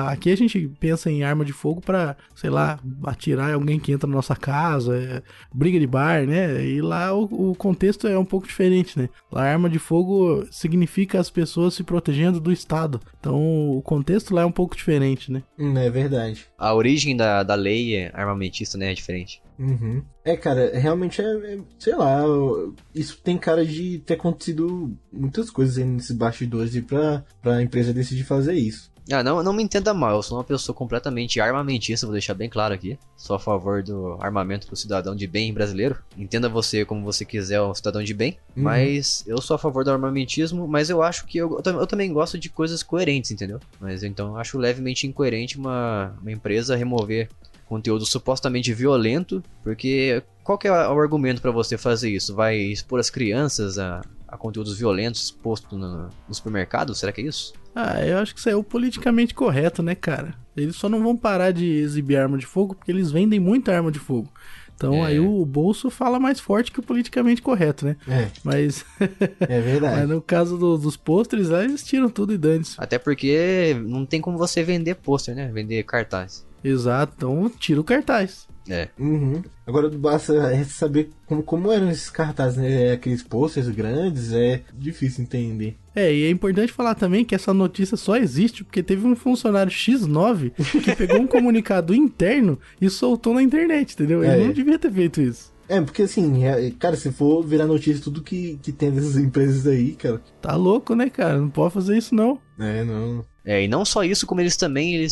Aqui a gente pensa em arma de fogo pra, sei lá, atirar em alguém que entra na nossa casa, briga de bar, né? E lá o contexto é um pouco diferente, né? Lá a arma de fogo significa as pessoas se protegendo do Estado. Então o contexto lá é um pouco diferente, né? É verdade. A origem da lei armamentista, né, é diferente. Cara, realmente sei lá, isso tem cara de ter acontecido muitas coisas aí nesses bastidores e pra empresa decidir fazer isso. Não me entenda mal, eu sou uma pessoa completamente armamentista, vou deixar bem claro aqui. Sou a favor do armamento do cidadão de bem brasileiro. Entenda você como você quiser, um cidadão de bem. Mas eu sou a favor do armamentismo, mas eu acho que eu também gosto de coisas coerentes, entendeu? Mas então eu acho levemente incoerente uma empresa remover conteúdo supostamente violento, porque qual que é o argumento para você fazer isso? Vai expor as crianças a conteúdos violentos expostos no supermercado? Será que é isso? Eu acho que isso é o politicamente correto, né, cara? Eles só não vão parar de exibir arma de fogo porque eles vendem muita arma de fogo. Então aí o bolso fala mais forte que o politicamente correto, né? Mas é verdade. Mas no caso dos pôsteres, lá eles tiram tudo e dane-se. Até porque não tem como você vender pôster, né? Vender cartaz. Exato, então tira o cartaz. Agora basta saber como eram esses cartazes, né? Aqueles posters grandes, é difícil entender. E é importante falar também que essa notícia só existe porque teve um funcionário X9 que pegou um comunicado interno e soltou na internet, entendeu? Ele não devia ter feito isso. Porque assim, cara, se for virar notícia tudo que tem dessas empresas aí, cara... Tá louco, né, cara? Não pode fazer isso, não. Não. E não só isso, como eles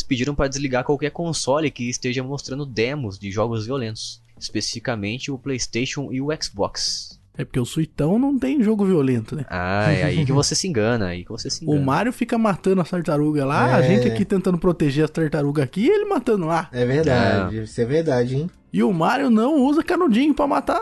pediram para desligar qualquer console que esteja mostrando demos de jogos violentos, especificamente o PlayStation e o Xbox. É porque o Suitão não tem jogo violento, né? É aí que você se engana, O Mario fica matando as tartarugas lá, a gente aqui tentando proteger as tartarugas aqui e ele matando lá. É verdade, isso é verdade, hein? E o Mario não usa canudinho pra matar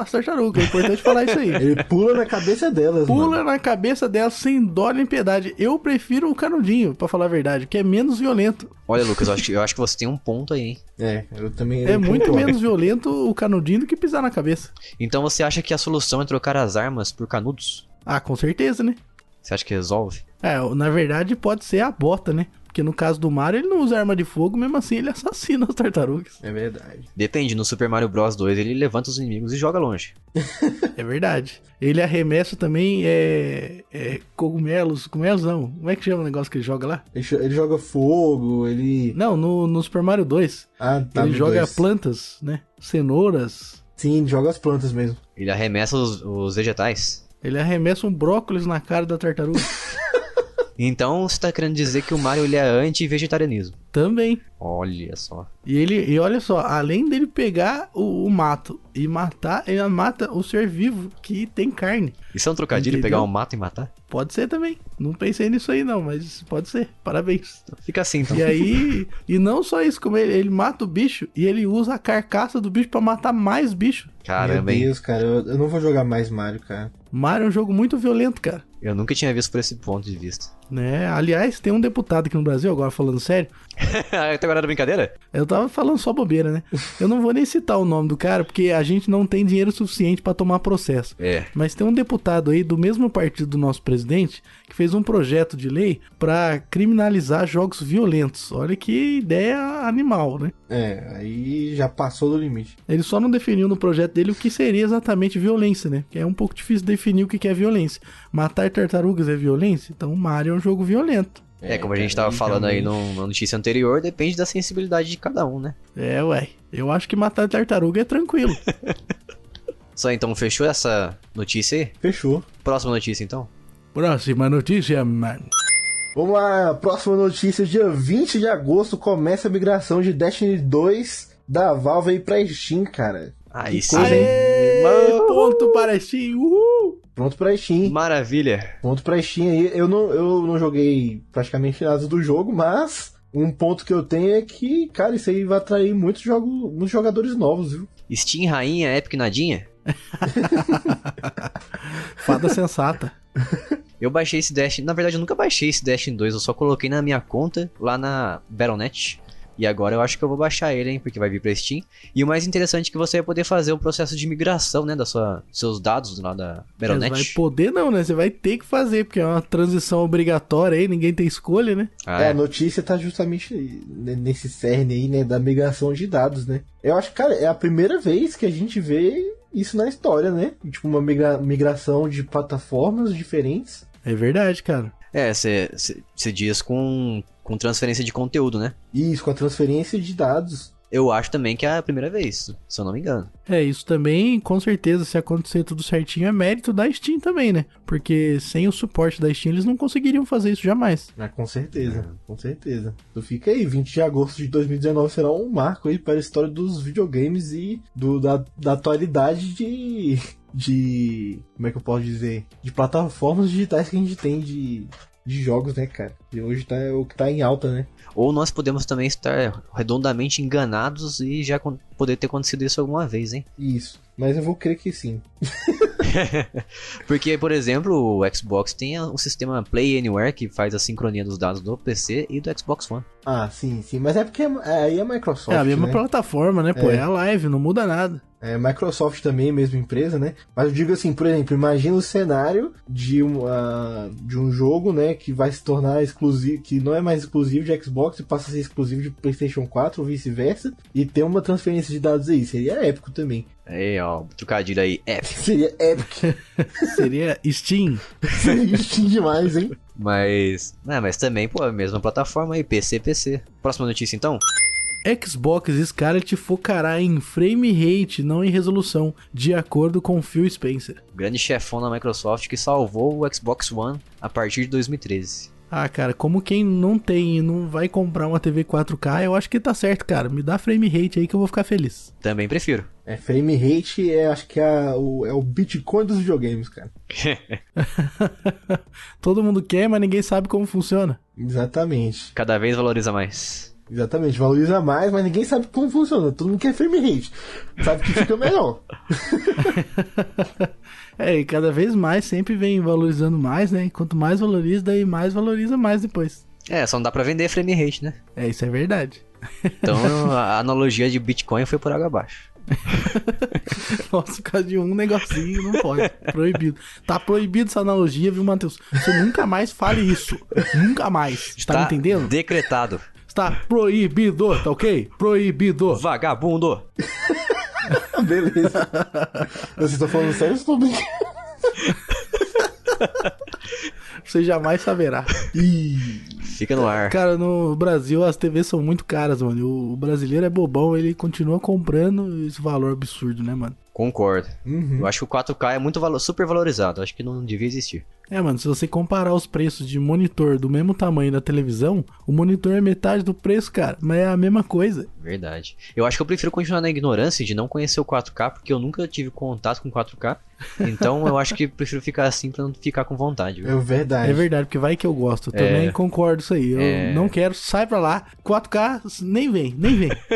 as tartarugas, é importante falar isso aí. Ele pula na cabeça delas, Pula mano. na cabeça delas sem dó nem piedade. Eu prefiro o canudinho, pra falar a verdade, que é menos violento. Olha, Lucas, eu acho que você tem um ponto aí, hein? Eu também. É eu muito concordo. menos violento o canudinho do que pisar na cabeça. Então você acha que a solução é trocar as armas por canudos? Ah, com certeza, né? Você acha que resolve? Na verdade pode ser a bota, né? Porque no caso do Mario ele não usa arma de fogo, mesmo assim ele assassina as tartarugas. É verdade. Depende, no Super Mario Bros 2 ele levanta os inimigos e joga longe. É verdade. Ele arremessa também cogumelos não. Como é que chama o negócio que ele joga lá? Ele joga fogo, ele. Não, no Super Mario 2. Ah, tá. Ele no joga 2. plantas, né? Cenouras. Sim, ele joga as plantas mesmo. Ele arremessa os vegetais. Ele arremessa um brócolis na cara da tartaruga. Então você tá querendo dizer que o Mario ele é anti-vegetarianismo. Também. Olha só. E olha só, além dele pegar o mato e matar, ele mata o ser vivo que tem carne. Isso é um trocadilho, Entendeu? pegar um mato e matar? Pode ser também. Não pensei nisso aí não, mas pode ser. Parabéns. Fica assim então. E aí, e não só isso, como ele mata o bicho e ele usa a carcaça do bicho pra matar mais bicho. Caramba, Meu hein? Deus, cara, eu não vou jogar mais Mario, cara. Mario é um jogo muito violento, cara. Eu nunca tinha visto por esse ponto de vista. Né? Aliás, tem um deputado aqui no Brasil, agora falando sério. Até agora era brincadeira? Eu tava falando só bobeira, né? Eu não vou nem citar o nome do cara, porque a gente não tem dinheiro suficiente pra tomar processo. Mas tem um deputado aí do mesmo partido do nosso presidente que fez um projeto de lei pra criminalizar jogos violentos. Olha que ideia animal, né? Aí já passou do limite. Ele só não definiu no projeto dele o que seria exatamente violência, né? Que é um pouco difícil definir o que é violência. Matar tartarugas é violência? Então o Mario é um jogo violento. Como a gente tava falando aí na notícia anterior, depende da sensibilidade de cada um, né? Ué. Eu acho que matar tartaruga é tranquilo. Só então, fechou essa notícia aí? Fechou. Próxima notícia então? Próxima notícia, mano. Vamos lá, próxima notícia, dia 20 de agosto começa a migração de Destiny 2 da Valve aí pra Steam, cara. Aí Que sim. coisa, hein? Aê, ponto para Steam, uhul! Pronto pra Steam. Maravilha. Ponto pra Steam aí. Eu não joguei praticamente nada do jogo, mas um ponto que eu tenho é que, cara, isso aí vai atrair muitos jogadores novos, viu? Steam rainha, Epic nadinha? Fada sensata. Eu baixei esse Destiny, na verdade eu nunca baixei esse Destiny 2, eu só coloquei na minha conta lá na Battle.net. E agora eu acho que eu vou baixar ele, hein, porque vai vir pra Steam. E o mais interessante é que você vai poder fazer o processo de migração, né, seus dados lá da Battle.net. Vai poder não, né? Você vai ter que fazer, porque é uma transição obrigatória aí, ninguém tem escolha, né? A notícia tá justamente nesse cerne aí, né, da migração de dados, né? Eu acho que, cara, é a primeira vez que a gente vê isso na história, né? Tipo, uma migração de plataformas diferentes. É verdade, cara. Você diz com transferência de conteúdo, né? Isso, com a transferência de dados. Eu acho também que é a primeira vez, se eu não me engano. Isso também, com certeza, se acontecer tudo certinho, é mérito da Steam também, né? Porque sem o suporte da Steam, eles não conseguiriam fazer isso jamais. Com certeza, com certeza. Então fica aí, 20 de agosto de 2019 será um marco aí para a história dos videogames e da atualidade de... Como é que eu posso dizer? De plataformas digitais que a gente tem de jogos, né, cara? E hoje é o que tá em alta, né? Ou nós podemos também estar redondamente enganados e já poder ter acontecido isso alguma vez, hein? Isso, mas eu vou crer que sim. Porque, por exemplo, o Xbox tem um sistema Play Anywhere que faz a sincronia dos dados do PC e do Xbox One. Ah, sim. Mas é porque aí é Microsoft, é a mesma né? plataforma, né? Pô, é a Live, não muda nada. Microsoft também, mesma empresa, né? Mas eu digo assim, por exemplo, imagina o cenário de um jogo, né, que vai se tornar exclusivo, que não é mais exclusivo de Xbox e passa a ser exclusivo de PlayStation 4 ou vice-versa, e ter uma transferência de dados aí. Seria épico também. Trocadilho aí, épico. Seria épico. Seria Steam. Seria Steam demais, hein? Mas também, pô, a mesma plataforma aí, PC. Próxima notícia então? Xbox Scarlett focará em frame rate, não em resolução, de acordo com Phil Spencer. Grande chefão da Microsoft que salvou o Xbox One a partir de 2013. Ah, cara, como quem não tem e não vai comprar uma TV 4K, eu acho que tá certo, cara. Me dá frame rate aí que eu vou ficar feliz. Também prefiro. Frame rate acho que é o Bitcoin dos videogames, cara. Todo mundo quer, mas ninguém sabe como funciona. Exatamente. Cada vez valoriza mais. Exatamente, valoriza mais, mas ninguém sabe como funciona. Todo mundo quer frame rate. Sabe que fica melhor. E cada vez mais sempre vem valorizando mais, né? Quanto mais valoriza, daí mais valoriza mais depois. Só não dá pra vender frame rate, né? Isso é verdade. Então a analogia de Bitcoin foi por água abaixo. Nossa, por causa de um negocinho, não pode. Proibido. Tá proibido essa analogia, viu, Matheus? Você nunca mais fale isso. Nunca mais. Tá me entendendo? Decretado. Está proibido, tá ok? Proibido. Vagabundo. Beleza. Vocês estão falando sério ou estão brincando? Você jamais saberá. Fica no ar. Cara, no Brasil as TVs são muito caras, mano. O brasileiro é bobão, ele continua comprando esse valor absurdo, né, mano? Concordo. Uhum. Eu acho que o 4K é muito super valorizado. Eu acho que não devia existir. Mano, se você comparar os preços de monitor do mesmo tamanho da televisão, o monitor é metade do preço, cara. Mas é a mesma coisa. Verdade. Eu acho que eu prefiro continuar na ignorância de não conhecer o 4K, porque eu nunca tive contato com 4K. Então eu acho que prefiro ficar assim pra não ficar com vontade. Viu? É verdade. É verdade, porque vai que eu gosto. Eu também concordo isso aí. Eu não quero, sai pra lá. 4K, nem vem.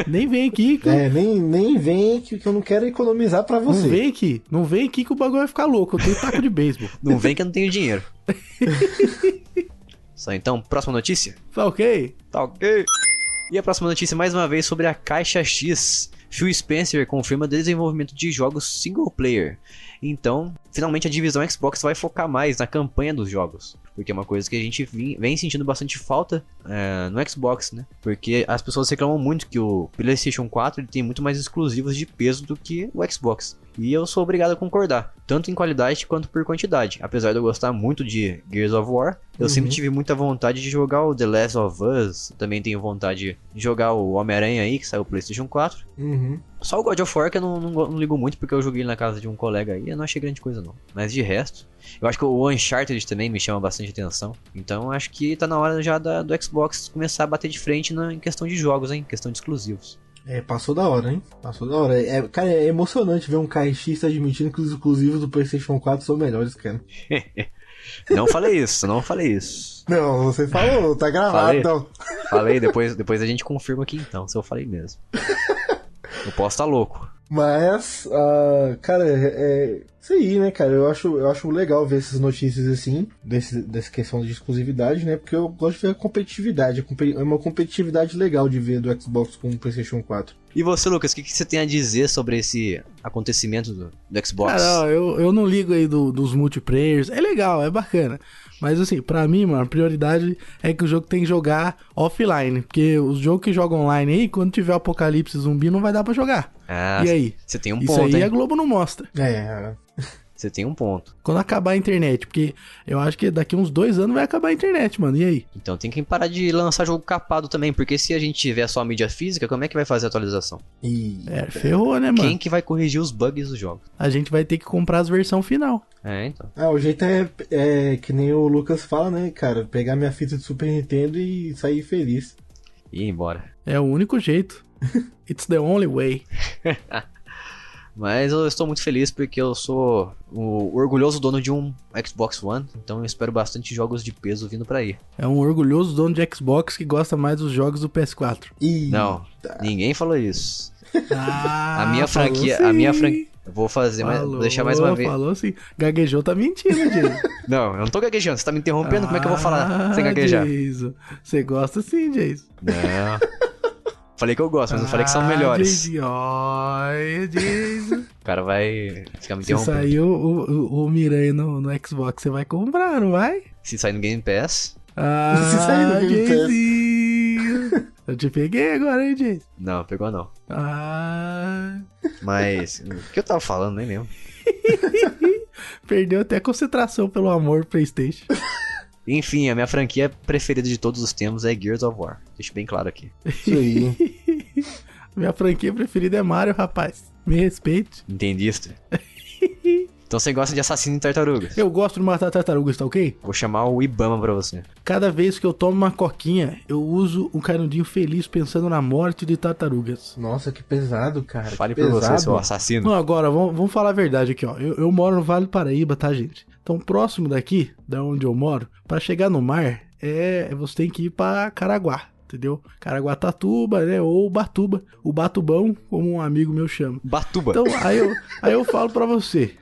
Nem vem aqui. Nem vem que eu não quero economizar pra você. Não vem aqui que o bagulho vai ficar louco. Eu tenho taco de beisebol. Não vem que eu não tenho dinheiro. Só então, próxima notícia? Tá ok? Tá ok. E a próxima notícia mais uma vez sobre a Caixa X. Phil Spencer confirma desenvolvimento de jogos single player. Então, finalmente a divisão Xbox vai focar mais na campanha dos jogos. Porque é uma coisa que a gente vem sentindo bastante falta no Xbox, né? Porque as pessoas reclamam muito que o PlayStation 4 ele tem muito mais exclusivos de peso do que o Xbox. E eu sou obrigado a concordar, tanto em qualidade quanto por quantidade. Apesar de eu gostar muito de Gears of War, eu sempre tive muita vontade de jogar o The Last of Us. Também tenho vontade de jogar o Homem-Aranha aí, que saiu o PlayStation 4. Só o God of War que eu não ligo muito, porque eu joguei na casa de um colega aí e eu não achei grande coisa não. Mas de resto, eu acho que o Uncharted também me chama bastante atenção. Então acho que tá na hora já do Xbox começar a bater de frente em questão de jogos, hein? Em questão de exclusivos. Passou da hora, hein? Passou da hora. Cara, é emocionante ver um KX admitindo que os exclusivos do PlayStation 4 são melhores, cara. Não falei isso. Não, você falou, tá gravado, então. Falei, depois a gente confirma aqui então, se eu falei mesmo. Eu posso estar louco. Mas, cara, isso aí, né, cara? Eu acho legal ver essas notícias assim, dessa questão de exclusividade, né? Porque eu gosto de ver a competitividade. É uma competitividade legal de ver do Xbox com o PlayStation 4. E você, Lucas, o que você tem a dizer sobre esse acontecimento do Xbox? Cara, eu não ligo aí dos multiplayers. É legal, é bacana. Mas assim, pra mim, mano, a prioridade é que o jogo tem que jogar offline. Porque os jogos que jogam online aí, quando tiver apocalipse zumbi, não vai dar pra jogar. Ah, e aí? Você tem um Isso ponto, aí hein? a Globo não mostra. Você tem um ponto. Quando acabar a internet, porque eu acho que daqui uns 2 anos vai acabar a internet, mano. E aí? Então tem que parar de lançar jogo capado também, porque se a gente tiver só a mídia física, como é que vai fazer a atualização? Ferrou, né, mano? Quem que vai corrigir os bugs dos jogos? A gente vai ter que comprar as versões final. Então. O jeito é que nem o Lucas fala, né, cara? Pegar minha fita de Super Nintendo e sair feliz. E ir embora. É o único jeito. It's the only way. Mas eu estou muito feliz porque eu sou o orgulhoso dono de um Xbox One, então eu espero bastante jogos de peso vindo pra aí. É um orgulhoso dono de Xbox que gosta mais dos jogos do PS4. Não, ninguém falou isso. A minha franquia, eu vou fazer, vou deixar mais uma vez. Falou sim. Gaguejou, tá mentindo, Jason. Não, eu não tô gaguejando, você tá me interrompendo, como é que eu vou falar sem gaguejar? Jason. Você gosta sim, Jason. Não. Falei que eu gosto, mas não falei que são melhores. Jason. O cara vai ficar me interrompendo. Se sair o Miranha no Xbox, você vai comprar, não vai? Se sair no Game Pass. Se sair no Game Pass. Eu te peguei agora, hein, Jason? Não, pegou não. Ah. Mas, o que eu tava falando, nem lembro. Perdeu até a concentração pelo amor PlayStation. Enfim, a minha franquia preferida de todos os tempos é Gears of War. Deixa bem claro aqui. Isso aí. Minha franquia preferida é Mario, rapaz. Me respeite. Entendiste? Então você gosta de assassino de tartarugas. Eu gosto de matar tartarugas, tá ok? Vou chamar o Ibama pra você. Cada vez que eu tomo uma coquinha, eu uso um canudinho feliz pensando na morte de tartarugas. Nossa, que pesado, cara. Fale que por pesado. você, seu assassino. Não, agora, vamos falar a verdade aqui, ó. Eu moro no Vale do Paraíba, tá, gente? Então, próximo daqui, da onde eu moro, pra chegar no mar, você tem que ir pra Caraguá, entendeu? Caraguatatuba, né? Ou Batuba. O Batubão, como um amigo meu chama. Batuba. Então, aí eu falo pra você.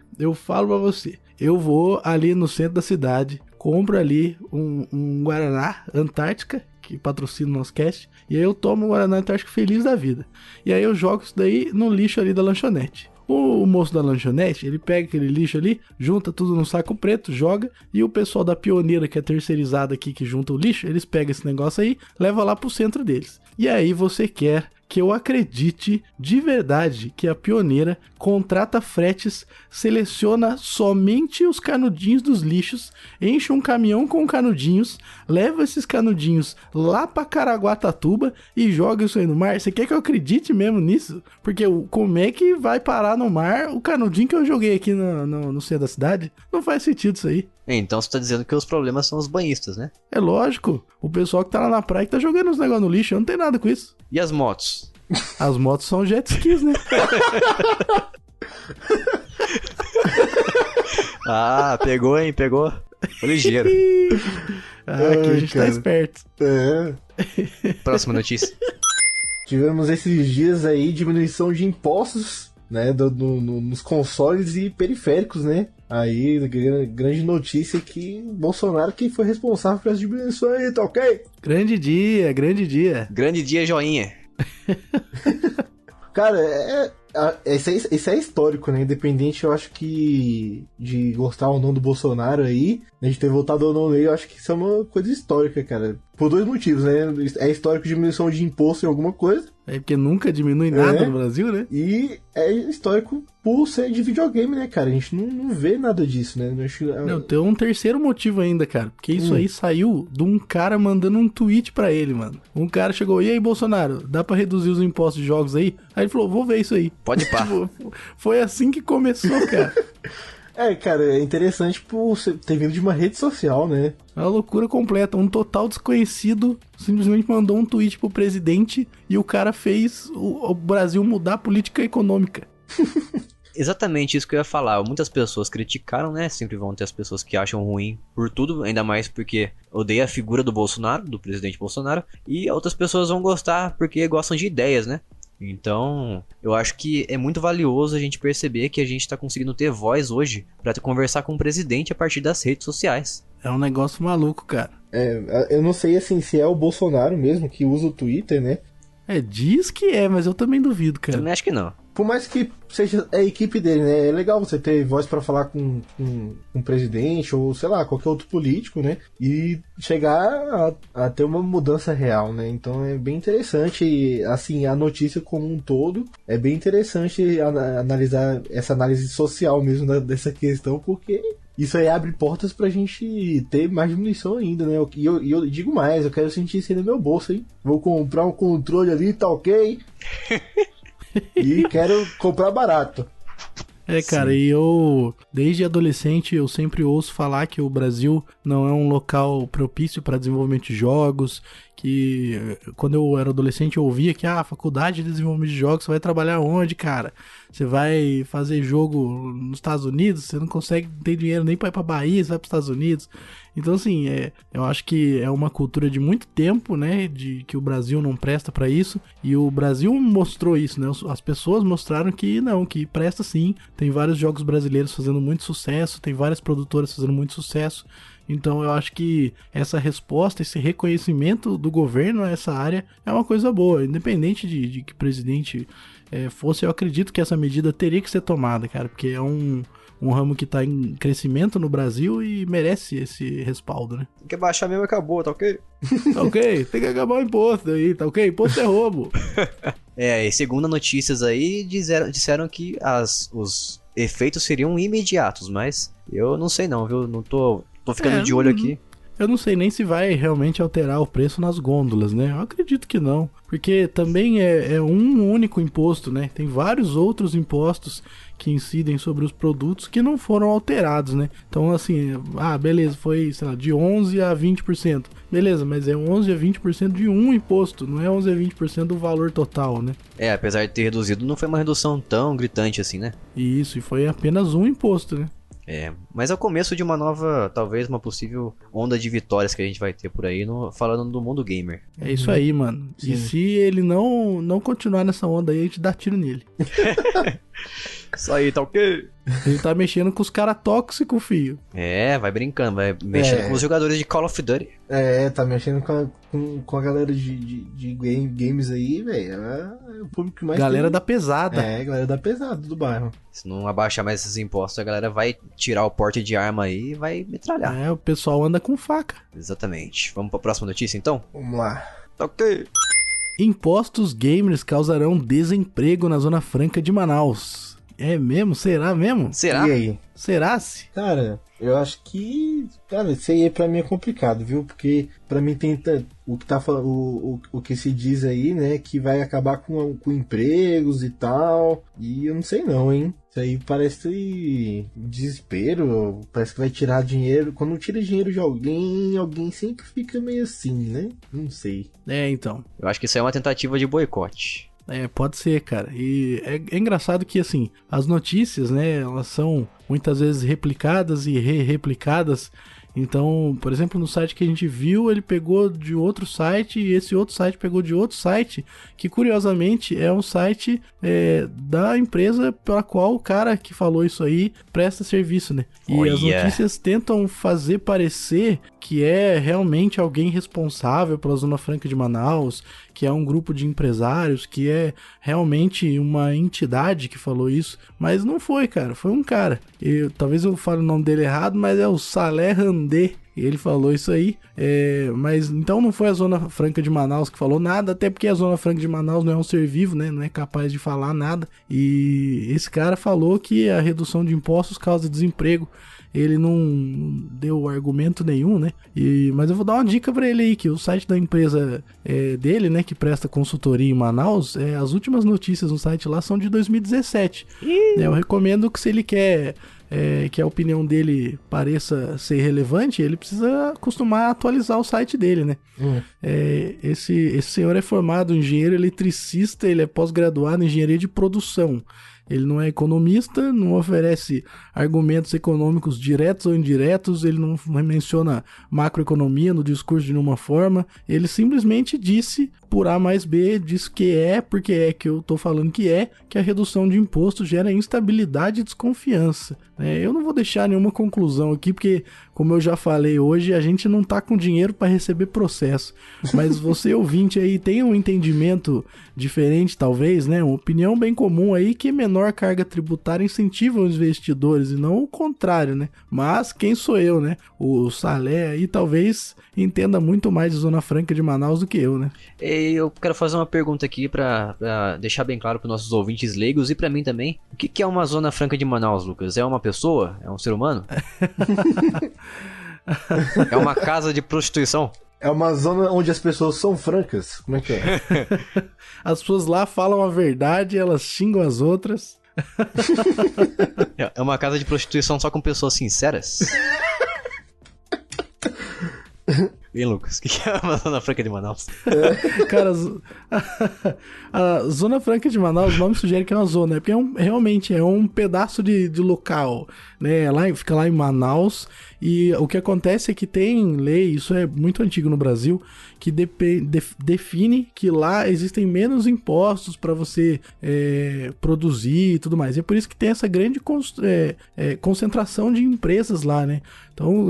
Eu vou ali no centro da cidade, compro ali um Guaraná Antártica, que patrocina o nosso cast, e aí eu tomo o Guaraná Antártica feliz da vida. E aí eu jogo isso daí no lixo ali da lanchonete. O moço da lanchonete, ele pega aquele lixo ali, junta tudo num saco preto, joga, e o pessoal da Pioneira, que é terceirizada aqui, que junta o lixo, eles pegam esse negócio aí, levam lá pro centro deles. E aí você quer que eu acredite de verdade que a Pioneira contrata fretes, seleciona somente os canudinhos dos lixos, enche um caminhão com canudinhos, leva esses canudinhos lá pra Caraguatatuba e joga isso aí no mar? Você quer que eu acredite mesmo nisso? Porque como é que vai parar no mar o canudinho que eu joguei aqui no centro da cidade? Não faz sentido isso aí. Então você tá dizendo que os problemas são os banhistas, né? É lógico, o pessoal que tá lá na praia que tá jogando os negócios no lixo, eu não tenho nada com isso. E as motos? As motos são jet skis, né? Ah, pegou, hein? Pegou. Foi ligeiro. Aqui a gente cara. tá esperto. Próxima notícia. Tivemos esses dias aí diminuição de impostos, né, nos consoles e periféricos, né? Aí, grande notícia que Bolsonaro que foi responsável por essa diminuição aí, tá ok? Grande dia, grande dia. Grande dia, joinha. Cara, esse é histórico, né? Independente, eu acho que de gostar ou não do Bolsonaro aí, a gente ter votado ou não nele, eu acho que isso é uma coisa histórica, cara. Por dois motivos, né? É histórico de diminuição de imposto em alguma coisa. É porque nunca diminui nada no Brasil, né? E é histórico por ser de videogame, né, cara? A gente não vê nada disso, né? Não, tem um terceiro motivo ainda, cara. Porque isso aí saiu de um cara mandando um tweet pra ele, mano. Um cara chegou, e aí, Bolsonaro, dá pra reduzir os impostos de jogos aí? Aí ele falou, vou ver isso aí. Pode pá. Foi assim que começou, cara. Cara, é interessante por ter vindo de uma rede social, né? É uma loucura completa. Um total desconhecido simplesmente mandou um tweet pro presidente e o cara fez o Brasil mudar a política econômica. Exatamente isso que eu ia falar. Muitas pessoas criticaram, né? Sempre vão ter as pessoas que acham ruim por tudo, ainda mais porque odeia a figura do Bolsonaro, do presidente Bolsonaro, e outras pessoas vão gostar porque gostam de ideias, né? Então, eu acho que é muito valioso a gente perceber que a gente tá conseguindo ter voz hoje pra conversar com o presidente a partir das redes sociais. É um negócio maluco, cara. Eu não sei, assim, se é o Bolsonaro mesmo que usa o Twitter, né? Diz que é, mas eu também duvido, cara. Também acho que não. Por mais que seja a equipe dele, né? É legal você ter voz pra falar com um presidente ou, sei lá, qualquer outro político, né? E chegar a ter uma mudança real, né? Então é bem interessante, assim, a notícia como um todo. É bem interessante analisar essa análise social mesmo dessa questão, porque isso aí abre portas pra gente ter mais diminuição ainda, né? E eu digo mais, eu quero sentir isso aí no meu bolso, hein? Vou comprar um controle ali, tá ok? E quero comprar barato. Cara, e eu, desde adolescente, eu sempre ouço falar que o Brasil não é um local propício para desenvolvimento de jogos, que quando eu era adolescente eu ouvia que a faculdade de desenvolvimento de jogos, você vai trabalhar onde, cara? Você vai fazer jogo nos Estados Unidos, você não consegue ter dinheiro nem pra ir pra Bahia, você vai pros Estados Unidos. Então, assim, eu acho que é uma cultura de muito tempo, né, de que o Brasil não presta pra isso, e o Brasil mostrou isso, né, as pessoas mostraram que não, que presta sim. Tem vários jogos brasileiros fazendo muito sucesso, tem várias produtoras fazendo muito sucesso. Então eu acho que essa resposta, esse reconhecimento do governo a essa área é uma coisa boa. Independente de que presidente fosse, eu acredito que essa medida teria que ser tomada, cara. Porque é um ramo que tá em crescimento no Brasil e merece esse respaldo, né? Tem que baixar mesmo e acabou, tá ok? Tá ok? Tem que acabar o imposto aí, tá ok? Imposto é roubo. E segundo notícias aí, disseram que os efeitos seriam imediatos, mas eu não sei não, viu? Não tô ficando de olho aqui. Eu não sei nem se vai realmente alterar o preço nas gôndolas, né? Eu acredito que não. Porque também é um único imposto, né? Tem vários outros impostos que incidem sobre os produtos que não foram alterados, né? Então, assim, beleza, foi, sei lá, de 11% a 20%. Beleza, mas é 11% a 20% de um imposto, não é 11% a 20% do valor total, né? Apesar de ter reduzido, não foi uma redução tão gritante assim, né? E foi apenas um imposto, né? Mas é o começo de uma nova, talvez uma possível onda de vitórias que a gente vai ter por aí, falando do mundo gamer. É isso aí, mano. Sim. E se ele não continuar nessa onda aí, a gente dá tiro nele. Isso aí, tá ok? Ele tá mexendo com os caras tóxicos, filho. Vai brincando, vai mexendo com os jogadores de Call of Duty. Tá mexendo com a galera de games aí, velho. É o público que mais galera da pesada. Galera da pesada do bairro. Se não abaixar mais esses impostos, a galera vai tirar o porte de arma aí e vai metralhar. O pessoal anda com faca. Exatamente. Vamos pra próxima notícia, então? Vamos lá. Ok. Impostos gamers causarão desemprego na Zona Franca de Manaus. É mesmo? Será mesmo? Será? E aí? Será-se? Cara, eu acho que... Cara, isso aí pra mim é complicado, viu? Porque pra mim tem o que tá o que se diz aí, né? Que vai acabar com empregos e tal. E eu não sei não, hein? Isso aí parece desespero. Parece que vai tirar dinheiro. Quando tira dinheiro de alguém sempre fica meio assim, né? Não sei. Então. Eu acho que isso aí é uma tentativa de boicote. Pode ser, cara. E é engraçado que, assim, as notícias, né, elas são muitas vezes replicadas e re-replicadas. Então, por exemplo, no site que a gente viu, ele pegou de outro site e esse outro site pegou de outro site, que curiosamente é um site da empresa pela qual o cara que falou isso aí presta serviço, né? E as notícias tentam fazer parecer que é realmente alguém responsável pela Zona Franca de Manaus, que é um grupo de empresários, que é realmente uma entidade que falou isso, mas não foi, cara, foi um cara. Talvez eu fale o nome dele errado, mas é o Saleh Randê. Ele falou isso aí, mas então não foi a Zona Franca de Manaus que falou nada, até porque a Zona Franca de Manaus não é um ser vivo, né? Não é capaz de falar nada. E esse cara falou que a redução de impostos causa desemprego. Ele não deu argumento nenhum, né? Mas eu vou dar uma dica pra ele aí, que o site da empresa dele, né, que presta consultoria em Manaus, as últimas notícias no site lá são de 2017. Eu recomendo que, se ele quer que a opinião dele pareça ser relevante, ele precisa acostumar a atualizar o site dele, né? Esse senhor é formado em engenheiro eletricista, ele é pós-graduado em engenharia de produção. Ele não é economista, não oferece argumentos econômicos diretos ou indiretos, ele não menciona macroeconomia no discurso de nenhuma forma, ele simplesmente disse, por A mais B, disse que porque é que eu tô falando que a redução de imposto gera instabilidade e desconfiança. Eu não vou deixar nenhuma conclusão aqui, porque, como eu já falei hoje, a gente não tá com dinheiro para receber processo. Mas você, ouvinte aí, tem um entendimento diferente, talvez, né? Uma opinião bem comum aí, que menor carga tributária incentiva os investidores, e não o contrário, né? Mas quem sou eu, né? O Salé aí talvez entenda muito mais de Zona Franca de Manaus do que eu, né? Eu quero fazer uma pergunta aqui pra deixar bem claro para nossos ouvintes leigos e pra mim também. O que é uma Zona Franca de Manaus, Lucas? É uma pessoa? É um ser humano? É uma casa de prostituição? É uma zona onde as pessoas são francas? Como é que é? As pessoas lá falam a verdade, elas xingam as outras. É uma casa de prostituição só com pessoas sinceras? E Lucas, o que é uma Zona Franca de Manaus? Cara, a Zona Franca de Manaus, o nome sugere que é uma zona, porque realmente é um pedaço de local, né? Fica lá em Manaus, e o que acontece é que tem lei, isso é muito antigo no Brasil, que define que lá existem menos impostos para você produzir e tudo mais. E é por isso que tem essa grande concentração de empresas lá, né? Então,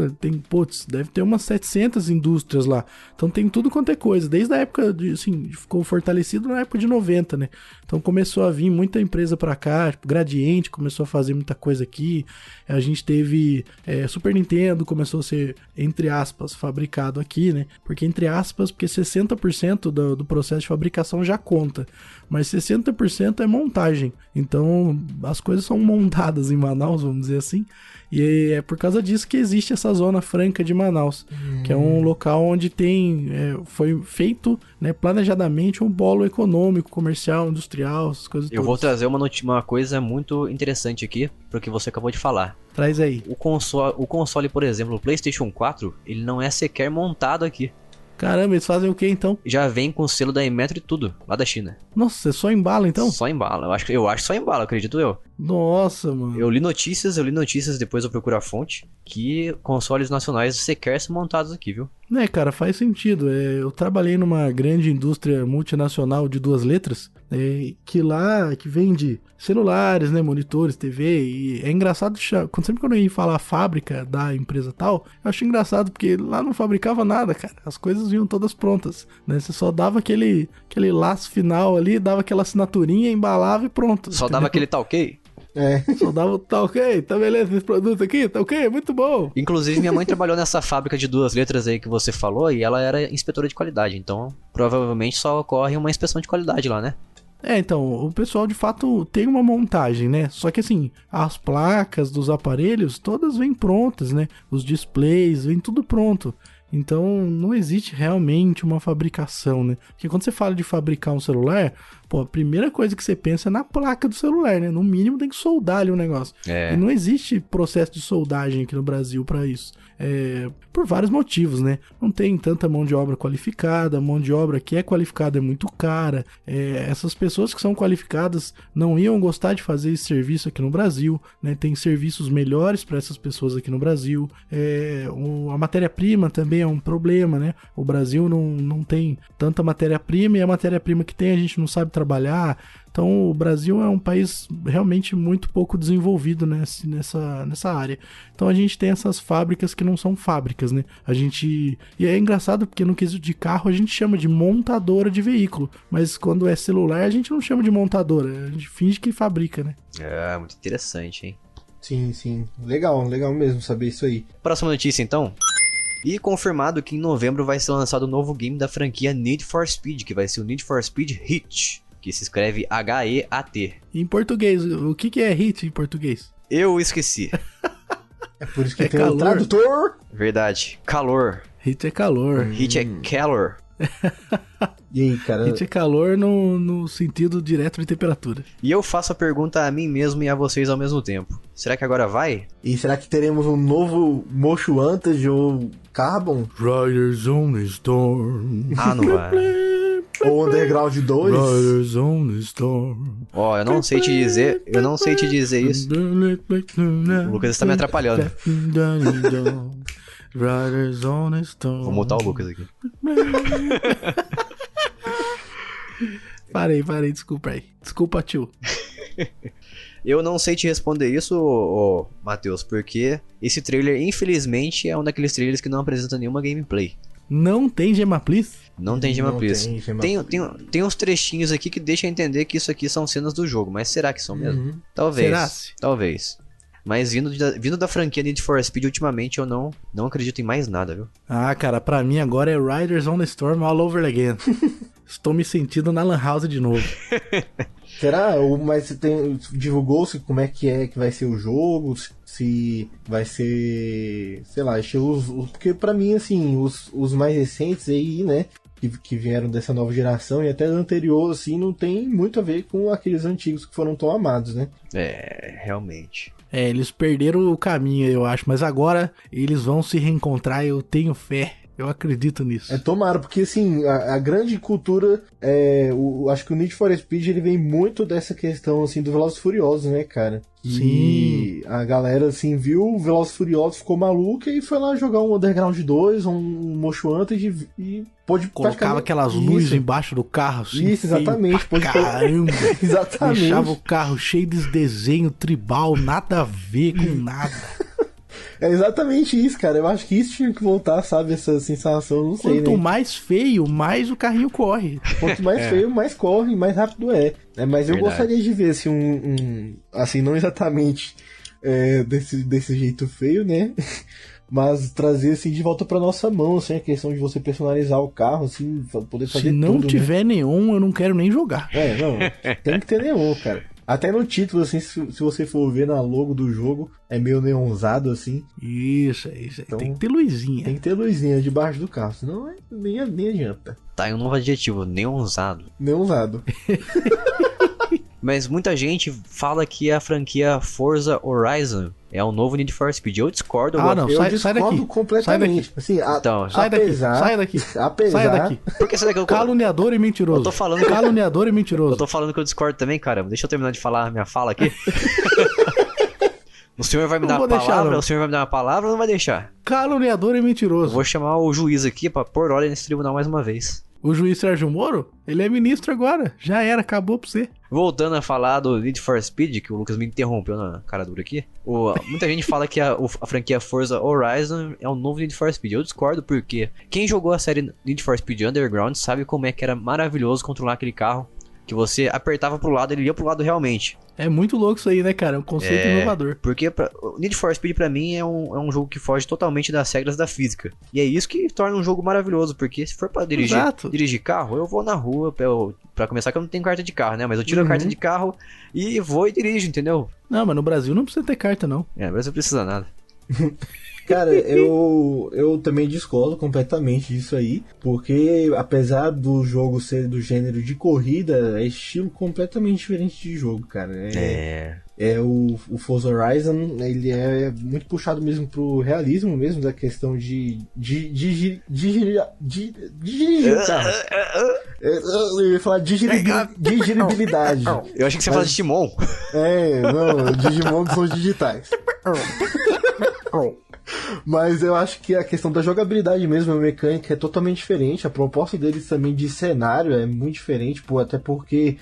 deve ter umas 700 indústrias indústrias lá. Então tem tudo quanto é coisa, desde a época assim, ficou fortalecido na época de 90, né? Então começou a vir muita empresa pra cá, tipo, Gradiente começou a fazer muita coisa aqui, a gente teve Super Nintendo começou a ser, entre aspas, fabricado aqui, né? Porque entre aspas, porque 60% do processo de fabricação já conta, mas 60% é montagem. Então as coisas são montadas em Manaus, vamos dizer assim, e é por causa disso que existe essa Zona Franca de Manaus, que é um local onde foi feito, né, planejadamente um polo econômico, comercial, industrial, essas coisas Eu todas. vou trazer uma coisa muito interessante aqui pro que você acabou de falar. Traz aí. O console, por exemplo, o PlayStation 4, ele não é sequer montado aqui. Caramba, eles fazem o que então? Já vem com o selo da Inmetro e tudo, lá da China. Nossa, você só embala então? Só embala. Eu acho só embala, acredito eu. Nossa, mano. Eu li notícias, depois eu procuro a fonte, que consoles nacionais sequer são montados aqui, viu? Cara, faz sentido. Eu trabalhei numa grande indústria multinacional de 2 letras, que vende celulares, né, monitores, TV, e é engraçado, sempre quando eu ia falar fábrica da empresa tal, eu achei engraçado, porque lá não fabricava nada, cara, as coisas vinham todas prontas, né, você só dava aquele laço final ali, dava aquela assinaturinha, embalava e pronto. Só entendeu? dava aquele tá ok? Só dava o tá ok, tá beleza esse produto aqui, tá ok, muito bom. Inclusive, minha mãe trabalhou nessa fábrica de 2 letras aí que você falou, e ela era inspetora de qualidade, então provavelmente só ocorre uma inspeção de qualidade lá, né? Então, o pessoal de fato tem uma montagem, né? Só que assim, as placas dos aparelhos todas vêm prontas, né? Os displays, vem tudo pronto. Então, não existe realmente uma fabricação, né? Porque quando você fala de fabricar um celular, pô, a primeira coisa que você pensa é na placa do celular, né? No mínimo tem que soldar ali o negócio. E não existe processo de soldagem aqui no Brasil para isso. Por vários motivos, né? Não tem tanta mão de obra qualificada, a mão de obra que é qualificada é muito cara. Essas pessoas que são qualificadas não iam gostar de fazer esse serviço aqui no Brasil, né? Tem serviços melhores para essas pessoas aqui no Brasil. A matéria-prima também é um problema, né? O Brasil não tem tanta matéria-prima, e a matéria-prima que tem a gente não sabe trabalhar. Então o Brasil é um país realmente muito pouco desenvolvido nessa área. Então a gente tem essas fábricas que não são fábricas, né? E é engraçado porque no quesito de carro a gente chama de montadora de veículo, mas quando é celular a gente não chama de montadora, a gente finge que fabrica, né? Muito interessante, hein? Sim. Legal mesmo saber isso aí. Próxima notícia, então. E confirmado que em novembro vai ser lançado o novo game da franquia Need for Speed, que vai ser o Need for Speed Heat, que se escreve H-E-A-T. Em português, o que é Heat em português? Eu esqueci. É por isso que tem calor. o tradutor. Verdade. Calor. Heat é calor. Heat é calor. E aí, cara? Heat é calor no sentido direto de temperatura. E eu faço a pergunta a mim mesmo e a vocês ao mesmo tempo. Será que agora vai? E será que teremos um novo Motion Vantage ou Carbon? Riders on the Storm. Ah, não vai. Ou Underground 2? Riders on the Storm. Eu não sei te dizer isso. O Lucas está me atrapalhando. Riders on the Storm. Vou mutar o Lucas aqui. Parei, desculpa aí. Desculpa, tio. Eu não sei te responder isso, Matheus, porque esse trailer, infelizmente, é um daqueles trailers que não apresenta nenhuma gameplay. Não tem Gema Please? Não tem Gema Please. Tem uns trechinhos aqui que deixam entender que isso aqui são cenas do jogo, mas será que são mesmo? Talvez. Mas vindo da franquia Need for Speed, ultimamente eu não acredito em mais nada, viu? Ah, cara, pra mim agora é Riders on the Storm all over again. Estou me sentindo na Lan House de novo. Será? Mas divulgou-se como é que vai ser o jogo? Se vai ser, sei lá, porque pra mim, assim, os mais recentes aí, né, que vieram dessa nova geração e até da anterior, assim, não tem muito a ver com aqueles antigos que foram tão amados, né? Realmente. Eles perderam o caminho, eu acho, mas agora eles vão se reencontrar, eu tenho fé. Eu acredito nisso. Tomara, porque assim, a grande cultura, acho que o Need for Speed ele vem muito dessa questão assim do Velozes e Furiosos, né, cara? E a galera assim viu o Velozes e Furiosos, ficou maluca e foi lá jogar um Underground 2, um Motion Vantage e pôde colocava aquelas luzes embaixo do carro, assim. Isso, exatamente. Caramba! Exatamente. Deixava o carro cheio de desenho tribal, nada a ver com nada. É exatamente isso, cara. Eu acho que isso tinha que voltar, sabe? Essa sensação, não sei, Quanto né? mais feio, mais o carrinho corre. Quanto mais feio, mais corre, mais rápido é. Mas eu Verdade. gostaria de ver, assim, assim, não exatamente desse jeito feio, né? Mas trazer, assim, de volta pra nossa mão, assim, a questão de você personalizar o carro, assim, poder fazer Se não tudo, né? tiver neon, eu não quero nem jogar. Não, tem que ter neon, cara. Até no título, assim, se você for ver na logo do jogo, é meio neonzado, assim. Isso. Então, tem que ter luzinha. Tem que ter luzinha debaixo do carro, senão nem adianta. Tá aí um novo adjetivo, neonzado. Neonzado. Mas muita gente fala que a franquia Forza Horizon é o novo Need for Speed. Eu discordo. Ah, não, Eu sai discordo daqui. completamente. Assim, Então, Sai daqui, apesar, sai daqui. Apesar, Sai daqui. Por que você daqui? Caluniador e mentiroso. Eu tô falando que- Caluniador e mentiroso. Eu tô falando que eu discordo também, caramba. Deixa eu terminar de falar a minha fala aqui. O senhor vai me Não dar a vou deixar, palavra? não. O senhor vai me dar uma palavra ou não vai deixar? Caluniador e Eu mentiroso. vou chamar o juiz aqui pra pôr ordem nesse tribunal mais uma vez. O juiz Sérgio Moro, ele é ministro agora. Já era, acabou pra você. Voltando a falar do Need for Speed, que o Lucas me interrompeu na cara dura aqui. Muita gente fala que a franquia Forza Horizon é o novo Need for Speed. Eu discordo porque quem jogou a série Need for Speed Underground sabe como é que era maravilhoso controlar aquele carro. Que você apertava pro lado, ele ia pro lado realmente. É muito louco isso aí, né, cara? É um conceito inovador. Porque o Need for Speed pra mim é um jogo que foge totalmente das regras da física. E é isso que torna um jogo maravilhoso. Porque se for pra dirigir carro, eu vou na rua. Pra começar que eu não tenho carta de carro, né? Mas eu tiro a carta de carro e vou e dirijo, entendeu? Não, mas no Brasil não precisa ter carta, não. Mas não precisa nada. cara, eu também discordo completamente disso aí, porque apesar do jogo ser do gênero de corrida, é estilo completamente diferente de jogo, cara. O Forza Horizon, ele é muito puxado mesmo pro realismo mesmo, da questão de dirigir o carro. Eu ia falar digeribilidade. Eu achei que você ia falar de Timon. Não, Digimon são os digitais. Mas eu acho que a questão da jogabilidade mesmo, a mecânica é totalmente diferente. A proposta deles também de cenário é muito diferente, até porque,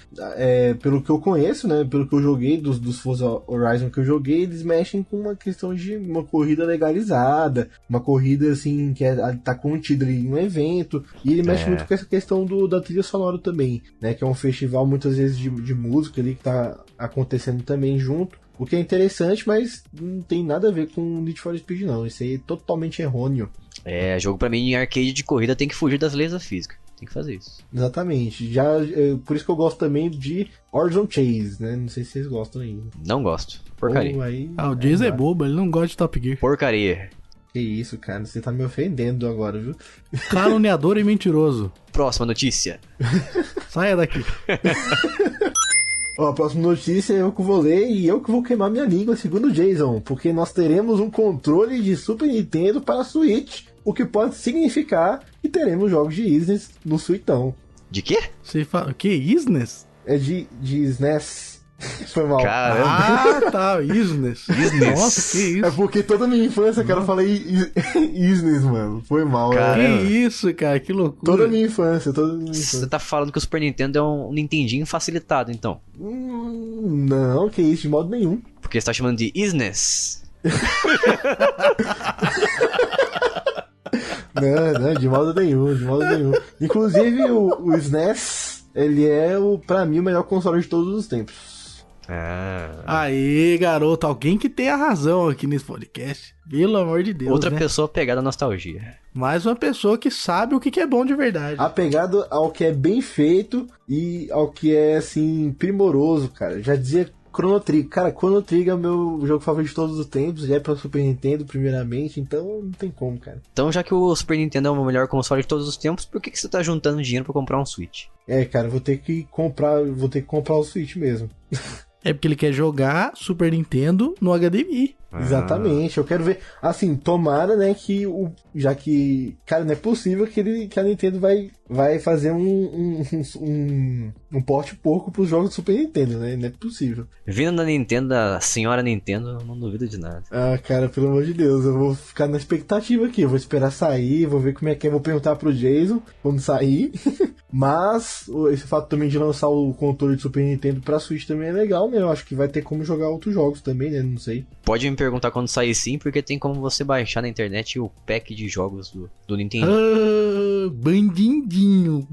pelo que eu conheço, né, pelo que eu joguei dos Forza Horizon que eu joguei, eles mexem com uma questão de uma corrida legalizada, uma corrida assim que tá contida ali em um evento, e ele mexe muito com essa questão da trilha sonora também, né, que é um festival muitas vezes de música ali que tá acontecendo também junto. O que é interessante, mas não tem nada a ver com Need for Speed, não. Isso aí é totalmente errôneo. Jogo pra mim em arcade de corrida tem que fugir das leis da física. Tem que fazer isso. Exatamente. Por isso que eu gosto também de Horizon Chase, né? Não sei se vocês gostam ainda. Não gosto. Porcaria. O Jason é bobo, ele não gosta de Top Gear. Porcaria. Que isso, cara. Você tá me ofendendo agora, viu? Caluniador e mentiroso. Próxima notícia. Saia daqui. A próxima notícia eu que vou ler e eu que vou queimar minha língua, segundo o Jason, porque nós teremos um controle de Super Nintendo para Switch, o que pode significar que teremos jogos de SNES no Switchão. De quê? Você fala, que SNES? É de SNES. Foi mal. Caramba. Tá, SNES. Nossa, que isso? É porque toda a minha infância, cara, eu falei SNES, mano. Foi mal, Cara, Que isso, cara, que loucura. Toda a minha infância. Você tá falando que o Super Nintendo é um Nintendinho facilitado, então. Não, que isso, de modo nenhum. Porque você tá chamando de SNES. Não, de modo nenhum, Inclusive, o SNES, ele é, pra mim, o melhor console de todos os tempos. Aí, garoto, alguém que tenha razão aqui nesse podcast. Pelo amor de Deus. Outra né? pessoa pegada à nostalgia. Mais uma pessoa que sabe o que é bom de verdade. Apegado ao que é bem feito e ao que é, assim, primoroso, cara. Já dizia Chrono Trigger. Cara, Chrono Trigger é o meu jogo favorito de todos os tempos. Já é pra Super Nintendo, primeiramente. Então, não tem como, cara. Então, já que o Super Nintendo é o melhor console de todos os tempos, por que você tá juntando dinheiro pra comprar um Switch? Cara, vou ter que comprar o Switch mesmo. É porque ele quer jogar Super Nintendo no HDMI. Exatamente, eu quero ver, assim, tomara, né, já que, cara, não é possível que a Nintendo vai fazer um porte porco pros jogos do Super Nintendo, né, não é possível. Vindo da Nintendo, da senhora Nintendo, eu não duvido de nada. Cara, pelo amor de Deus, eu vou ficar na expectativa aqui, eu vou esperar sair, vou ver como é que é, vou perguntar pro Jason quando sair, Mas esse fato também de lançar o controle de Super Nintendo pra Switch também é legal, né? Eu acho que vai ter como jogar outros jogos também, né? Não sei. Pode me perguntar quando sair sim, porque tem como você baixar na internet o pack de jogos do Nintendo. Bandindinho,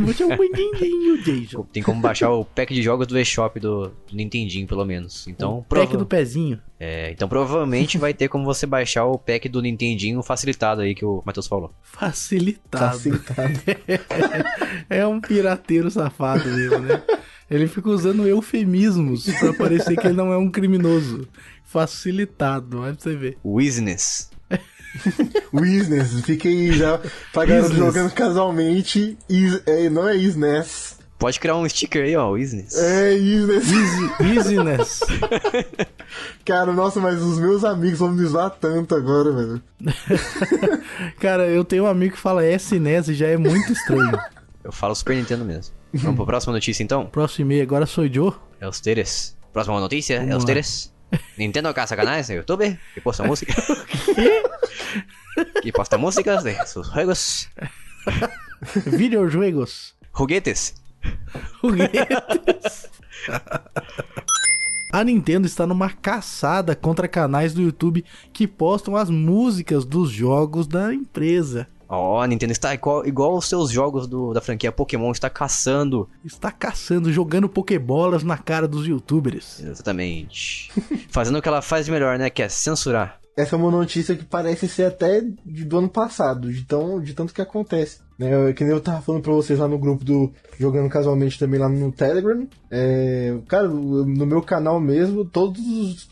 você é um bandindinho, Jason. Tem como baixar o pack de jogos do eShop do Nintendinho, pelo menos. Então, O pack do pezinho. então provavelmente vai ter como você baixar o pack do Nintendinho facilitado aí que o Matheus falou. Facilitado. Facilitado. É um pirateiro safado mesmo, né? Ele fica usando eufemismos pra parecer que ele não é um criminoso. Facilitado, vai pra você ver. Business. Business, fica aí já pagando Business. jogando casualmente. Não é Isness. Pode criar um sticker aí, ó, Business. É Isness. Business. Cara, nossa, mas os meus amigos vão me zoar tanto agora, velho. Cara, eu tenho um amigo que fala SNES e já é muito estranho. Eu falo Super Nintendo mesmo. Vamos pra próxima notícia então? Próximo e-mail, agora sou eu, Joe. É os teres. Próxima notícia Vamos é os lá. teres. Nintendo caça canais no YouTube que posta música. Que posta músicas de seus jogos. Videojuegos. Juguetes. Foguetes. A Nintendo está numa caçada contra canais do YouTube que postam as músicas dos jogos da empresa. Ó, a Nintendo está igual os seus jogos da franquia Pokémon, está caçando. Está caçando, jogando pokebolas na cara dos youtubers. Exatamente. Fazendo o que ela faz de melhor, né? Que é censurar. Essa é uma notícia que parece ser até do ano passado, de tanto que acontece. Né? Que nem eu tava falando pra vocês lá no grupo do Jogando Casualmente também lá no Telegram. Cara, no meu canal mesmo, todos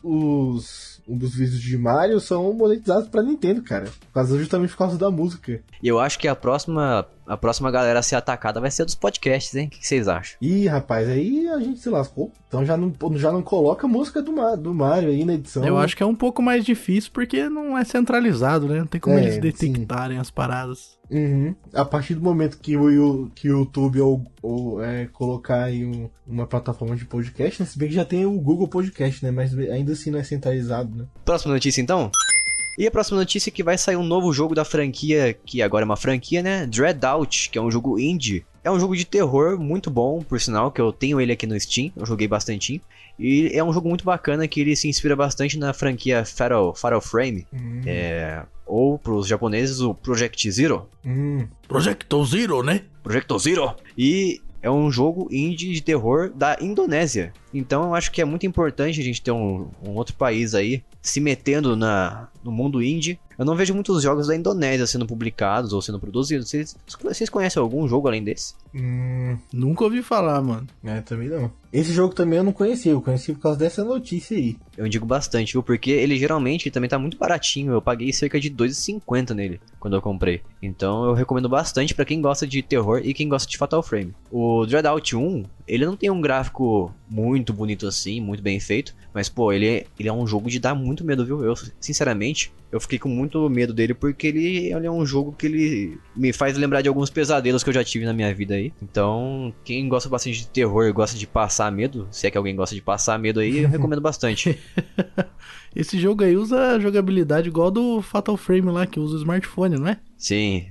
um dos vídeos de Mario são monetizados pra Nintendo, cara. Justamente por causa da música. E eu acho que a próxima galera a ser atacada vai ser dos podcasts, hein? O que vocês acham? Ih, rapaz, aí a gente se lascou. Então já não coloca a música do Mario aí na edição. Eu acho que é um pouco mais difícil porque não é centralizado, né? Não tem como eles sim. detectarem as paradas. Uhum. A partir do momento que o YouTube colocar aí uma plataforma de podcast, né? Se bem que já tem o Google Podcast, né? Mas ainda assim não é centralizado, né? Próxima notícia então? E a próxima notícia é que vai sair um novo jogo da franquia, que agora é uma franquia, né? Dreadout, que é um jogo indie. É um jogo de terror muito bom, por sinal, que eu tenho ele aqui no Steam, eu joguei bastante. E é um jogo muito bacana que ele se inspira bastante na franquia Fatal Frame. Ou pros japoneses, o Project Zero. Projecto Zero, né? Project Zero! E é um jogo indie de terror da Indonésia. Então eu acho que é muito importante a gente ter um outro país aí se metendo no mundo indie. Eu não vejo muitos jogos da Indonésia sendo publicados ou sendo produzidos. Vocês conhecem algum jogo além desse? Nunca ouvi falar, mano. Também não. Esse jogo também eu não conhecia, eu conheci por causa dessa notícia aí. Eu digo bastante, viu? Porque ele geralmente também tá muito baratinho. Eu paguei cerca de R$2,50 nele quando eu comprei. Então eu recomendo bastante pra quem gosta de terror e quem gosta de Fatal Frame. O Dreadout 1, ele não tem um gráfico muito bonito assim, muito bem feito. Mas, pô, ele é um jogo de dar muito medo, viu? Eu, sinceramente, eu fiquei com muito medo dele porque ele é um jogo que ele me faz lembrar de alguns pesadelos que eu já tive na minha vida aí. Então, quem gosta bastante de terror e gosta de passar medo, se é que alguém gosta de passar medo aí, eu recomendo bastante. Esse jogo aí usa a jogabilidade igual do Fatal Frame lá, que usa o smartphone, não é? Sim,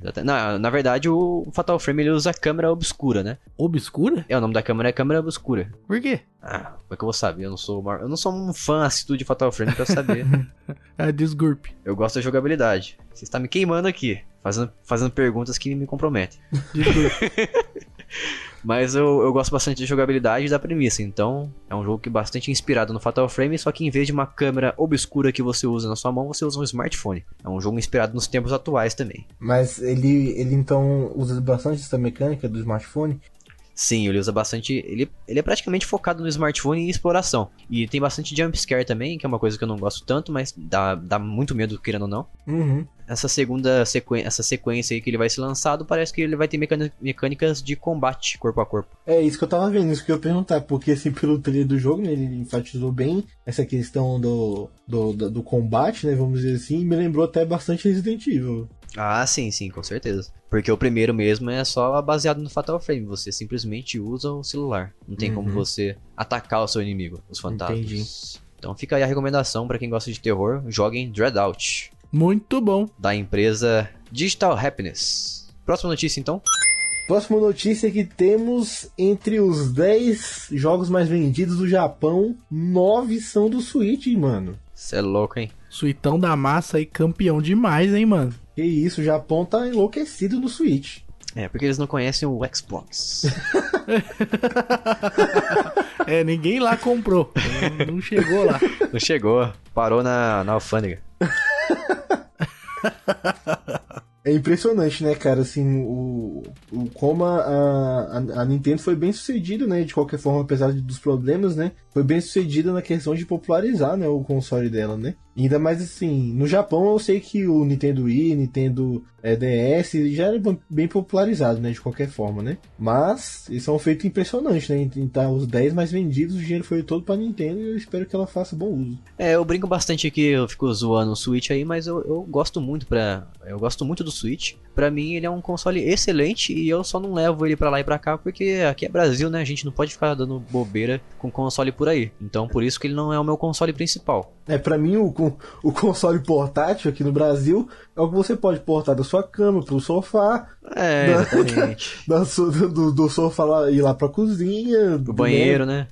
na verdade o Fatal Frame ele usa câmera obscura, né? Obscura? O nome da câmera é câmera obscura. Por quê? Como é que eu vou saber? Eu não sou um fã assíduo de Fatal Frame pra saber. Desgurp. Eu gosto da jogabilidade. Você está me queimando aqui, fazendo perguntas que me comprometem. Desgurp. Mas eu gosto bastante da jogabilidade e da premissa, então é um jogo que é bastante inspirado no Fatal Frame, só que em vez de uma câmera obscura que você usa na sua mão, você usa um smartphone. É um jogo inspirado nos tempos atuais também. Mas ele então usa bastante essa mecânica do smartphone? Sim, ele usa bastante. Ele é praticamente focado no smartphone e exploração. E tem bastante jumpscare também, que é uma coisa que eu não gosto tanto, mas dá muito medo, querendo ou não. Uhum. Essa sequência aí que ele vai ser lançado, parece que ele vai ter mecânicas de combate corpo a corpo. É isso que eu tava vendo, isso que eu ia perguntar, porque assim, pelo trailer do jogo, né, ele enfatizou bem essa questão do combate, né, vamos dizer assim, e me lembrou até bastante Resident Evil. Ah, sim, com certeza. Porque o primeiro mesmo é só baseado no Fatal Frame, você simplesmente usa o celular. Não tem como você atacar o seu inimigo, os fantasmas. Entendi. Então fica aí a recomendação pra quem gosta de terror, joguem Dreadout. Muito bom. Da empresa Digital Happiness. Próxima notícia então. Próxima notícia que temos: entre os 10 jogos mais vendidos do Japão, 9 são do Switch, mano. Cê é louco, hein? Suitão da massa aí, campeão demais, hein, mano? Que isso, o Japão tá enlouquecido no Switch. É, porque eles não conhecem o Xbox. Ninguém lá comprou. Não chegou lá. Não chegou, parou na alfândega. É impressionante, né, cara, assim, como a Nintendo foi bem sucedida, né, de qualquer forma, apesar dos problemas, né, foi bem sucedida na questão de popularizar, né, o console dela, né. Ainda mais, assim, no Japão eu sei que o Nintendo Wii, Nintendo DS já era bem popularizado, né, de qualquer forma, né. Mas isso é um feito impressionante, né, então os 10 mais vendidos, o dinheiro foi todo pra Nintendo e eu espero que ela faça bom uso. Eu brinco bastante aqui, eu fico zoando o Switch aí, mas eu gosto muito do Switch. Pra mim ele é um console excelente e eu só não levo ele pra lá e pra cá porque aqui é Brasil, né? A gente não pode ficar dando bobeira com console por aí. Então por isso que ele não é o meu console principal. Pra mim o console portátil aqui no Brasil é o que você pode portar da sua cama pro sofá. Exatamente. Do sofá lá, ir lá pra cozinha. Do banheiro, né?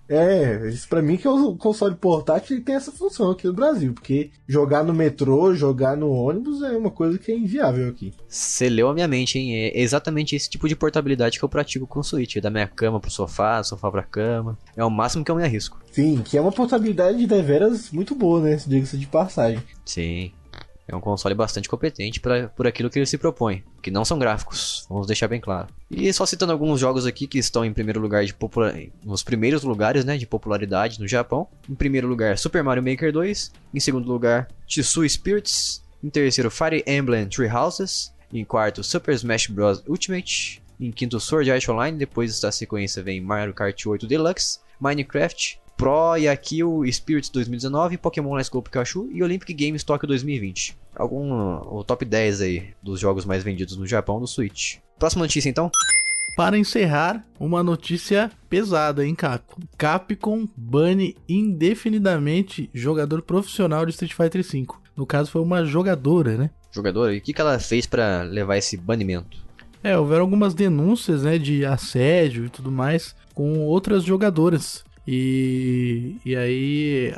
Isso pra mim que é o console portátil, ele tem essa função aqui no Brasil. Porque jogar no metrô, jogar no ônibus é uma coisa que é inviável aqui. Você leu a minha mente, hein? É exatamente esse tipo de portabilidade que eu pratico com o Switch. Da minha cama pro sofá, sofá pra cama. É o máximo que eu me arrisco. Sim, que é uma portabilidade deveras muito boa, né? Diga-se de passagem. Sim. É um console bastante competente por aquilo que ele se propõe, que não são gráficos, vamos deixar bem claro. E só citando alguns jogos aqui que estão em primeiro lugar nos primeiros lugares, né, de popularidade no Japão. Em primeiro lugar, Super Mario Maker 2. Em segundo lugar, Tissue Spirits. Em terceiro, Fire Emblem Three Houses. Em quarto, Super Smash Bros. Ultimate. Em quinto, Sword Art Online. Depois da sequência vem Mario Kart 8 Deluxe, Minecraft Pro e aqui o Spirits 2019, Pokémon Let's Go Pikachu e Olympic Games Tokyo 2020. O top 10 aí dos jogos mais vendidos no Japão do Switch. Próxima notícia então. Para encerrar, uma notícia pesada, hein, Capcom bane indefinidamente jogador profissional de Street Fighter V. No caso foi uma jogadora, né? Jogadora? E o que ela fez para levar esse banimento? Houveram algumas denúncias, né, de assédio e tudo mais com outras jogadoras. E aí,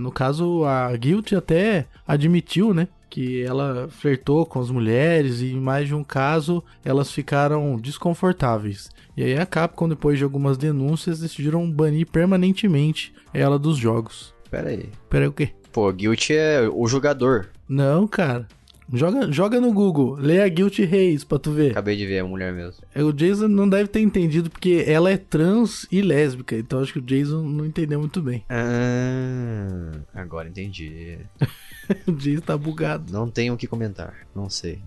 no caso, a Guilty até admitiu, né, que ela flertou com as mulheres e em mais de um caso elas ficaram desconfortáveis. E aí a Capcom, depois de algumas denúncias, decidiram banir permanentemente ela dos jogos. Pera aí o quê? Pô, Guilty é o jogador. Não, cara. Joga no Google, lê a Guilty Reis pra tu ver. Acabei de ver, é mulher mesmo. O Jason não deve ter entendido porque ela é trans e lésbica, então acho que o Jason não entendeu muito bem. Agora entendi. O Jason tá bugado. Não tenho o que comentar, não sei.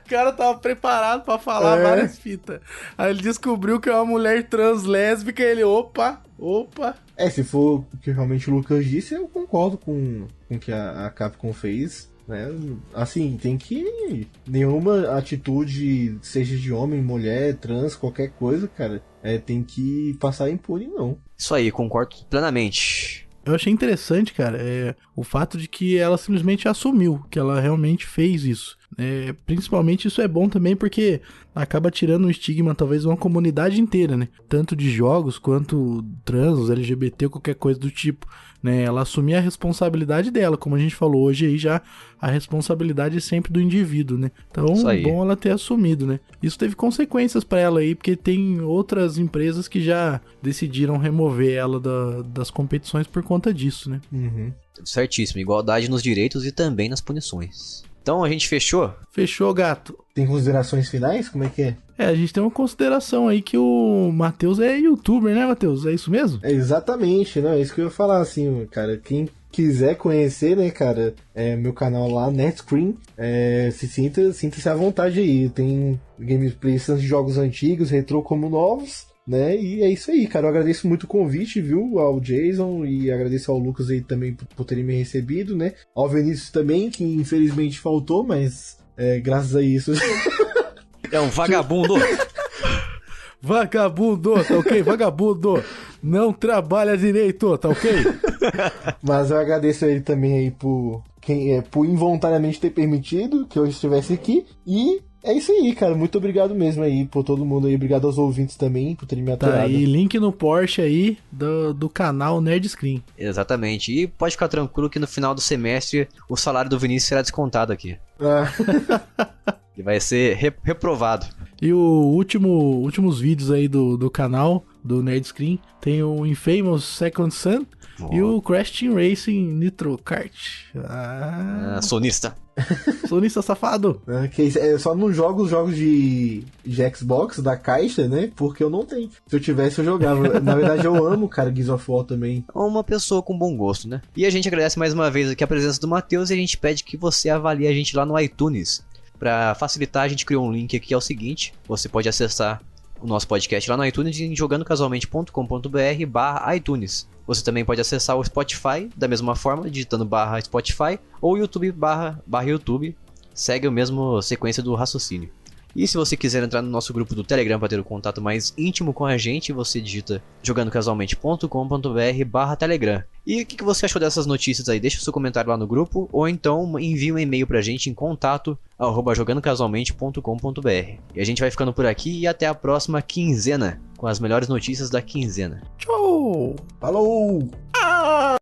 O cara tava preparado pra falar várias fitas. Aí ele descobriu que é uma mulher trans lésbica e ele, opa. Se for o que realmente o Lucas disse, eu concordo com o que a Capcom fez, né? Assim, tem que... Nenhuma atitude, seja de homem, mulher, trans, qualquer coisa, cara, tem que passar impune, não. Isso aí, concordo plenamente. Eu achei interessante, cara, o fato de que ela simplesmente assumiu que ela realmente fez isso. Principalmente isso é bom também porque acaba tirando o estigma, talvez, uma comunidade inteira, né? Tanto de jogos quanto trans, LGBT, qualquer coisa do tipo, né? Ela assumir a responsabilidade dela, como a gente falou hoje aí já, a responsabilidade é sempre do indivíduo, né? Então é bom ela ter assumido, né? Isso teve consequências pra ela aí, porque tem outras empresas que já decidiram remover ela das competições por conta disso, né? Uhum. Certíssimo, igualdade nos direitos e também nas punições. Então a gente fechou? Fechou, gato. Tem considerações finais? Como é que é? A gente tem uma consideração aí que o Matheus é youtuber, né, Matheus? É isso mesmo? Exatamente, não, é isso que eu ia falar, assim, cara, quem quiser conhecer, né, cara, meu canal lá, Netscreen, sinta-se à vontade aí, tem gameplays tanto de jogos antigos, retrô como novos, né, e é isso aí, cara, eu agradeço muito o convite, viu, ao Jason, e agradeço ao Lucas aí também por terem me recebido, né, ao Vinícius também, que infelizmente faltou, mas graças a isso... É um vagabundo! Vagabundo, tá ok? Vagabundo! Não trabalha direito, tá ok? Mas eu agradeço a ele também aí por por involuntariamente ter permitido que eu estivesse aqui. E é isso aí, cara. Muito obrigado mesmo aí por todo mundo aí. Obrigado aos ouvintes também por terem me aturado. Tá aí, link no Porsche aí do canal Nerd Screen. Exatamente. E pode ficar tranquilo que no final do semestre o salário do Vinícius será descontado aqui. Ele vai ser reprovado. E o últimos vídeos aí do canal do Nerd Screen tem o Infamous Second Son e o Crash Team Racing Nitro Kart. Sonista. Sonista safado. Eu só não jogo os jogos de Xbox da caixa, né? Porque eu não tenho. Se eu tivesse, eu jogava. Na verdade, eu amo, cara, Gears of War também. Uma pessoa com bom gosto, né? E a gente agradece mais uma vez aqui a presença do Matheus e a gente pede que você avalie a gente lá no iTunes. Pra facilitar, a gente criou um link aqui, é o seguinte: você pode acessar o nosso podcast lá no iTunes em jogandocasualmente.com.br/iTunes. Você também pode acessar o Spotify da mesma forma, digitando /Spotify ou YouTube /YouTube. Segue a mesma sequência do raciocínio. E se você quiser entrar no nosso grupo do Telegram para ter um contato mais íntimo com a gente, você digita jogandocasualmente.com.br/Telegram. E o que você achou dessas notícias aí? Deixa o seu comentário lá no grupo, ou então envie um e-mail pra gente em contato@jogandocasualmente.com.br. E a gente vai ficando por aqui e até a próxima quinzena, com as melhores notícias da quinzena. Tchau! Falou!